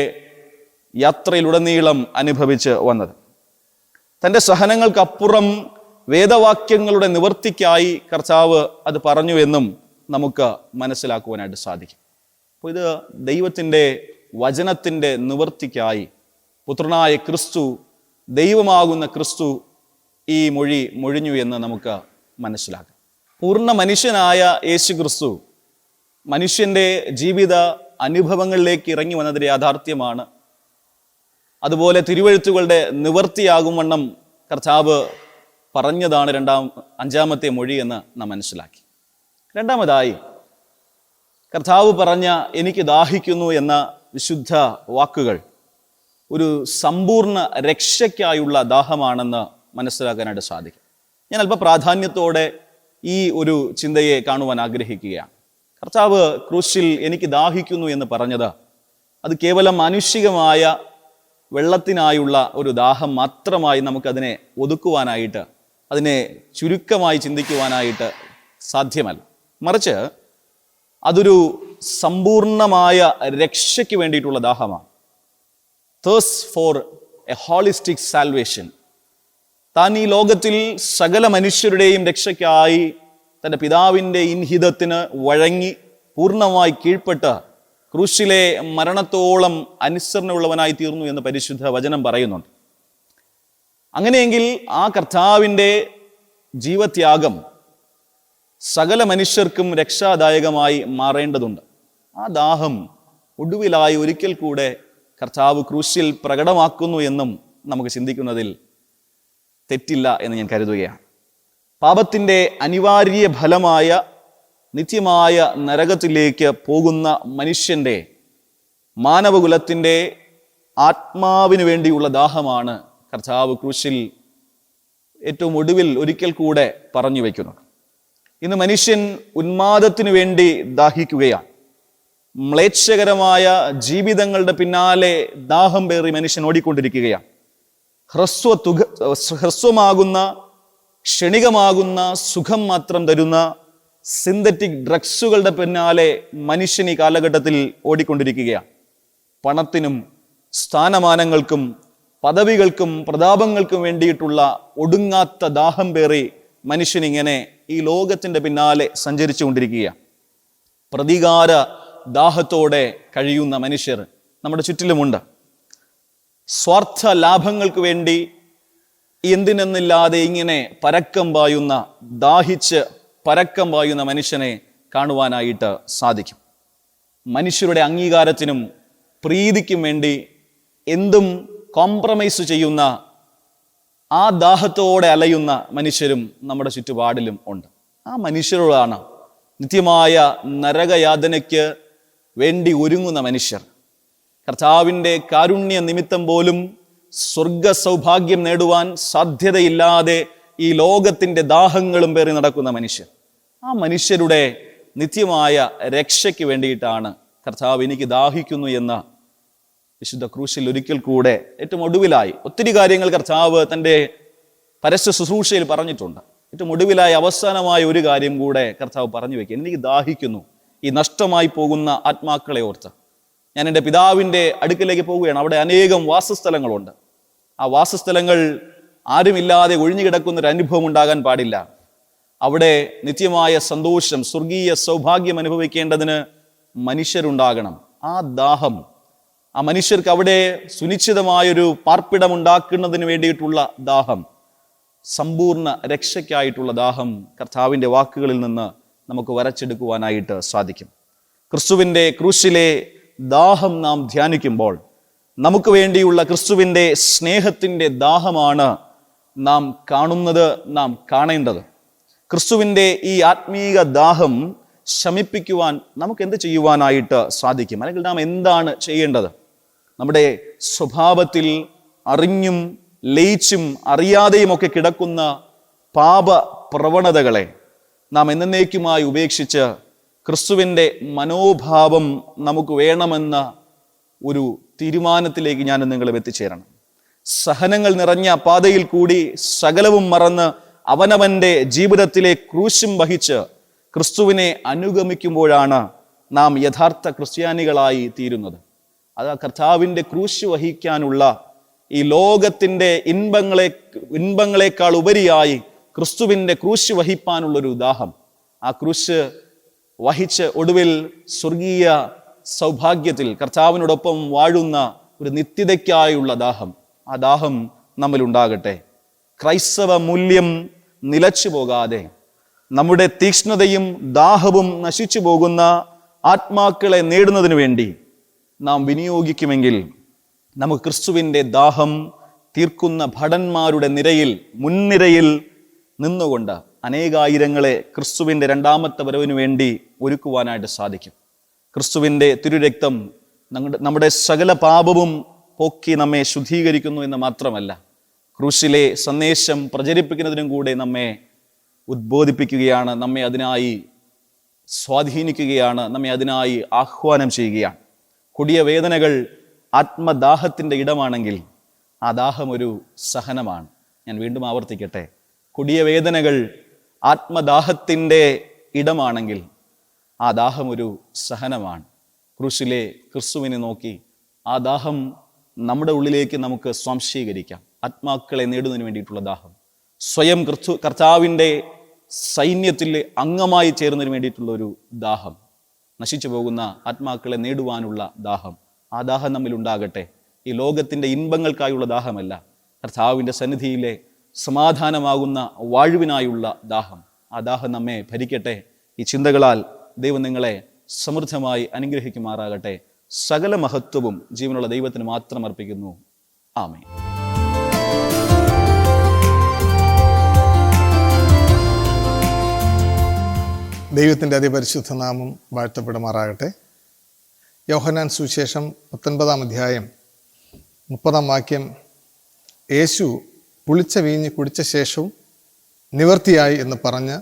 യാത്രയിലുടനീളം അനുഭവിച്ച് വന്നത്. തൻ്റെ സഹനങ്ങൾക്കപ്പുറം വേദവാക്യങ്ങളുടെ നിവൃത്തിക്കായി കർത്താവ് അത് പറഞ്ഞു എന്നും നമുക്ക് മനസ്സിലാക്കുവാനായിട്ട് സാധിക്കും. അപ്പോൾ ഇത് ദൈവത്തിൻ്റെ വചനത്തിൻ്റെ നിവൃത്തിക്കായി പുത്രനായ ക്രിസ്തു, ദൈവമാകുന്ന ക്രിസ്തു ഈ മൊഴി മൊഴിഞ്ഞു എന്ന് നമുക്ക് മനസ്സിലാക്കാം. പൂർണ്ണ മനുഷ്യനായ യേശു ക്രിസ്തു മനുഷ്യൻ്റെ ജീവിത അനുഭവങ്ങളിലേക്ക് ഇറങ്ങി വന്നതിൻ്റെ യാഥാർത്ഥ്യമാണ്. അതുപോലെ തിരുവെഴുത്തുകളുടെ നിവൃത്തിയാകും വണ്ണം കർത്താവ് പറഞ്ഞതാണ് 5-ാമത്തെ മൊഴി എന്ന് നാം മനസ്സിലാക്കി. രണ്ടാമതായി കർത്താവ് പറഞ്ഞ എനിക്ക് ദാഹിക്കുന്നു എന്ന വിശുദ്ധ വാക്കുകൾ ഒരു സമ്പൂർണ്ണ രക്ഷയ്ക്കായുള്ള ദാഹമാണെന്ന് മനസ്സിലാക്കാനായിട്ട് സാധിക്കും. ഞാൻ അല്പ പ്രാധാന്യത്തോടെ ഈ ഒരു ചിന്തയെ കാണുവാൻ ആഗ്രഹിക്കുകയാണ്. കർത്താവ് ക്രൂശിൽ എനിക്ക് ദാഹിക്കുന്നു എന്ന് പറഞ്ഞത് അത് കേവലം മാനുഷികമായ വെള്ളത്തിനായുള്ള ഒരു ദാഹം മാത്രമായി നമുക്കതിനെ ഒതുക്കുവാനായിട്ട്, അതിനെ ചുരുക്കമായി ചിന്തിക്കുവാനായിട്ട് സാധ്യമല്ല. മറിച്ച് അതൊരു സമ്പൂർണമായ രക്ഷയ്ക്ക് വേണ്ടിയിട്ടുള്ള ദാഹമാണ്. thirst for a holistic salvation. താൻ ഈ ലോകത്തിൽ സകല മനുഷ്യരുടെയും രക്ഷയ്ക്കായി തൻ്റെ പിതാവിൻ്റെ ഇൻഹിതത്തിന് വഴങ്ങി പൂർണ്ണമായി കീഴ്പ്പെട്ട് ക്രൂശിലെ മരണത്തോളം അനുസരണമുള്ളവനായി തീർന്നു എന്ന് പരിശുദ്ധ വചനം പറയുന്നുണ്ട്. അങ്ങനെയെങ്കിൽ ആ കർത്താവിൻ്റെ ജീവത്യാഗം സകല മനുഷ്യർക്കും രക്ഷാദായകമായി മാറേണ്ടതുണ്ട്. ആ ദാഹം ഒടുവിലായി ഒരിക്കൽ കൂടെ കർത്താവ് ക്രൂശിൽ പ്രകടമാക്കുന്നു എന്നും നമുക്ക് ചിന്തിക്കുന്നതിൽ തെറ്റില്ല എന്ന് ഞാൻ കരുതുകയാണ്. പാപത്തിൻ്റെ അനിവാര്യ ഫലമായ നിത്യമായ നരകത്തിലേക്ക് പോകുന്ന മനുഷ്യൻ്റെ, മാനവകുലത്തിൻ്റെ ആത്മാവിന് വേണ്ടിയുള്ള ദാഹമാണ് കർത്താവ് ക്രൂശിൽ ഏറ്റവും ഒടുവിൽ ഒരിക്കൽ കൂടെ പറഞ്ഞു വയ്ക്കുന്നത്. ഇന്ന് മനുഷ്യൻ ഉന്മാദത്തിനു വേണ്ടി ദാഹിക്കുകയാണ്. മ്ലേച്ഛകരമായ ജീവിതങ്ങളുടെ പിന്നാലെ ദാഹം പേറി മനുഷ്യൻ ഓടിക്കൊണ്ടിരിക്കുകയാണ്. ഹ്രസ്വമാകുന്ന, ക്ഷണികമാകുന്ന സുഖം മാത്രം തരുന്ന സിന്തറ്റിക് ഡ്രഗ്സുകളുടെ പിന്നാലെ മനുഷ്യൻ ഈ കാലഘട്ടത്തിൽ ഓടിക്കൊണ്ടിരിക്കുകയാണ്. പണത്തിനും സ്ഥാനമാനങ്ങൾക്കും പദവികൾക്കും പ്രതാപങ്ങൾക്കും വേണ്ടിയിട്ടുള്ള ഒടുങ്ങാത്ത ദാഹം പേറി മനുഷ്യനിങ്ങനെ ഈ ലോകത്തിൻ്റെ പിന്നാലെ സഞ്ചരിച്ചു കൊണ്ടിരിക്കുകയാണ്. പ്രതികാര ദാഹത്തോടെ കഴിയുന്ന മനുഷ്യർ നമ്മുടെ ചുറ്റിലുമുണ്ട്. സ്വാർത്ഥ ലാഭങ്ങൾക്ക് വേണ്ടി എന്തിനെന്നില്ലാതെ ഇങ്ങനെ പരക്കം പായുന്ന, ദാഹിച്ച് പരക്കം പായുന്ന മനുഷ്യനെ കാണുവാനായിട്ട് സാധിക്കും. മനുഷ്യരുടെ അംഗീകാരത്തിനും പ്രീതിക്കും വേണ്ടി എന്തും കോംപ്രമൈസ് ചെയ്യുന്ന, ആ ദാഹത്തോടെ അലയുന്ന മനുഷ്യരും നമ്മുടെ ചുറ്റുപാടിലും ഉണ്ട്. ആ മനുഷ്യരോടാണ് നിത്യമായ നരകയാതനയ്ക്ക് വേണ്ടി ഒരുങ്ങുന്ന മനുഷ്യർ. കർത്താവിൻ്റെ കാരുണ്യ നിമിത്തം പോലും സ്വർഗ സൗഭാഗ്യം നേടുവാൻ സാധ്യതയില്ലാതെ ഈ ലോകത്തിൻ്റെ ദാഹങ്ങളും പേറി നടക്കുന്ന മനുഷ്യർ. ആ മനുഷ്യരുടെ നിത്യമായ രക്ഷയ്ക്ക് വേണ്ടിയിട്ടാണ് കർത്താവ് എനിക്ക് ദാഹിക്കുന്നു എന്ന വിശുദ്ധ ക്രൂശിൽ ഒരിക്കൽ കൂടെ ഏറ്റവും ഒടുവിലായി ഒത്തിരി കാര്യങ്ങൾ കർത്താവ് തൻ്റെ പരസ്യ ശുശ്രൂഷയിൽ പറഞ്ഞിട്ടുണ്ട്. ഏറ്റവും ഒടുവിലായി അവസാനമായ ഒരു കാര്യം കൂടെ കർത്താവ് പറഞ്ഞു വെക്കുക, എനിക്ക് ദാഹിക്കുന്നു ഈ നഷ്ടമായി പോകുന്ന ആത്മാക്കളെ ഓർത്ത്. ഞാൻ എൻ്റെ പിതാവിൻ്റെ അടുക്കിലേക്ക് പോവുകയാണ്. അവിടെ അനേകം വാസസ്ഥലങ്ങളുണ്ട്. ആ വാസസ്ഥലങ്ങൾ ആരുമില്ലാതെ ഒഴിഞ്ഞു കിടക്കുന്നൊരു അനുഭവം ഉണ്ടാകാൻ പാടില്ല. അവിടെ നിത്യമായ സന്തോഷം, സ്വർഗീയ സൗഭാഗ്യം അനുഭവിക്കേണ്ടതിന് മനുഷ്യരുണ്ടാകണം. ആ ദാഹം, ആ മനുഷ്യർക്ക് അവിടെ സുനിശ്ചിതമായൊരു പാർപ്പിടം ഉണ്ടാക്കുന്നതിന് വേണ്ടിയിട്ടുള്ള ദാഹം, സമ്പൂർണ്ണ രക്ഷയ്ക്കായിട്ടുള്ള ദാഹം കർത്താവിൻ്റെ വാക്കുകളിൽ നിന്ന് നമുക്ക് വരച്ചെടുക്കുവാനായിട്ട് സാധിക്കും. ക്രിസ്തുവിൻ്റെ ക്രൂശിലെ ദാഹം നാം ധ്യാനിക്കുമ്പോൾ നമുക്ക് വേണ്ടിയുള്ള ക്രിസ്തുവിൻ്റെ സ്നേഹത്തിൻ്റെ ദാഹമാണ് നാം കാണുന്നത്, നാം കാണേണ്ടത്. ക്രിസ്തുവിൻ്റെ ഈ ആത്മീക ദാഹം ശമിപ്പിക്കുവാൻ നമുക്ക് എന്ത് ചെയ്യുവാനായിട്ട് സാധിക്കും? അല്ലെങ്കിൽ നാം എന്താണ് ചെയ്യേണ്ടത്? നമ്മുടെ സ്വഭാവത്തിൽ അറിഞ്ഞും ലയിച്ചും അറിയാതെയും ഒക്കെ കിടക്കുന്ന പാപ പ്രവണതകളെ നാം എന്നേക്കുമായി ഉപേക്ഷിച്ച് ക്രിസ്തുവിൻ്റെ മനോഭാവം നമുക്ക് വേണമെന്ന ഒരു തീരുമാനത്തിലേക്ക് ഞാൻ നിങ്ങളും എത്തിച്ചേരണം. സഹനങ്ങൾ നിറഞ്ഞ പാതയിൽ കൂടി സകലവും മറന്ന് അവനവൻ്റെ ജീവിതത്തിലെ ക്രൂശും വഹിച്ച് ക്രിസ്തുവിനെ അനുഗമിക്കുമ്പോഴാണ് നാം യഥാർത്ഥ ക്രിസ്ത്യാനികളായി തീരുന്നത്. അത് കർത്താവിൻ്റെ ക്രൂശ് വഹിക്കാനുള്ള, ഈ ലോകത്തിൻ്റെ ഇൻപങ്ങളെക്കാൾ ഉപരിയായി ക്രിസ്തുവിൻ്റെ ക്രൂശ് വഹിപ്പാനുള്ളൊരു ദാഹം, ആ ക്രൂശ് വഹിച്ച് ഒടുവിൽ സ്വർഗീയ സൗഭാഗ്യത്തിൽ കർത്താവിനോടൊപ്പം വാഴുന്ന ഒരു നിത്യതയ്ക്കായുള്ള ദാഹം, ആ ദാഹം നമ്മിൽ ഉണ്ടാകട്ടെ. ക്രൈസ്തവ മൂല്യം നിലച്ചു പോകാതെ നമ്മുടെ തീക്ഷ്ണതയും ദാഹവും നശിച്ചു പോകുന്ന ആത്മാക്കളെ നേടുന്നതിന് വേണ്ടി നാം വിനിയോഗിക്കുമെങ്കിൽ നമുക്ക് ക്രിസ്തുവിൻ്റെ ദാഹം തീർക്കുന്ന ഭടന്മാരുടെ മുൻനിരയിൽ നിന്നുകൊണ്ട് അനേകായിരങ്ങളെ ക്രിസ്തുവിൻ്റെ രണ്ടാമത്തെ വരവിന് വേണ്ടി ഒരുക്കുവാനായിട്ട് സാധിക്കും. ക്രിസ്തുവിൻ്റെ തിരുരക്തം നമ്മുടെ സകല പാപവും പോക്കി നമ്മെ ശുദ്ധീകരിക്കുന്നു എന്ന് മാത്രമല്ല, ക്രൂശിലെ സന്ദേശം പ്രചരിപ്പിക്കുന്നതിനും കൂടെ നമ്മെ ഉദ്ബോധിപ്പിക്കുകയാണ്, നമ്മെ അതിനായി സ്വാധീനിക്കുകയാണ്, നമ്മെ അതിനായി ആഹ്വാനം ചെയ്യുകയാണ്. കൊടിയ വേദനകൾ ആത്മദാഹത്തിൻ്റെ ഇടമാണെങ്കിൽ ആ ദാഹം ഒരു സഹനമാണ്. ഞാൻ വീണ്ടും ആവർത്തിക്കട്ടെ, കൊടിയ വേദനകൾ ആത്മദാഹത്തിൻ്റെ ഇടമാണെങ്കിൽ ആ ദാഹം ഒരു സഹനമാണ്. ക്രൂശിലെ ക്രിസ്തുവിനെ നോക്കി ആ ദാഹം നമ്മുടെ ഉള്ളിലേക്ക് നമുക്ക് സ്വാംശീകരിക്കാം. ആത്മാക്കളെ നേടുന്നതിന് വേണ്ടിയിട്ടുള്ള ദാഹം, സ്വയം കർത്താവിൻ്റെ സൈന്യത്തിൽ അംഗമായി ചേരുന്നതിന് വേണ്ടിയിട്ടുള്ള ഒരു ദാഹം, നശിച്ചു പോകുന്ന ആത്മാക്കളെ നേടുവാനുള്ള ദാഹം, ആ ദാഹം നമ്മിൽ ഉണ്ടാകട്ടെ. ഈ ലോകത്തിൻ്റെ ഇൻപങ്ങൾക്കായുള്ള ദാഹമല്ല, കർത്താവിൻ്റെ സന്നിധിയിലെ സമാധാനമാകുന്ന വാഴുവിനായുള്ള ദാഹം, ആ ദാഹം നമ്മെ ഭരിക്കട്ടെ. ഈ ചിന്തകളാൽ ദൈവം നിങ്ങളെ സമൃദ്ധമായി അനുഗ്രഹിക്കുമാറാകട്ടെ. സകല മഹത്വവും ജീവനുള്ള ദൈവത്തിന് മാത്രം അർപ്പിക്കുന്നു. ആമേൻ. ദൈവത്തിൻ്റെ അതിപരിശുദ്ധ നാമം വാഴ്ത്തപ്പെടുമാറാകട്ടെ. യോഹന്നാൻ സുവിശേഷം 19-ാം അധ്യായം 30-ാം വാക്യം, യേശു പുളിച്ച വീഞ്ഞ് കുടിച്ച ശേഷവും നിവർത്തിയായി എന്ന് പറഞ്ഞ്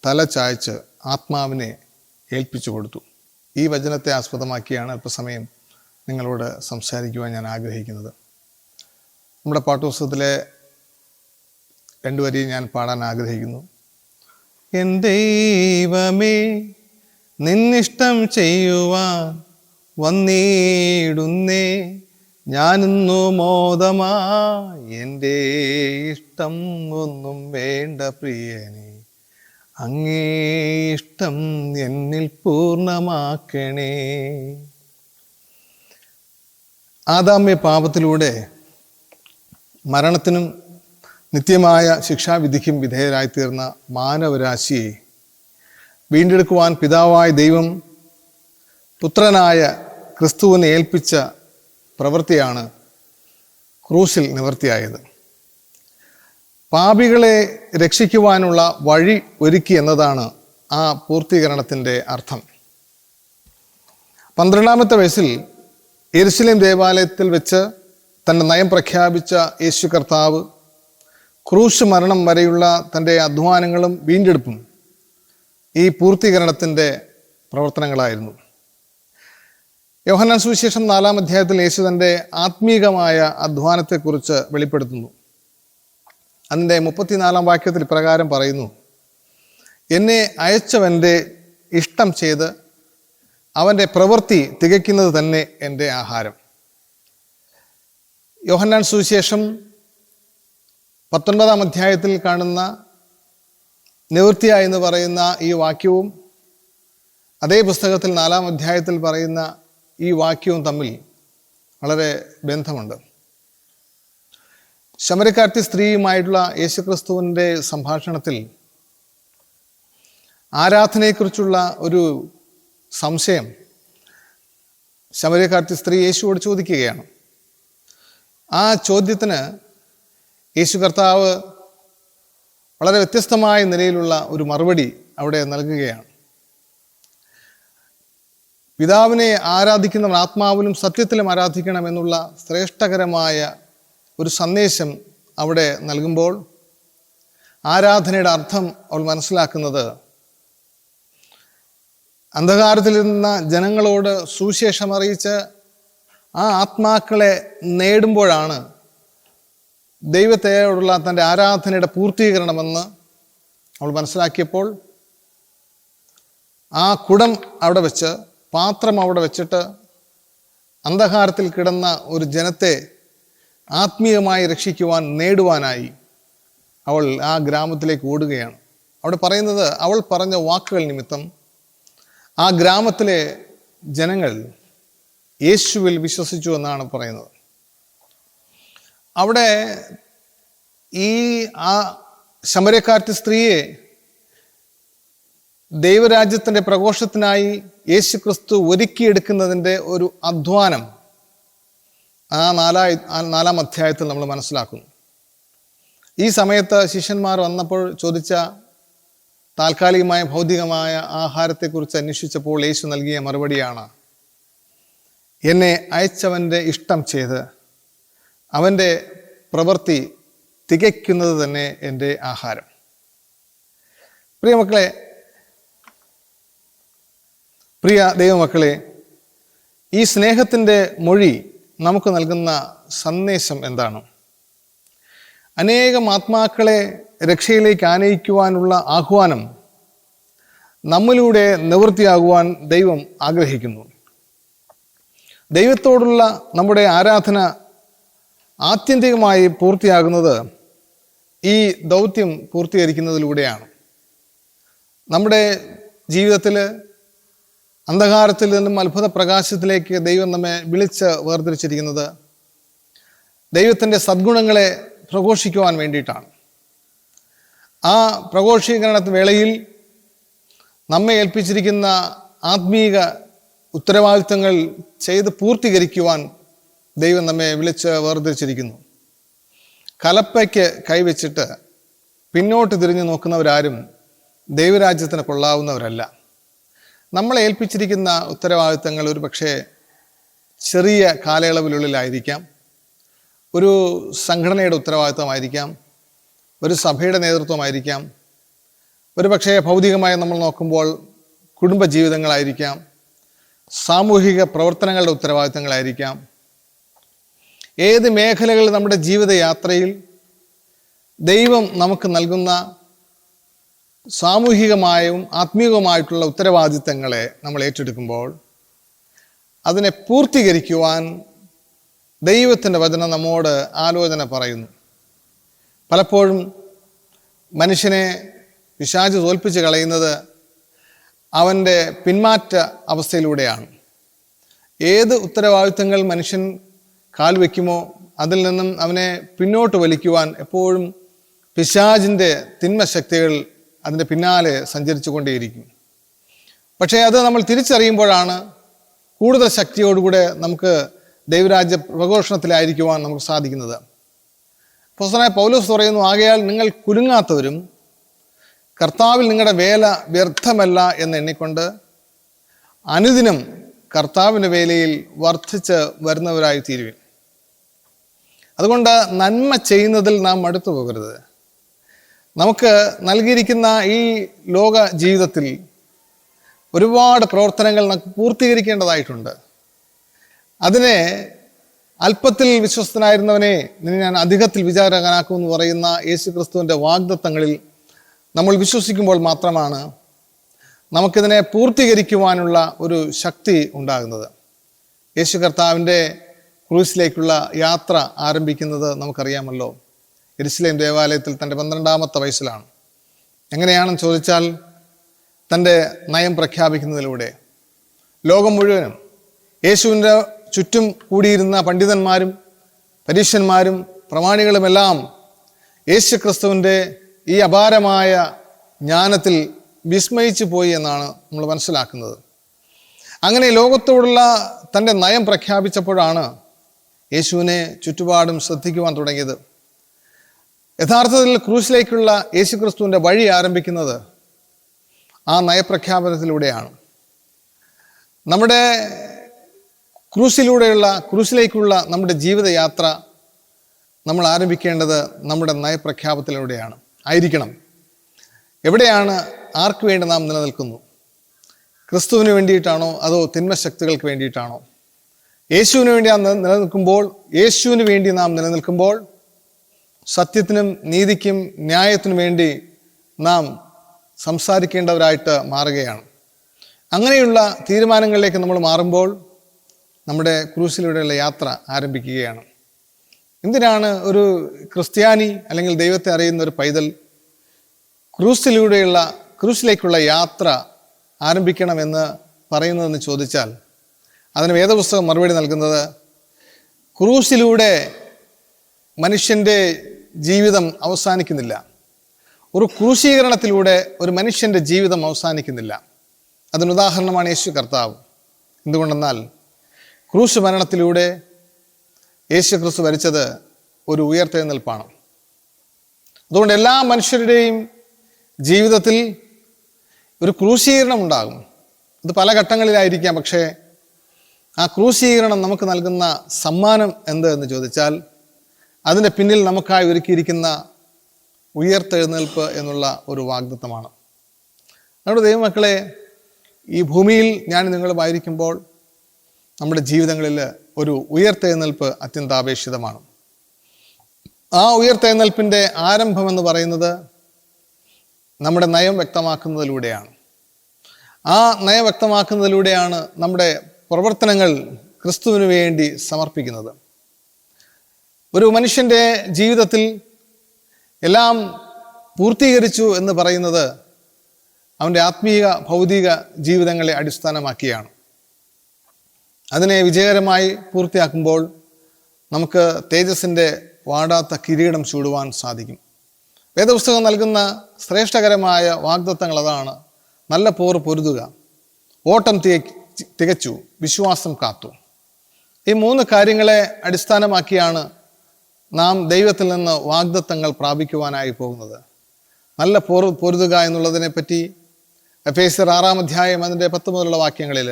തല ചായ്ച്ച് ആത്മാവിനെ ഏൽപ്പിച്ചു കൊടുത്തു. ഈ വചനത്തെ ആസ്പദമാക്കിയാണ് അല്പസമയം നിങ്ങളോട് സംസാരിക്കുവാൻ ഞാൻ ആഗ്രഹിക്കുന്നത്. നമ്മുടെ പാഠപുസ്തകത്തിലെ 2 വരി ഞാൻ പാടാൻ ആഗ്രഹിക്കുന്നു. എൻ ദൈവമേ, നിന്നിഷ്ടം ചെയ്യുവാൻ വന്നിടുന്നേ, ഞാനിന്നു മോദമായി, എൻ്റെ ഇഷ്ടം ഒന്നും വേണ്ട പ്രിയനേ, അങ്ങേ ഇഷ്ടം എന്നിൽ പൂർണ്ണമാക്കണേ. ആദാമ്യ പാപത്തിലൂടെ മരണത്തിനും നിത്യമായ ശിക്ഷാവിധിക്കും വിധേയരായിത്തീർന്ന മാനവരാശിയെ വീണ്ടെടുക്കുവാൻ പിതാവായ ദൈവം പുത്രനായ ക്രിസ്തുവിനെ ഏൽപ്പിച്ച പ്രവൃത്തിയാണ് ക്രൂശിൽ നിവൃത്തിയായത്. പാപികളെ രക്ഷിക്കുവാനുള്ള വഴി ഒരുക്കി എന്നതാണ് ആ പൂർത്തീകരണത്തിൻ്റെ അർത്ഥം. 12-ാമത്തെ വയസ്സിൽ യെരുശലേം ദേവാലയത്തിൽ വെച്ച് തൻ്റെ നയം പ്രഖ്യാപിച്ച യേശു കർത്താവ് ക്രൂശ് മരണം വരെയുള്ള തൻ്റെ അധ്വാനങ്ങളും വീണ്ടെടുപ്പും ഈ പൂർത്തീകരണത്തിൻ്റെ പ്രവർത്തനങ്ങളായിരുന്നു. യോഹന്നാൻ സുവിശേഷം 4-ാം അധ്യായത്തിൽ യേശു തൻ്റെ ആത്മീകമായ അധ്വാനത്തെക്കുറിച്ച് വെളിപ്പെടുത്തുന്നു. അതിൻ്റെ 34-ാം വാക്യത്തിൽ ഇപ്രകാരം പറയുന്നു: എന്നെ അയച്ചവൻ്റെ ഇഷ്ടം ചെയ്ത് അവൻ്റെ പ്രവൃത്തി തികയ്ക്കുന്നത് തന്നെ എൻ്റെ ആഹാരം. യോഹന്നാൻ സുവിശേഷം 19-ാം അധ്യായത്തിൽ കാണുന്ന നിവൃത്തിയായി എന്ന് പറയുന്ന ഈ വാക്യവും അതേ പുസ്തകത്തിൽ 4-ാം അധ്യായത്തിൽ പറയുന്ന ഈ വാക്യവും തമ്മിൽ വളരെ ബന്ധമുണ്ട്. ശമര്യക്കാരത്തി സ്ത്രീയുമായിട്ടുള്ള യേശുക്രിസ്തുവിൻ്റെ സംഭാഷണത്തിൽ ആരാധനയെക്കുറിച്ചുള്ള ഒരു സംശയം ശമര്യക്കാരത്തി സ്ത്രീ യേശുവോട് ചോദിക്കുകയാണ്. ആ ചോദ്യത്തിന് യേശു കർത്താവ് വളരെ വ്യത്യസ്തമായ നിലയിലുള്ള ഒരു മറുപടി അവിടെ നൽകുകയാണ്. പിതാവിനെ ആരാധിക്കുന്നവൻ ആത്മാവിലും സത്യത്തിലും ആരാധിക്കണമെന്നുള്ള ശ്രേഷ്ഠകരമായ ഒരു സന്ദേശം അവിടെ നൽകുമ്പോൾ ആരാധനയുടെ അർത്ഥം അവൾ മനസ്സിലാക്കുന്നത് അന്ധകാരത്തിലിരുന്ന ജനങ്ങളോട് സുവിശേഷം അറിയിച്ച് ആ ആത്മാക്കളെ നേടുമ്പോഴാണ് ദൈവത്തോടുള്ള തൻ്റെ ആരാധനയുടെ പൂർത്തീകരണമെന്ന് അവൾ മനസ്സിലാക്കിയപ്പോൾ ആ കുടം അവിടെ വെച്ച്, പാത്രം അവിടെ വെച്ചിട്ട് അന്ധകാരത്തിൽ കിടന്ന ഒരു ജനത്തെ ആത്മീയമായി രക്ഷിക്കുവാൻ, നേടുവാനായി അവൾ ആ ഗ്രാമത്തിലേക്ക് ഓടുകയാണ്. അവിടെ പറയുന്നത്, അവൾ പറഞ്ഞ വാക്കുകൾ നിമിത്തം ആ ഗ്രാമത്തിലെ ജനങ്ങൾ യേശുവിൽ വിശ്വസിച്ചു എന്നാണ് പറയുന്നത്. അവിടെ ആ ശമര്യക്കാരത്തി സ്ത്രീയെ ദൈവരാജ്യത്തിൻ്റെ പ്രഘോഷത്തിനായി യേശു ക്രിസ്തു ഒരുക്കിയെടുക്കുന്നതിൻ്റെ ഒരു അധ്വാനം ആ നാലാം അധ്യായത്തിൽ നമ്മൾ മനസ്സിലാക്കുന്നു. ഈ സമയത്ത് ശിഷ്യന്മാർ വന്നപ്പോൾ ചോദിച്ച താൽക്കാലികമായ ഭൗതികമായ ആഹാരത്തെക്കുറിച്ച് അന്വേഷിച്ചപ്പോൾ യേശു നൽകിയ മറുപടിയാണ്, എന്നെ അയച്ചവൻ്റെ ഇഷ്ടം ചെയ്ത് അവൻ്റെ പ്രവൃത്തി തികയ്ക്കുന്നത് തന്നെ എൻ്റെ ആഹാരം. പ്രിയ ദൈവമക്കളെ, ഈ സ്നേഹത്തിൻ്റെ മൊഴി നമുക്ക് നൽകുന്ന സന്ദേശം എന്താണ്? അനേകം ആത്മാക്കളെ രക്ഷയിലേക്ക് ആനയിക്കുവാനുള്ള ആഹ്വാനം നമ്മിലൂടെ നിവൃത്തിയാകുവാൻ ദൈവം ആഗ്രഹിക്കുന്നു. ദൈവത്തോടുള്ള നമ്മുടെ ആരാധന ആത്യന്തികമായി പൂർത്തിയാകുന്നത് ഈ ദൗത്യം പൂർത്തീകരിക്കുന്നതിലൂടെയാണ്. നമ്മുടെ ജീവിതത്തിൽ അന്ധകാരത്തിൽ നിന്നും അത്ഭുത പ്രകാശത്തിലേക്ക് ദൈവം നമ്മെ വിളിച്ച് വേർതിരിച്ചിരിക്കുന്നത് ദൈവത്തിൻ്റെ സദ്ഗുണങ്ങളെ പ്രഘോഷിക്കുവാൻ വേണ്ടിയിട്ടാണ്. ആ പ്രഘോഷീകരണ വേളയിൽ നമ്മെ ഏൽപ്പിച്ചിരിക്കുന്ന ആത്മീക ഉത്തരവാദിത്വങ്ങൾ ചെയ്ത് പൂർത്തീകരിക്കുവാൻ ദൈവം നമ്മെ വിളിച്ച് വേർതിരിച്ചിരിക്കുന്നു. കലപ്പയ്ക്ക് കൈവച്ചിട്ട് പിന്നോട്ട് തിരിഞ്ഞു നോക്കുന്നവരാരും ദൈവരാജ്യത്തിന് കൊള്ളാവുന്നവരല്ല. നമ്മളെ ഏൽപ്പിച്ചിരിക്കുന്ന ഉത്തരവാദിത്തങ്ങൾ ഒരു പക്ഷേ ചെറിയ കാലയളവിനുള്ളിലായിരിക്കാം, ഒരു സംഘടനയുടെ ഉത്തരവാദിത്തമായിരിക്കാം, ഒരു സഭയുടെ നേതൃത്വമായിരിക്കാം, ഒരു പക്ഷേ ഭൗതികമായി നമ്മൾ നോക്കുമ്പോൾ കുടുംബജീവിതങ്ങളായിരിക്കാം, സാമൂഹിക പ്രവർത്തനങ്ങളുടെ ഉത്തരവാദിത്തങ്ങളായിരിക്കാം. ഏത് മേഖലകളിൽ നമ്മുടെ ജീവിതയാത്രയിൽ ദൈവം നമുക്ക് നൽകുന്ന സാമൂഹികമായും ആത്മീയവുമായിട്ടുള്ള ഉത്തരവാദിത്തങ്ങളെ നമ്മൾ ഏറ്റെടുക്കുമ്പോൾ അതിനെ പൂർത്തീകരിക്കുവാൻ ദൈവത്തിൻ്റെ വചനം നമ്മോട് ആലോചന പറയുന്നു. പലപ്പോഴും മനുഷ്യനെ പിശാച് തോൽപ്പിച്ച് കളയുന്നത് അവൻ്റെ പിന്മാറ്റ അവസ്ഥയിലൂടെയാണ്. ഏത് ഉത്തരവാദിത്തങ്ങൾ മനുഷ്യൻ കാൽവെക്കുമോ അതിൽ നിന്നും അവനെ പിന്നോട്ട് വലിക്കുവാൻ എപ്പോഴും പിശാചിൻ്റെ തിന്മശക്തികൾ അതിൻ്റെ പിന്നാലെ സഞ്ചരിച്ചു കൊണ്ടേയിരിക്കും. പക്ഷേ അത് നമ്മൾ തിരിച്ചറിയുമ്പോഴാണ് കൂടുതൽ ശക്തിയോടുകൂടെ നമുക്ക് ദൈവരാജ്യ പ്രഘോഷണത്തിലായിരിക്കുവാൻ നമുക്ക് സാധിക്കുന്നത്. അപ്പോസ്തലനായ പൗലോസ് പറയുന്നു, ആകയാൽ നിങ്ങൾ കുലുങ്ങാത്തവരും കർത്താവിൽ നിങ്ങളുടെ വേല വ്യർത്ഥമല്ല എന്ന് എണ്ണിക്കൊണ്ട് അനുദിനം കർത്താവിൻ്റെ വേലയിൽ വർദ്ധിച്ച് വരുന്നവരായി തീരുവിൻ. അതുകൊണ്ട് നന്മ ചെയ്യുന്നതിൽ നാം മടുത്തു പോകരുത്. നമുക്ക് നൽകിയിരിക്കുന്ന ഈ ലോക ജീവിതത്തിൽ ഒരുപാട് പ്രവർത്തനങ്ങൾ നമുക്ക് പൂർത്തീകരിക്കേണ്ടതായിട്ടുണ്ട്. അതിനെ അല്പത്തിൽ വിശ്വസ്തനായിരുന്നവനെ നിന്നെ ഞാൻ അധികത്തിൽ വിചാരകനാക്കുമെന്ന് പറയുന്ന യേശു ക്രിസ്തുവിൻ്റെ വാഗ്ദത്തങ്ങളിൽ നമ്മൾ വിശ്വസിക്കുമ്പോൾ മാത്രമാണ് നമുക്കിതിനെ പൂർത്തീകരിക്കുവാനുള്ള ഒരു ശക്തി ഉണ്ടാകുന്നത്. യേശു കർത്താവിൻ്റെ ക്രൂസിലേക്കുള്ള യാത്ര ആരംഭിക്കുന്നത് നമുക്കറിയാമല്ലോ. യെരുശലേം ദേവാലയത്തിൽ തൻ്റെ 12ാമത്തെ വയസ്സിലാണ്. എങ്ങനെയാണെന്ന് ചോദിച്ചാൽ തൻ്റെ നയം പ്രഖ്യാപിക്കുന്നതിലൂടെ ലോകം മുഴുവനും യേശുവിൻ്റെ ചുറ്റും കൂടിയിരുന്ന പണ്ഡിതന്മാരും പരീശന്മാരും പ്രമാണികളുമെല്ലാം യേശു ക്രിസ്തുവിൻ്റെ ഈ അപാരമായ ജ്ഞാനത്തിൽ വിസ്മയിച്ചു പോയി എന്നാണ് നമ്മൾ മനസ്സിലാക്കുന്നത്. അങ്ങനെ ലോകത്തോടുള്ള തൻ്റെ നയം പ്രഖ്യാപിച്ചപ്പോഴാണ് യേശുവിനെ ചുറ്റുപാടും ശ്രദ്ധിക്കുവാൻ തുടങ്ങിയത്. യഥാർത്ഥത്തിൽ ക്രൂശിലേക്കുള്ള യേശു ക്രിസ്തുവിൻ്റെ വഴി ആരംഭിക്കുന്നത് ആ നയപ്രഖ്യാപനത്തിലൂടെയാണ്. നമ്മുടെ ക്രൂശിലേക്കുള്ള നമ്മുടെ ജീവിതയാത്ര നമ്മൾ ആരംഭിക്കേണ്ടത് നമ്മുടെ നയപ്രഖ്യാപനത്തിലൂടെയാണ് ആയിരിക്കണം. എവിടെയാണ്, ആർക്ക് വേണ്ടി നാം നിലനിൽക്കുന്നു? ക്രിസ്തുവിന് വേണ്ടിയിട്ടാണോ അതോ തിന്മശക്തികൾക്ക് വേണ്ടിയിട്ടാണോ? യേശുവിന് വേണ്ടി നാം നിലനിൽക്കുമ്പോൾ സത്യത്തിനും നീതിക്കും ന്യായത്തിനും വേണ്ടി നാം സംസാരിക്കേണ്ടവരായിട്ട് മാറുകയാണ്. അങ്ങനെയുള്ള തീരുമാനങ്ങളിലേക്ക് നമ്മൾ മാറുമ്പോൾ നമ്മുടെ ക്രൂശിലൂടെയുള്ള യാത്ര ആരംഭിക്കുകയാണ്. എന്തിനാണ് ഒരു ക്രിസ്ത്യാനി അല്ലെങ്കിൽ ദൈവത്തെ അറിയുന്ന ഒരു പൈതൽ ക്രൂശിലേക്കുള്ള യാത്ര ആരംഭിക്കണമെന്ന് പറയുന്നതെന്ന് ചോദിച്ചാൽ അതിന് വേദപുസ്തകം മറുപടി നൽകുന്നത്, ക്രൂശിലൂടെ മനുഷ്യൻ്റെ ജീവിതം അവസാനിക്കുന്നില്ല. ഒരു ക്രൂശീകരണത്തിലൂടെ ഒരു മനുഷ്യൻ്റെ ജീവിതം അവസാനിക്കുന്നില്ല. അതിനുദാഹരണമാണ് യേശു കർത്താവ്. എന്തുകൊണ്ടെന്നാൽ ക്രൂശ് മരണത്തിലൂടെ യേശു ക്രിസ്തു വരിച്ചത് ഒരു ഉയർത്തെഴുന്നേൽപ്പാണ്. അതുകൊണ്ട് എല്ലാ മനുഷ്യരുടെയും ജീവിതത്തിൽ ഒരു ക്രൂശീകരണം ഉണ്ടാകും. ഇത് പല ഘട്ടങ്ങളിലായിരിക്കാം. പക്ഷേ ആ ക്രൂശീകരണം നമുക്ക് നൽകുന്ന സമ്മാനം എന്ത് എന്ന് ചോദിച്ചാൽ അതിൻ്റെ പിന്നിൽ നമുക്കായി ഒരുക്കിയിരിക്കുന്ന ഉയർത്തെഴുന്നേൽപ്പ് എന്നുള്ള ഒരു വാഗ്ദത്തമാണ്. നമ്മുടെ ദൈവമക്കളെ, ഈ ഭൂമിയിൽ ഞാൻ നിങ്ങളുമായിരിക്കുമ്പോൾ നമ്മുടെ ജീവിതങ്ങളിൽ ഒരു ഉയർത്തെഴുന്നേൽപ്പ് അത്യന്താപേക്ഷിതമാണ്. ആ ഉയർത്തെഴുന്നേൽപ്പിൻ്റെ ആരംഭമെന്ന് പറയുന്നത് നമ്മുടെ നയം വ്യക്തമാക്കുന്നതിലൂടെയാണ്. ആ നയം വ്യക്തമാക്കുന്നതിലൂടെയാണ് നമ്മുടെ പ്രവർത്തനങ്ങൾ ക്രിസ്തുവിന് വേണ്ടി സമർപ്പിക്കുന്നത്. ഒരു മനുഷ്യൻ്റെ ജീവിതത്തിൽ എല്ലാം പൂർത്തീകരിച്ചു എന്ന് പറയുന്നത് അവൻ്റെ ആത്മീയ ഭൗതിക ജീവിതങ്ങളെ അടിസ്ഥാനമാക്കിയാണ്. അതിനെ വിജയകരമായി പൂർത്തിയാക്കുമ്പോൾ നമുക്ക് തേജസ്സിൻ്റെ വാടാത്ത കിരീടം ചൂടുവാൻ സാധിക്കും. വേദപുസ്തകം നൽകുന്ന ശ്രേഷ്ഠകരമായ വാഗ്ദത്തങ്ങൾ അതാണ്: നല്ല പോർ പൊരുതുക, ഓട്ടം തികച്ചു, വിശ്വാസം കാത്തു. ഈ 3 കാര്യങ്ങളെ അടിസ്ഥാനമാക്കിയാണ് നാം ദൈവത്തിൽ നിന്ന് വാഗ്ദത്തങ്ങൾ പ്രാപിക്കുവാനായി പോകുന്നത്. നല്ല പൊരുതുക എന്നുള്ളതിനെപ്പറ്റി എഫേസ്യർ 6-ാം അധ്യായം അതിൻ്റെ 10 മുതലുള്ള വാക്യങ്ങളിൽ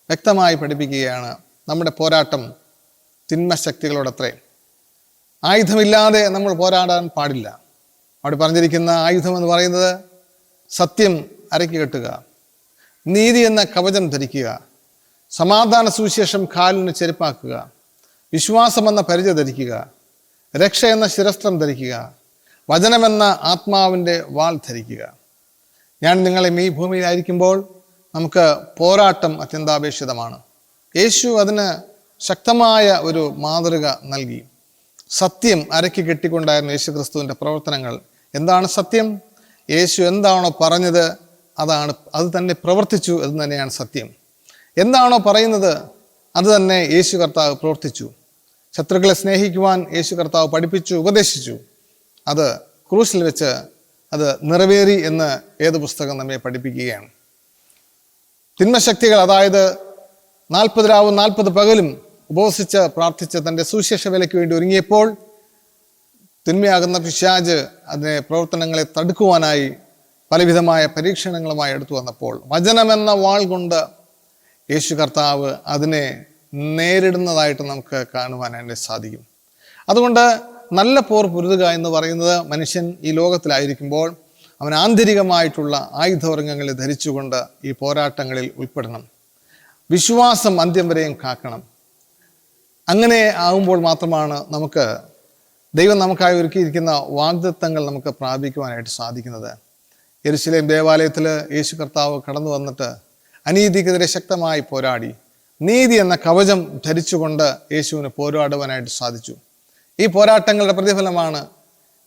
വ്യക്തമായി പഠിപ്പിക്കുകയാണ്. നമ്മുടെ പോരാട്ടം തിന്മശക്തികളോടത്രേ. ആയുധമില്ലാതെ നമ്മൾ പോരാടാൻ പാടില്ല. അവിടെ പറഞ്ഞിരിക്കുന്ന ആയുധം എന്ന് പറയുന്നത് സത്യം അരയ്ക്ക് കെട്ടുക, നീതി എന്ന കവചം ധരിക്കുക, സമാധാന സുവിശേഷം കാലിന് ചെരുപ്പാക്കുക, വിശ്വാസമെന്ന പരിച ധരിക്കുക, രക്ഷ എന്ന ശിരസ്ത്രം ധരിക്കുക, വചനമെന്ന ആത്മാവിൻ്റെ വാൾ ധരിക്കുക. ഞാൻ നിങ്ങളെ ഈ ഭൂമിയിലായിരിക്കുമ്പോൾ നമുക്ക് പോരാട്ടം അത്യന്താപേക്ഷിതമാണ്. യേശു അതിന് ശക്തമായ ഒരു മാതൃക നൽകി. സത്യം അരയ്ക്ക് കെട്ടിക്കൊണ്ടായിരുന്നു യേശു ക്രിസ്തുവിൻ്റെ പ്രവർത്തനങ്ങൾ. എന്താണ് സത്യം? യേശു എന്താണോ പറഞ്ഞത് അത് തന്നെ പ്രവർത്തിച്ചു എന്ന് തന്നെയാണ് സത്യം. എന്താണോ പറയുന്നത് അത് തന്നെ യേശു കർത്താവ് പ്രവർത്തിച്ചു. ശത്രുക്കളെ സ്നേഹിക്കുവാൻ യേശു കർത്താവ് പഠിപ്പിച്ചു, ഉപദേശിച്ചു. അത് ക്രൂശിൽ വെച്ച് അത് നിറവേറി എന്ന് വേദപുസ്തകം നമ്മെ പഠിപ്പിക്കുകയാണ്. തിന്മശക്തികൾ, അതായത് 40 രാവും 40 പകലും ഉപവസിച്ച് പ്രാർത്ഥിച്ച് തൻ്റെ സുവിശേഷ വേലയ്ക്ക് വേണ്ടി ഒരുങ്ങിയപ്പോൾ തിന്മയാകുന്ന പിശാച് അതിനെ പ്രവർത്തനങ്ങളെ തടുക്കുവാനായി പലവിധമായ പരീക്ഷണങ്ങളുമായി എടുത്തു വന്നപ്പോൾ വചനമെന്ന വാൾ കൊണ്ട് യേശു കർത്താവ് അതിനെ നേരിടുന്നതായിട്ട് നമുക്ക് കാണുവാനായിട്ട് സാധിക്കും. അതുകൊണ്ട് നല്ല പോർ പൊരുതുക എന്ന് പറയുന്നത് മനുഷ്യൻ ഈ ലോകത്തിലായിരിക്കുമ്പോൾ അവൻ ആന്തരികമായിട്ടുള്ള ആയുധവർഗങ്ങളെ ധരിച്ചുകൊണ്ട് ഈ പോരാട്ടങ്ങളിൽ ഉൾപ്പെടണം. വിശ്വാസം അന്ത്യം വരെയും കാക്കണം. അങ്ങനെ ആകുമ്പോൾ മാത്രമാണ് നമുക്ക് ദൈവം നമുക്കായി ഒരുക്കിയിരിക്കുന്ന വാഗ്ദത്തങ്ങൾ നമുക്ക് പ്രാപിക്കുവാനായിട്ട് സാധിക്കുന്നത്. യെരുശലേം ദേവാലയത്തിൽ യേശു കർത്താവ് കടന്നു വന്നിട്ട് അനീതിക്കെതിരെ ശക്തമായി പോരാടി നീതി എന്ന കവചം ധരിച്ചുകൊണ്ട് യേശുവിന് പോരാടുവാനായിട്ട് സാധിച്ചു. ഈ പോരാട്ടങ്ങളുടെ പ്രതിഫലമാണ്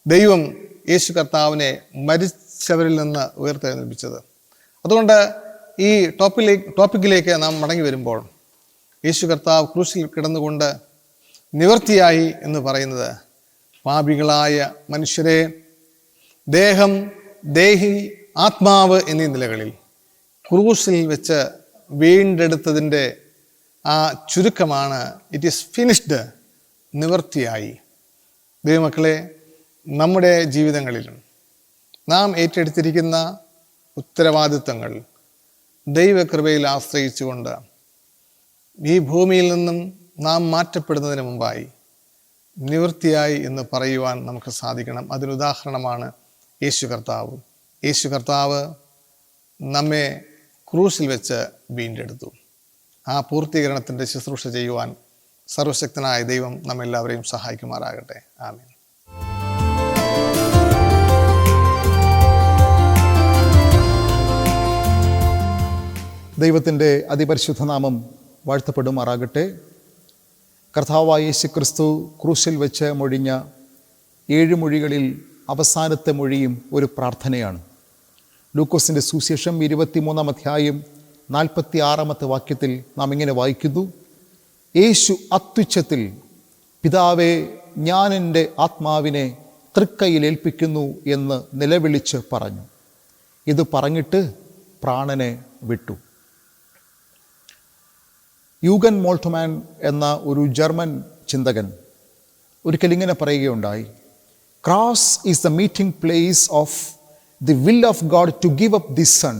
ദൈവം യേശു കർത്താവിനെ മരിച്ചവരിൽ നിന്ന് ഉയർത്തെഴുന്നേൽപ്പിച്ചത്. അതുകൊണ്ട് ഈ ടോപ്പിക്കിലേക്ക് നാം മടങ്ങി വരുമ്പോൾ യേശു കർത്താവ് ക്രൂശിൽ കിടന്നുകൊണ്ട് നിവൃത്തിയായി എന്ന് പറയുന്നത് പാപികളായ മനുഷ്യരെ ദേഹം, ദേഹി, ആത്മാവ് എന്നീ നിലകളിൽ ക്രൂശിൽ വെച്ച് വീണ്ടെടുത്തതിൻ്റെ ആ ചുരുക്കമാണ്. ഇറ്റ് ഈസ് ഫിനിഷ്ഡ്, നിവൃത്തിയായി. ദൈവമക്കളെ, നമ്മുടെ ജീവിതങ്ങളിലും നാം ഏറ്റെടുത്തിരിക്കുന്ന ഉത്തരവാദിത്തങ്ങൾ ദൈവകൃപയിൽ ആശ്രയിച്ചുകൊണ്ട് ഈ ഭൂമിയിൽ നിന്നും നാം മാറ്റപ്പെടുന്നതിന് മുമ്പായി നിവൃത്തിയായി എന്ന് പറയുവാൻ നമുക്ക് സാധിക്കണം. അതിനുദാഹരണമാണ് യേശു കർത്താവ്. യേശു കർത്താവ് നമ്മെ ക്രൂശിൽ വെച്ച് വീണ്ടെടുത്തു. ആ പൂർത്തീകരണത്തിൻ്റെ ശുശ്രൂഷ ചെയ്യുവാൻ സർവശക്തനായ ദൈവം നമ്മെല്ലാവരെയും സഹായിക്കുമാറാകട്ടെ. ആമേൻ. ദൈവത്തിൻ്റെ അതിപരിശുദ്ധ നാമം വാഴ്ത്തപ്പെടുമാറാകട്ടെ. കർത്താവായ യേശു ക്രിസ്തു ക്രൂശിൽ വെച്ച് മൊഴിഞ്ഞ 7 മൊഴികളിൽ അവസാനത്തെ മൊഴിയും ഒരു പ്രാർത്ഥനയാണ്. ലൂക്കോസിൻ്റെ സുവിശേഷം 23-ാം അധ്യായം 46-ാമത്തെ വാക്യത്തിൽ നാം ഇങ്ങനെ വായിക്കുന്നു: യേശു അത്യുച്ചത്തിൽ, പിതാവേ, ഞാൻ എൻ്റെ ആത്മാവിനെ തൃക്കൈയിൽ ഏൽപ്പിക്കുന്നു എന്ന് നിലവിളിച്ച് പറഞ്ഞു. ഇത് പറഞ്ഞിട്ട് പ്രാണനെ വിട്ടു. യൂഗൻ മോൾട്ട്മാൻ എന്ന ഒരു ജർമ്മൻ ചിന്തകൻ ഒരിക്കൽ ഇങ്ങനെ പറയുകയുണ്ടായി: cross is the meeting place of the will of God to give up the son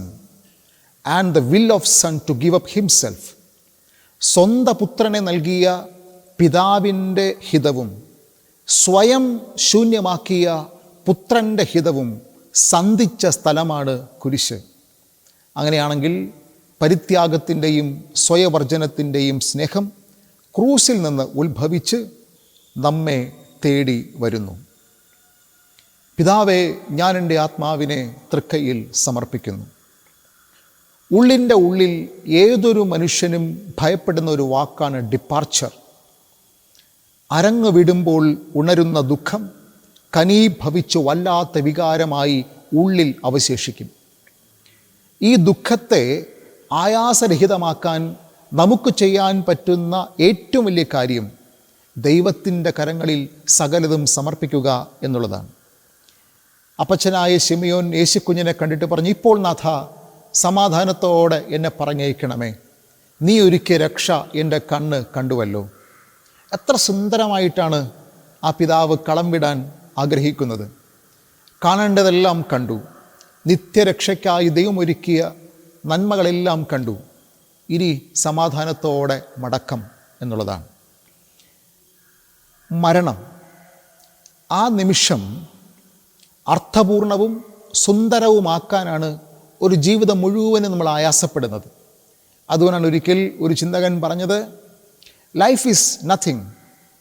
and the will of son to give up himself. സ്വന്തം പുത്രനെ നൽകിയ പിതാവിൻ്റെ ഹിതവും സ്വയം ശൂന്യമാക്കിയ പുത്രൻ്റെ ഹിതവും സന്ധിച്ച സ്ഥലമാണ് കുരിശ്. അങ്ങനെയാണെങ്കിൽ പരിത്യാഗത്തിൻ്റെയും സ്വയവർജനത്തിൻ്റെയും സ്നേഹം ക്രൂസിൽ നിന്ന് ഉത്ഭവിച്ച് നമ്മെ തേടി വരുന്നു. പിതാവേ, ഞാൻ എൻ്റെ ആത്മാവിനെ തൃക്കൈയിൽ സമർപ്പിക്കുന്നു. ഉള്ളിൻ്റെ ഉള്ളിൽ ഏതൊരു മനുഷ്യനും ഭയപ്പെടുന്ന ഒരു വാക്കാണ് ഡിപ്പാർച്ചർ. അരങ്ങ് വിടുമ്പോൾ ഉണരുന്ന ദുഃഖം കനീഭവിച്ചു വല്ലാത്ത വികാരമായി ഉള്ളിൽ അവശേഷിക്കും. ഈ ദുഃഖത്തെ ആയാസരഹിതമാക്കാൻ നമുക്ക് ചെയ്യാൻ പറ്റുന്ന ഏറ്റവും വലിയ കാര്യം ദൈവത്തിൻ്റെ കരങ്ങളിൽ സകലതും സമർപ്പിക്കുക എന്നുള്ളതാണ്. അപ്പച്ചനായ ശിമിയോൻ യേശുക്കുഞ്ഞിനെ കണ്ടിട്ട് പറഞ്ഞു: ഇപ്പോൾ നാഥ, സമാധാനത്തോടെ എന്നെ പറഞ്ഞയക്കണമേ, നീ ഒരുക്കിയ രക്ഷ എൻ്റെ കണ്ണ് കണ്ടുവല്ലോ. എത്ര സുന്ദരമായിട്ടാണ് ആ പിതാവ് കളം വിടാൻ ആഗ്രഹിക്കുന്നത്. കാണേണ്ടതെല്ലാം കണ്ടു, നിത്യരക്ഷയ്ക്കായി ദൈവം ഒരുക്കിയ നന്മകളെല്ലാം കണ്ടു. ഇനി സമാധാനത്തോടെ മടക്കം എന്നുള്ളതാണ്. മരണം, ആ നിമിഷം അർത്ഥപൂർണവും സുന്ദരവുമാക്കാനാണ് ഒരു ജീവിതം മുഴുവനും നമ്മൾ ആയാസപ്പെടുന്നത്. അതുകൊണ്ടാണ് ഒരിക്കൽ ഒരു ചിന്തകൻ പറഞ്ഞത്: life is nothing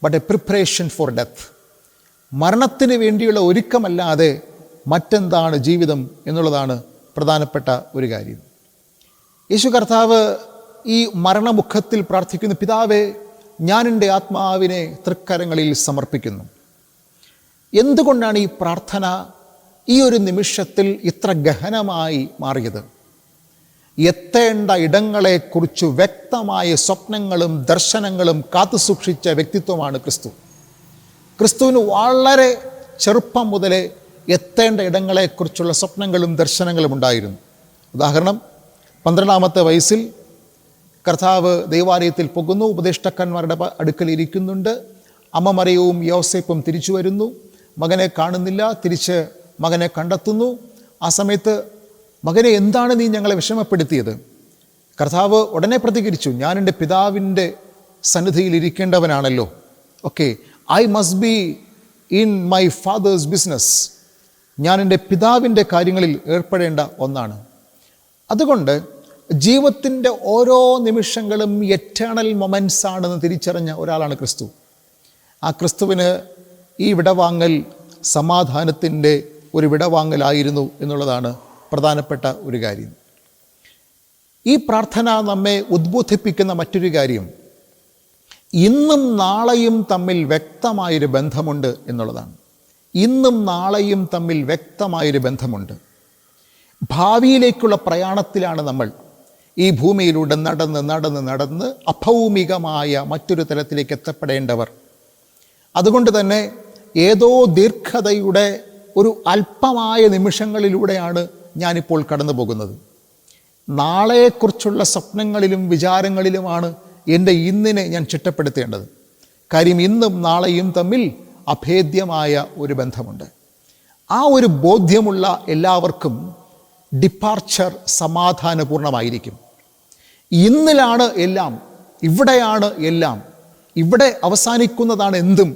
but A preparation for death. മരണത്തിന് വേണ്ടിയുള്ള ഒരുക്കമല്ലാതെ മറ്റെന്താണ് ജീവിതം എന്നുള്ളതാണ് പ്രധാനപ്പെട്ട ഒരു കാര്യം. യേശു കർത്താവ് ഈ മരണമുഖത്തിൽ പ്രാർത്ഥിക്കുന്നു: പിതാവേ, ഞാൻ എൻ്റെ ആത്മാവിനെ തൃക്കരങ്ങളിൽ സമർപ്പിക്കുന്നു. എന്തുകൊണ്ടാണ് ഈ പ്രാർത്ഥന ഈ ഒരു നിമിഷത്തിൽ ഇത്ര ഗഹനമായി മാറിയത്? എത്തേണ്ട ഇടങ്ങളെക്കുറിച്ച് വ്യക്തമായ സ്വപ്നങ്ങളും ദർശനങ്ങളും കാത്തുസൂക്ഷിച്ച വ്യക്തിത്വമാണ് ക്രിസ്തു. ക്രിസ്തുവിന് വളരെ ചെറുപ്പം മുതലേ എത്തേണ്ട ഇടങ്ങളെക്കുറിച്ചുള്ള സ്വപ്നങ്ങളും ദർശനങ്ങളും ഉണ്ടായിരുന്നു. ഉദാഹരണം, 12-ാമത്തെ വയസ്സിൽ കർത്താവ് ദൈവാലയത്തിൽ പോകുന്നു, ഉപദേഷ്ടാക്കന്മാരുടെ അടുക്കൽ ഇരിക്കുന്നുണ്ട്. അമ്മ മറിയവും യോസേപ്പും തിരിച്ചു വരുന്നു. മകനെ കാണുന്നില്ല, തിരിച്ച് മകനെ കണ്ടെത്തുന്നു. ആ സമയത്ത് മകനെ, എന്താണ് നീ ഞങ്ങളെ വിഷമപ്പെടുത്തിയത്? കർത്താവ് ഉടനെ പ്രതികരിച്ചു: ഞാൻ എൻ്റെ പിതാവിൻ്റെ സന്നിധിയിൽ ഇരിക്കേണ്ടവനാണല്ലോ. Okay, I must be in my father's business. ഞാൻ എൻ്റെ പിതാവിൻ്റെ കാര്യങ്ങളിൽ ഏർപ്പെടേണ്ട ഒന്നാണ്. അതുകൊണ്ട് ജീവിതത്തിൻ്റെ ഓരോ നിമിഷങ്ങളും എറ്റേണൽ മൊമെൻറ്റ്സ് ആണെന്ന് തിരിച്ചറിഞ്ഞ ഒരാളാണ് ക്രിസ്തു. ആ ക്രിസ്തുവിന് ഈ വിടവാങ്ങൽ സമാധാനത്തിൻ്റെ ഒരു വിടവാങ്ങലായിരുന്നു എന്നുള്ളതാണ് പ്രധാനപ്പെട്ട ഒരു കാര്യം. ഈ പ്രാർത്ഥന നമ്മെ ഉദ്ബോധിപ്പിക്കുന്ന മറ്റൊരു കാര്യം, ഇന്നും നാളെയും തമ്മിൽ വ്യക്തമായൊരു ബന്ധമുണ്ട് എന്നുള്ളതാണ്. ഇന്നും നാളെയും തമ്മിൽ വ്യക്തമായൊരു ബന്ധമുണ്ട്. ഭാവിയിലേക്കുള്ള പ്രയാണത്തിലാണ് നമ്മൾ. ഈ ഭൂമിയിലൂടെ നടന്ന് നടന്ന് നടന്ന് അഭൗമികമായ മറ്റൊരു തലത്തിലേക്ക് എത്തപ്പെടേണ്ടവർ. അതുകൊണ്ട് തന്നെ ഏതോ ദീർഘതയുടെ ഒരു അല്പമായ നിമിഷങ്ങളിലൂടെയാണ് ഞാനിപ്പോൾ കടന്നു പോകുന്നത്. നാളെക്കുറിച്ചുള്ള സ്വപ്നങ്ങളിലും വിചാരങ്ങളിലുമാണ് എൻ്റെ ഇന്നിനെ ഞാൻ ചിട്ടപ്പെടുത്തേണ്ടത്. കാര്യം ഇന്നും നാളെയും തമ്മിൽ അഭേദ്യമായ ഒരു ബന്ധമുണ്ട്. ആ ഒരു ബോധ്യമുള്ള എല്ലാവർക്കും ഡിപ്പാർച്ചർ സമാധാനപൂർണമായിരിക്കും. ഇന്നിലാണ് എല്ലാം, ഇവിടെയാണ് എല്ലാം, ഇവിടെ അവസാനിക്കുന്നതാണ് എന്തും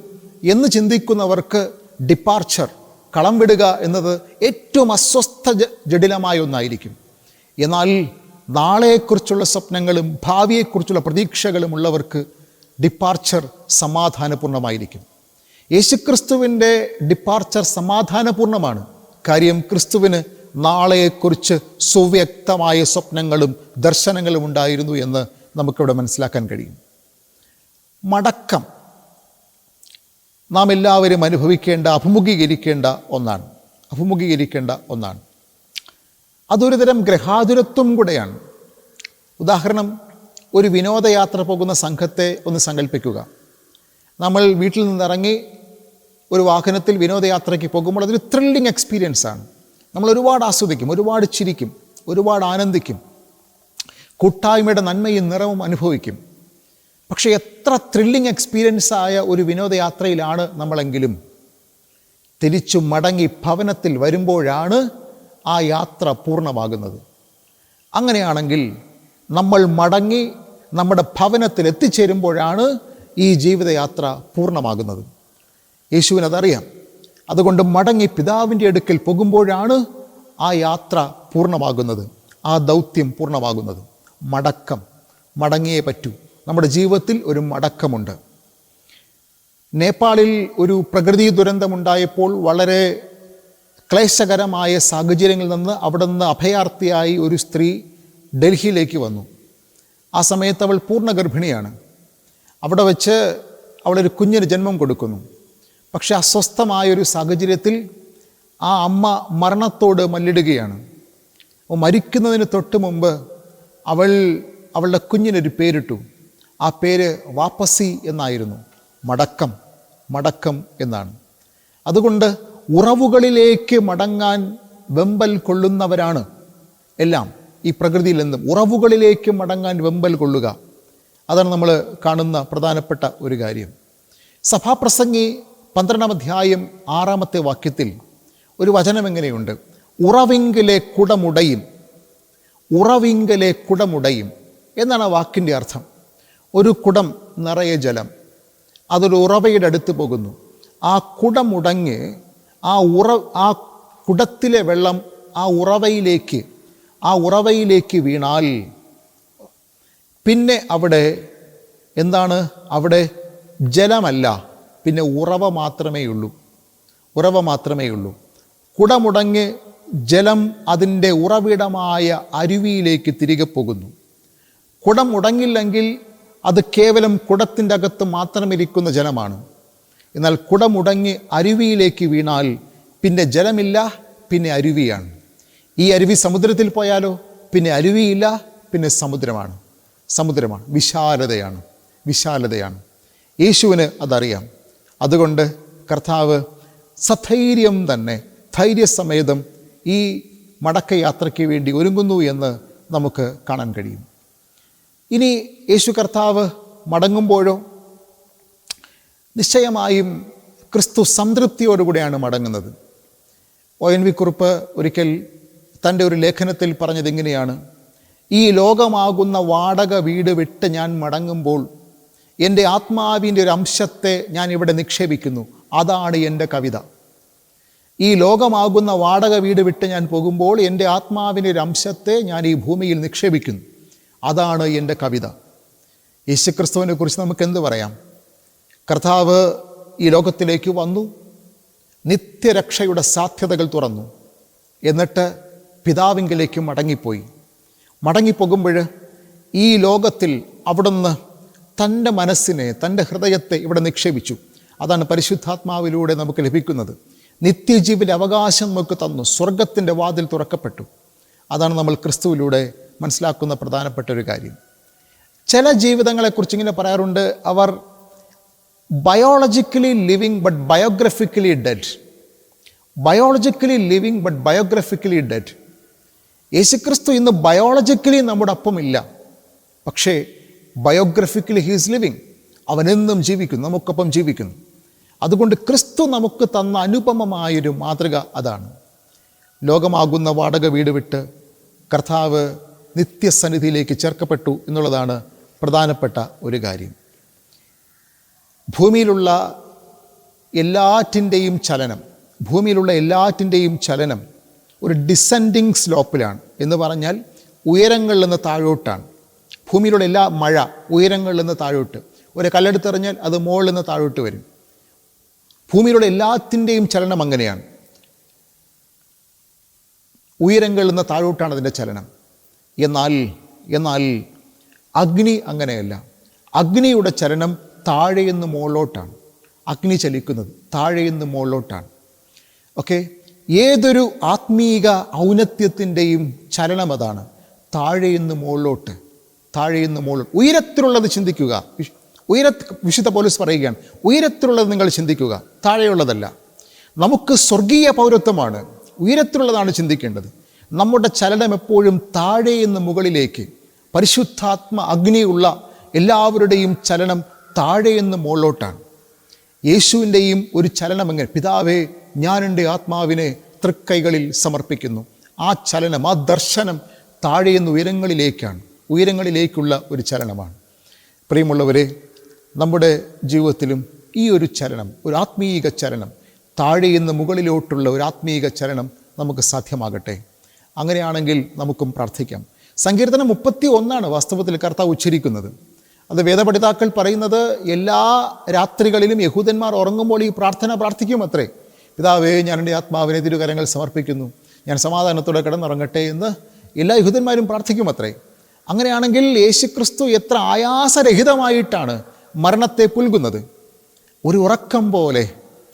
എന്ന് ചിന്തിക്കുന്നവർക്ക് ഡിപ്പാർച്ചർ, കളം വിടുക എന്നത് ഏറ്റവും അസ്വസ്ഥ ജടിലമായ ഒന്നായിരിക്കും. എന്നാൽ നാളെക്കുറിച്ചുള്ള സ്വപ്നങ്ങളും ഭാവിയെക്കുറിച്ചുള്ള പ്രതീക്ഷകളും ഉള്ളവർക്ക് ഡിപ്പാർച്ചർ സമാധാനപൂർണമായിരിക്കും. യേശുക്രിസ്തുവിൻ്റെ ഡിപ്പാർച്ചർ സമാധാനപൂർണമാണ്. കാര്യം ക്രിസ്തുവിന് നാളെയെക്കുറിച്ച് സുവ്യക്തമായ സ്വപ്നങ്ങളും ദർശനങ്ങളും ഉണ്ടായിരുന്നു എന്ന് നമുക്കിവിടെ മനസ്സിലാക്കാൻ കഴിയും. മടക്കം നാം എല്ലാവരും അഭിമുഖീകരിക്കേണ്ട ഒന്നാണ്. അതൊരു തരം ഗ്രഹാതുരത്വം കൂടെയാണ്. ഉദാഹരണം, ഒരു വിനോദയാത്ര പോകുന്ന സംഘത്തെ ഒന്ന് സങ്കല്പിക്കുക. നമ്മൾ വീട്ടിൽ നിന്നിറങ്ങി ഒരു വാഹനത്തിൽ വിനോദയാത്രയ്ക്ക് പോകുമ്പോൾ അതൊരു ത്രില്ലിംഗ് എക്സ്പീരിയൻസാണ്. നമ്മൾ ഒരുപാട് ആസ്വദിക്കും, ഒരുപാട് ചിരിക്കും, ഒരുപാട് ആനന്ദിക്കും, കൂട്ടായ്മയുടെ നന്മയും നിറവും അനുഭവിക്കും. പക്ഷേ എത്ര ത്രില്ലിംഗ് എക്സ്പീരിയൻസായ ഒരു വിനോദയാത്രയിലാണ് നമ്മളെങ്കിലും തിരിച്ചു മടങ്ങി ഭവനത്തിൽ വരുമ്പോഴാണ് ആ യാത്ര പൂർണ്ണമാകുന്നത്. അങ്ങനെയാണെങ്കിൽ നമ്മൾ മടങ്ങി നമ്മുടെ ഭവനത്തിൽ എത്തിച്ചേരുമ്പോഴാണ് ഈ ജീവിതയാത്ര പൂർണ്ണമാകുന്നത്. യേശുവിനതറിയാം. അതുകൊണ്ട് മടങ്ങി പിതാവിൻ്റെ അടുക്കൽ പോകുമ്പോഴാണ് ആ യാത്ര പൂർണ്ണമാകുന്നത്, ആ ദൗത്യം പൂർണ്ണമാകുന്നത്. മടങ്ങിയേ പറ്റൂ. നമ്മുടെ ജീവിതത്തിൽ ഒരു മടക്കമുണ്ട്. നേപ്പാളിൽ ഒരു പ്രകൃതി ദുരന്തമുണ്ടായപ്പോൾ വളരെ ക്ലേശകരമായ സാഹചര്യങ്ങളിൽ നിന്ന് അവിടെ നിന്ന് അഭയാർത്ഥിയായി ഒരു സ്ത്രീ ഡൽഹിയിലേക്ക് വന്നു. ആ സമയത്ത് അവൾ പൂർണ്ണ ഗർഭിണിയാണ്. അവിടെ വെച്ച് അവളൊരു കുഞ്ഞിന് ജന്മം കൊടുക്കുന്നു. പക്ഷെ അസ്വസ്ഥമായൊരു സാഹചര്യത്തിൽ ആ അമ്മ മരണത്തോട് മല്ലിടുകയാണ്. മരിക്കുന്നതിന് തൊട്ട് മുമ്പ് അവളുടെ കുഞ്ഞിനൊരു പേരിട്ടു. ആ പേര് വാപ്പസി എന്നായിരുന്നു. മടക്കം എന്നാണ്. അതുകൊണ്ട് ഉറവുകളിലേക്ക് മടങ്ങാൻ വെമ്പൽ കൊള്ളുന്നവരാണ് എല്ലാം. ഈ പ്രകൃതിയിൽ നിന്നും ഉറവുകളിലേക്ക് മടങ്ങാൻ വെമ്പൽ കൊള്ളുക, അതാണ് നമ്മൾ കാണുന്ന പ്രധാനപ്പെട്ട ഒരു കാര്യം. സഭാപ്രസംഗി 12-ാം അധ്യായം 6-ാമത്തെ വാക്യത്തിൽ ഒരു വചനം എങ്ങനെയുണ്ട്? ഉറവിങ്കലെ കുടമുടയും എന്നാണ് ആ വാക്കിൻ്റെ അർത്ഥം. ഒരു കുടം നിറയെ ജലം, അതൊരു ഉറവയുടെ അടുത്ത് പോകുന്നു. ആ കുടമുടങ്ങ് ആ കുടത്തിലെ വെള്ളം ആ ഉറവയിലേക്ക് വീണാൽ പിന്നെ അവിടെ എന്താണ്? അവിടെ ജലമല്ല, പിന്നെ ഉറവ മാത്രമേ ഉള്ളൂ. കുടമുടങ്ങ് ജലം അതിൻ്റെ ഉറവിടമായ അരുവിയിലേക്ക് തിരികെ പോകുന്നു. കുടം മുടങ്ങില്ലെങ്കിൽ അത് കേവലം കുടത്തിൻ്റെ അകത്ത് മാത്രം ഇരിക്കുന്ന ജലമാണ്. എന്നാൽ കുടമുടങ്ങി അരുവിയിലേക്ക് വീണാൽ പിന്നെ ജലമില്ല, പിന്നെ അരുവിയാണ്. ഈ അരുവി സമുദ്രത്തിൽ പോയാലോ പിന്നെ അരുവിയില്ല, പിന്നെ സമുദ്രമാണ്. വിശാലതയാണ്. യേശുവിന് അതറിയാം. അതുകൊണ്ട് കർത്താവ് സധൈര്യം തന്നെ ധൈര്യസമേതം ഈ മടക്കയാത്രയ്ക്ക് വേണ്ടി ഒരുങ്ങുന്നു എന്ന് നമുക്ക് കാണാൻ കഴിയും. ഇനി യേശു കർത്താവ് മടങ്ങുമ്പോഴോ നിശ്ചയമായും ക്രിസ്തു സംതൃപ്തിയോടുകൂടെയാണ് മടങ്ങുന്നത്. ONV കുറുപ്പ് ഒരിക്കൽ തൻ്റെ ഒരു ലേഖനത്തിൽ പറഞ്ഞത് ഇങ്ങനെയാണ്: ഈ ലോകമാകുന്ന വാടക വീട് വിട്ട് ഞാൻ മടങ്ങുമ്പോൾ എൻ്റെ ആത്മാവിൻ്റെ ഒരു അംശത്തെ ഞാൻ ഇവിടെ നിക്ഷേപിക്കുന്നു. അതാണ് എൻ്റെ കവിത. ഈ ലോകമാകുന്ന വാടക വീട് വിട്ട് ഞാൻ പോകുമ്പോൾ എൻ്റെ ആത്മാവിൻ്റെ ഒരു അംശത്തെ ഞാൻ ഈ ഭൂമിയിൽ നിക്ഷേപിക്കുന്നു. അതാണ് എൻ്റെ കവിത. യേശുക്രിസ്തുവിനെ കുറിച്ച് നമുക്ക് എന്ത് പറയാം? കർത്താവ് ഈ ലോകത്തിലേക്ക് വന്നു, നിത്യരക്ഷയുടെ സാധ്യതകൾ തുറന്നു, എന്നിട്ട് പിതാവിങ്കലേക്ക് മടങ്ങിപ്പോകുമ്പോൾ ഈ ലോകത്തിൽ അവിടുന്ന് തൻ്റെ മനസ്സിനെ, തൻ്റെ ഹൃദയത്തെ ഇവിടെ നിക്ഷേപിച്ചു. അതാണ് പരിശുദ്ധാത്മാവിലൂടെ നമുക്ക് ലഭിക്കുന്നത്. നിത്യജീവൻ്റെ അവകാശം നമുക്ക് തന്നു. സ്വർഗത്തിൻ്റെ വാതിൽ തുറക്കപ്പെട്ടു. അതാണ് നമ്മൾ ക്രിസ്തുവിലൂടെ മനസ്സിലാക്കുന്ന പ്രധാനപ്പെട്ട ഒരു കാര്യം. ചില ജീവിതങ്ങളെക്കുറിച്ച് ഇങ്ങനെ പറയാറുണ്ട്, അവർ biologically living but biographically dead. Biologically living but biographically dead. യേശുക്രിസ്തു ഇന്ന് ബയോളജിക്കലി നമ്മുടെ ഒപ്പമില്ല, പക്ഷേ ബയോഗ്രഫിക്കലി ഹീസ് ലിവിങ്. അവനെന്നും ജീവിക്കുന്നു, നമുക്കൊപ്പം ജീവിക്കുന്നു. അതുകൊണ്ട് ക്രിസ്തു നമുക്ക് തന്ന അനുപമമായൊരു മാതൃക അതാണ്. ലോകമാകുന്ന വാടക വീട് വിട്ട് കർത്താവ് നിത്യസന്നിധിയിലേക്ക് ചേർക്കപ്പെട്ടു എന്നുള്ളതാണ് പ്രധാനപ്പെട്ട ഒരു കാര്യം. ഭൂമിയിലുള്ള എല്ലാറ്റിൻ്റെയും ചലനം ഒരു ഡിസെൻഡിങ് സ്ലോപ്പിലാണ്. എന്ന് പറഞ്ഞാൽ ഉയരങ്ങളിൽ നിന്ന് താഴോട്ടാണ്. ഭൂമിയിലുള്ള എല്ലാ മഴ ഉയരങ്ങളിൽ നിന്ന് താഴോട്ട്. ഒരു കല്ലെടുത്തെറിഞ്ഞാൽ അത് മുകളിൽ നിന്ന് താഴോട്ട് വരും. ഭൂമിയിലുള്ള എല്ലാത്തിൻ്റെയും ചലനം അങ്ങനെയാണ്. ഉയരങ്ങളിൽ നിന്ന് താഴോട്ടാണ് അതിൻ്റെ ചലനം. എന്നാൽ അഗ്നി അങ്ങനെയല്ല. അഗ്നിയുടെ ചലനം താഴെയെന്ന് മുകളിലോട്ടാണ്. അഗ്നി ചലിക്കുന്നത് താഴെയെന്ന് മുകളിലോട്ടാണ്. ഓക്കെ, ഏതൊരു ആത്മീക ഔന്നത്യത്തിൻ്റെയും ചലനം അതാണ്. താഴെയെന്ന് മുകളിലോട്ട്. ഉയരത്തിലുള്ളത് ചിന്തിക്കുക. വിശുദ്ധ പൗലോസ് പറയുകയാണ്, ഉയരത്തിലുള്ളത് നിങ്ങൾ ചിന്തിക്കുക, താഴെയുള്ളതല്ല. നമുക്ക് സ്വർഗീയ പൗരത്വമാണ്, ഉയരത്തിലുള്ളതാണ് ചിന്തിക്കേണ്ടത്. നമ്മുടെ ചലനം എപ്പോഴും താഴെയെന്ന് മുകളിലേക്ക്. പരിശുദ്ധാത്മ അഗ്നിയുള്ള എല്ലാവരുടെയും ചലനം താഴെയെന്ന് മുകളിലോട്ടാണ്. യേശുവിൻ്റെയും ഒരു ചലനം എങ്ങനെ? പിതാവേ, ഞാൻ എൻ്റെ ആത്മാവിനെ തൃക്കൈകളിൽ സമർപ്പിക്കുന്നു. ആ ചലനം, ആ ദർശനം താഴെയെന്ന് ഉയരങ്ങളിലേക്കുള്ള ഒരു ചലനമാണ്. പ്രിയമുള്ളവരെ, നമ്മുടെ ജീവിതത്തിലും ഈ ഒരു ചലനം, ഒരു ആത്മീക ചലനം, താഴെയെന്ന് മുകളിലോട്ടുള്ള ഒരു ആത്മീക ചലനം നമുക്ക് സാധ്യമാകട്ടെ. അങ്ങനെയാണെങ്കിൽ നമുക്കും പ്രാർത്ഥിക്കാം. സങ്കീർത്തനം 31 വാസ്തവത്തിൽ കർത്താവ് ഉച്ചരിക്കുന്നത്. അത് വേദപഠിതാക്കൾ പറയുന്നത് എല്ലാ രാത്രികളിലും യഹൂദന്മാർ ഉറങ്ങുമ്പോൾ ഈ പ്രാർത്ഥന പ്രാർത്ഥിക്കും അത്രേ. പിതാവേ, ഞാൻ എൻ്റെ ആത്മാവിനെ തിരുകരങ്ങൾ സമർപ്പിക്കുന്നു, ഞാൻ സമാധാനത്തോടെ കിടന്നുറങ്ങട്ടെ എന്ന് എല്ലാ യഹൂദന്മാരും പ്രാർത്ഥിക്കും അത്രേ. അങ്ങനെയാണെങ്കിൽ യേശുക്രിസ്തു എത്ര ആയാസരഹിതമായിട്ടാണ് മരണത്തെ പുൽകുന്നത്. ഒരു ഉറക്കം പോലെ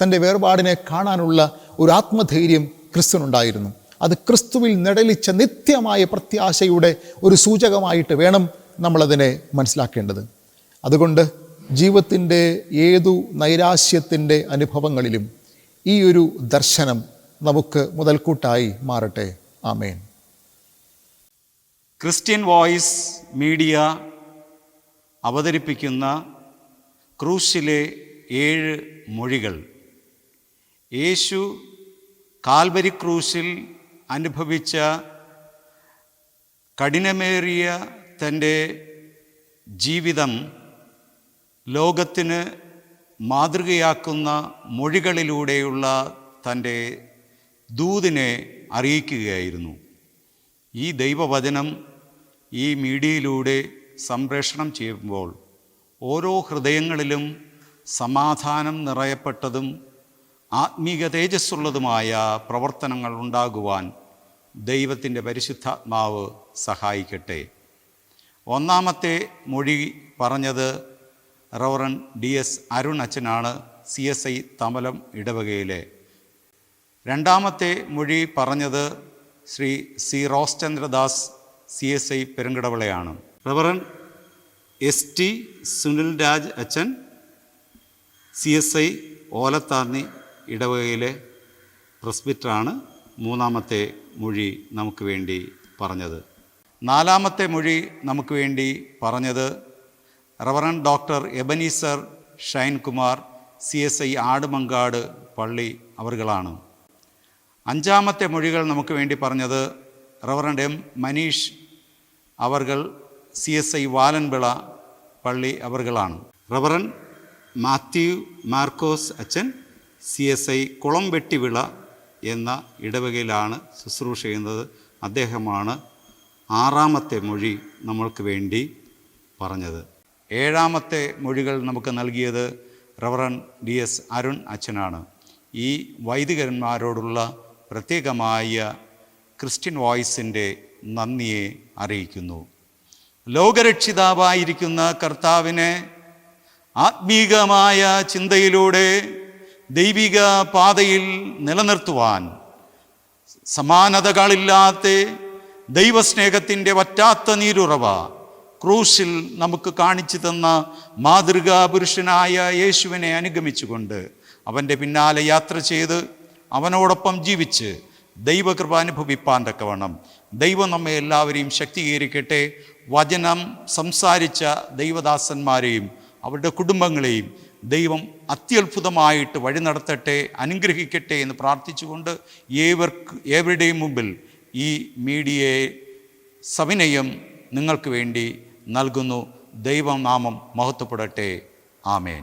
തൻ്റെ വേർപാടിനെ കാണാനുള്ള ഒരു ആത്മധൈര്യം ക്രിസ്തുവിനുണ്ടായിരുന്നു. അത് ക്രിസ്തുവിൽ നിഴലിച്ച നിത്യമായ പ്രത്യാശയുടെ ഒരു സൂചകമായിട്ട് വേണം നമ്മളതിനെ മനസ്സിലാക്കേണ്ടത്. അതുകൊണ്ട് ജീവിതത്തിൻ്റെ ഏതു നൈരാശ്യത്തിൻ്റെ അനുഭവങ്ങളിലും ഈ ഒരു ദർശനം നമുക്ക് മുതൽക്കൂട്ടായി മാറട്ടെ. ആമേൻ. ക്രിസ്ത്യൻ വോയിസ് മീഡിയ അവതരിപ്പിക്കുന്ന ക്രൂശിലെ 7 മൊഴികൾ. യേശു കാൽവരി ക്രൂശിൽ അനുഭവിച്ച കഠിനമേറിയ തൻ്റെ ജീവിതം ലോകത്തിന് മാതൃകയാക്കുന്ന മൊഴികളിലൂടെയുള്ള തൻ്റെ ദൂതിനെ അറിയിക്കുകയായിരുന്നു. ഈ ദൈവവചനം ഈ മീഡിയയിലൂടെ സംപ്രേഷണം ചെയ്യുമ്പോൾ ഓരോ ഹൃദയങ്ങളിലും സമാധാനം നിറയപ്പെട്ടതും ആത്മീക തേജസ്സുള്ളതുമായ പ്രവർത്തനങ്ങൾ ഉണ്ടാകുവാൻ ദൈവത്തിൻ്റെ പരിശുദ്ധാത്മാവ് സഹായിക്കട്ടെ. 1-ാമത്തെ മൊഴി പറഞ്ഞത് റവറൻ DS അരുൺ അച്ഛനാണ്, CSI തമലം ഇടവകയിലെ. 2-ാമത്തെ മൊഴി പറഞ്ഞത് ശ്രീ C. റോസ്ചന്ദ്രദാസ്, CSI പെരുങ്കടവിളയാണ്. റവറൻ ST സുനിൽ രാജ് അച്ഛൻ, CSI ഓലത്താന്നി ഇടവകയിലെ പ്രസ്ബിറ്ററാണ് 3-ാമത്തെ മൊഴി നമുക്ക് വേണ്ടി പറഞ്ഞത്. 4-ാമത്തെ മൊഴി നമുക്ക് വേണ്ടി പറഞ്ഞത് reverend doctor Ebenezer Shine Kumar, CSI ആടുമങ്കാട് പള്ളി അവർകളാണ്. 5-ാമത്തെ മൊഴികൾ നമുക്ക് വേണ്ടി പറഞ്ഞത് റവറൻ M. മനീഷ് അവർകൾ, CSI വാലൻവിള പള്ളി അവർകളാണ്. റവറൻ മാത്യു മാർക്കോസ് അച്ഛൻ, CSI കുളംവെട്ടിവിള എന്ന ഇടവകയിലാണ് ശുശ്രൂഷ ചെയ്യുന്നത്. അദ്ദേഹമാണ് 6-ാമത്തെ മൊഴി നമ്മൾക്ക് വേണ്ടി പറഞ്ഞത്. 7-ാമത്തെ മൊഴികൾ നമുക്ക് നൽകിയത് റവറൻ DS അരുൺ അച്ഛനാണ്. ഈ വൈദികന്മാരോടുള്ള പ്രത്യേകമായ ക്രിസ്ത്യൻ വോയിസിൻ്റെ നന്ദിയെ അറിയിക്കുന്നു. ലോകരക്ഷിതാവായിരിക്കുന്ന കർത്താവിനെ ആത്മീകമായ ചിന്തയിലൂടെ ദൈവിക പാതയിൽ നിലനിർത്തുവാൻ സമാനതകളില്ലാത്ത ദൈവസ്നേഹത്തിൻ്റെ വറ്റാത്ത നീരുറവ ക്രൂശിൽ നമുക്ക് കാണിച്ചു തന്ന മാതൃകാ പുരുഷനായ യേശുവിനെ അനുഗമിച്ചുകൊണ്ട് അവൻ്റെ പിന്നാലെ യാത്ര ചെയ്ത് അവനോടൊപ്പം ജീവിച്ച് ദൈവകൃപ അനുഭവിപ്പാൻ തക്കവണ്ണം ദൈവം നമ്മെ എല്ലാവരെയും ശക്തീകരിക്കട്ടെ. വചനം സംസാരിച്ച ദൈവദാസന്മാരെയും അവരുടെ കുടുംബങ്ങളെയും ദൈവം അത്യത്ഭുതമായിട്ട് വഴി നടത്തട്ടെ, അനുഗ്രഹിക്കട്ടെ എന്ന് പ്രാർത്ഥിച്ചുകൊണ്ട് ഏവരുടെയും മുമ്പിൽ ഈ മീഡിയയെ സവിനയം നിങ്ങൾക്ക് വേണ്ടി നൽകുന്നു. ദൈവനാമം മഹത്വപ്പെടട്ടെ. ആമേൻ.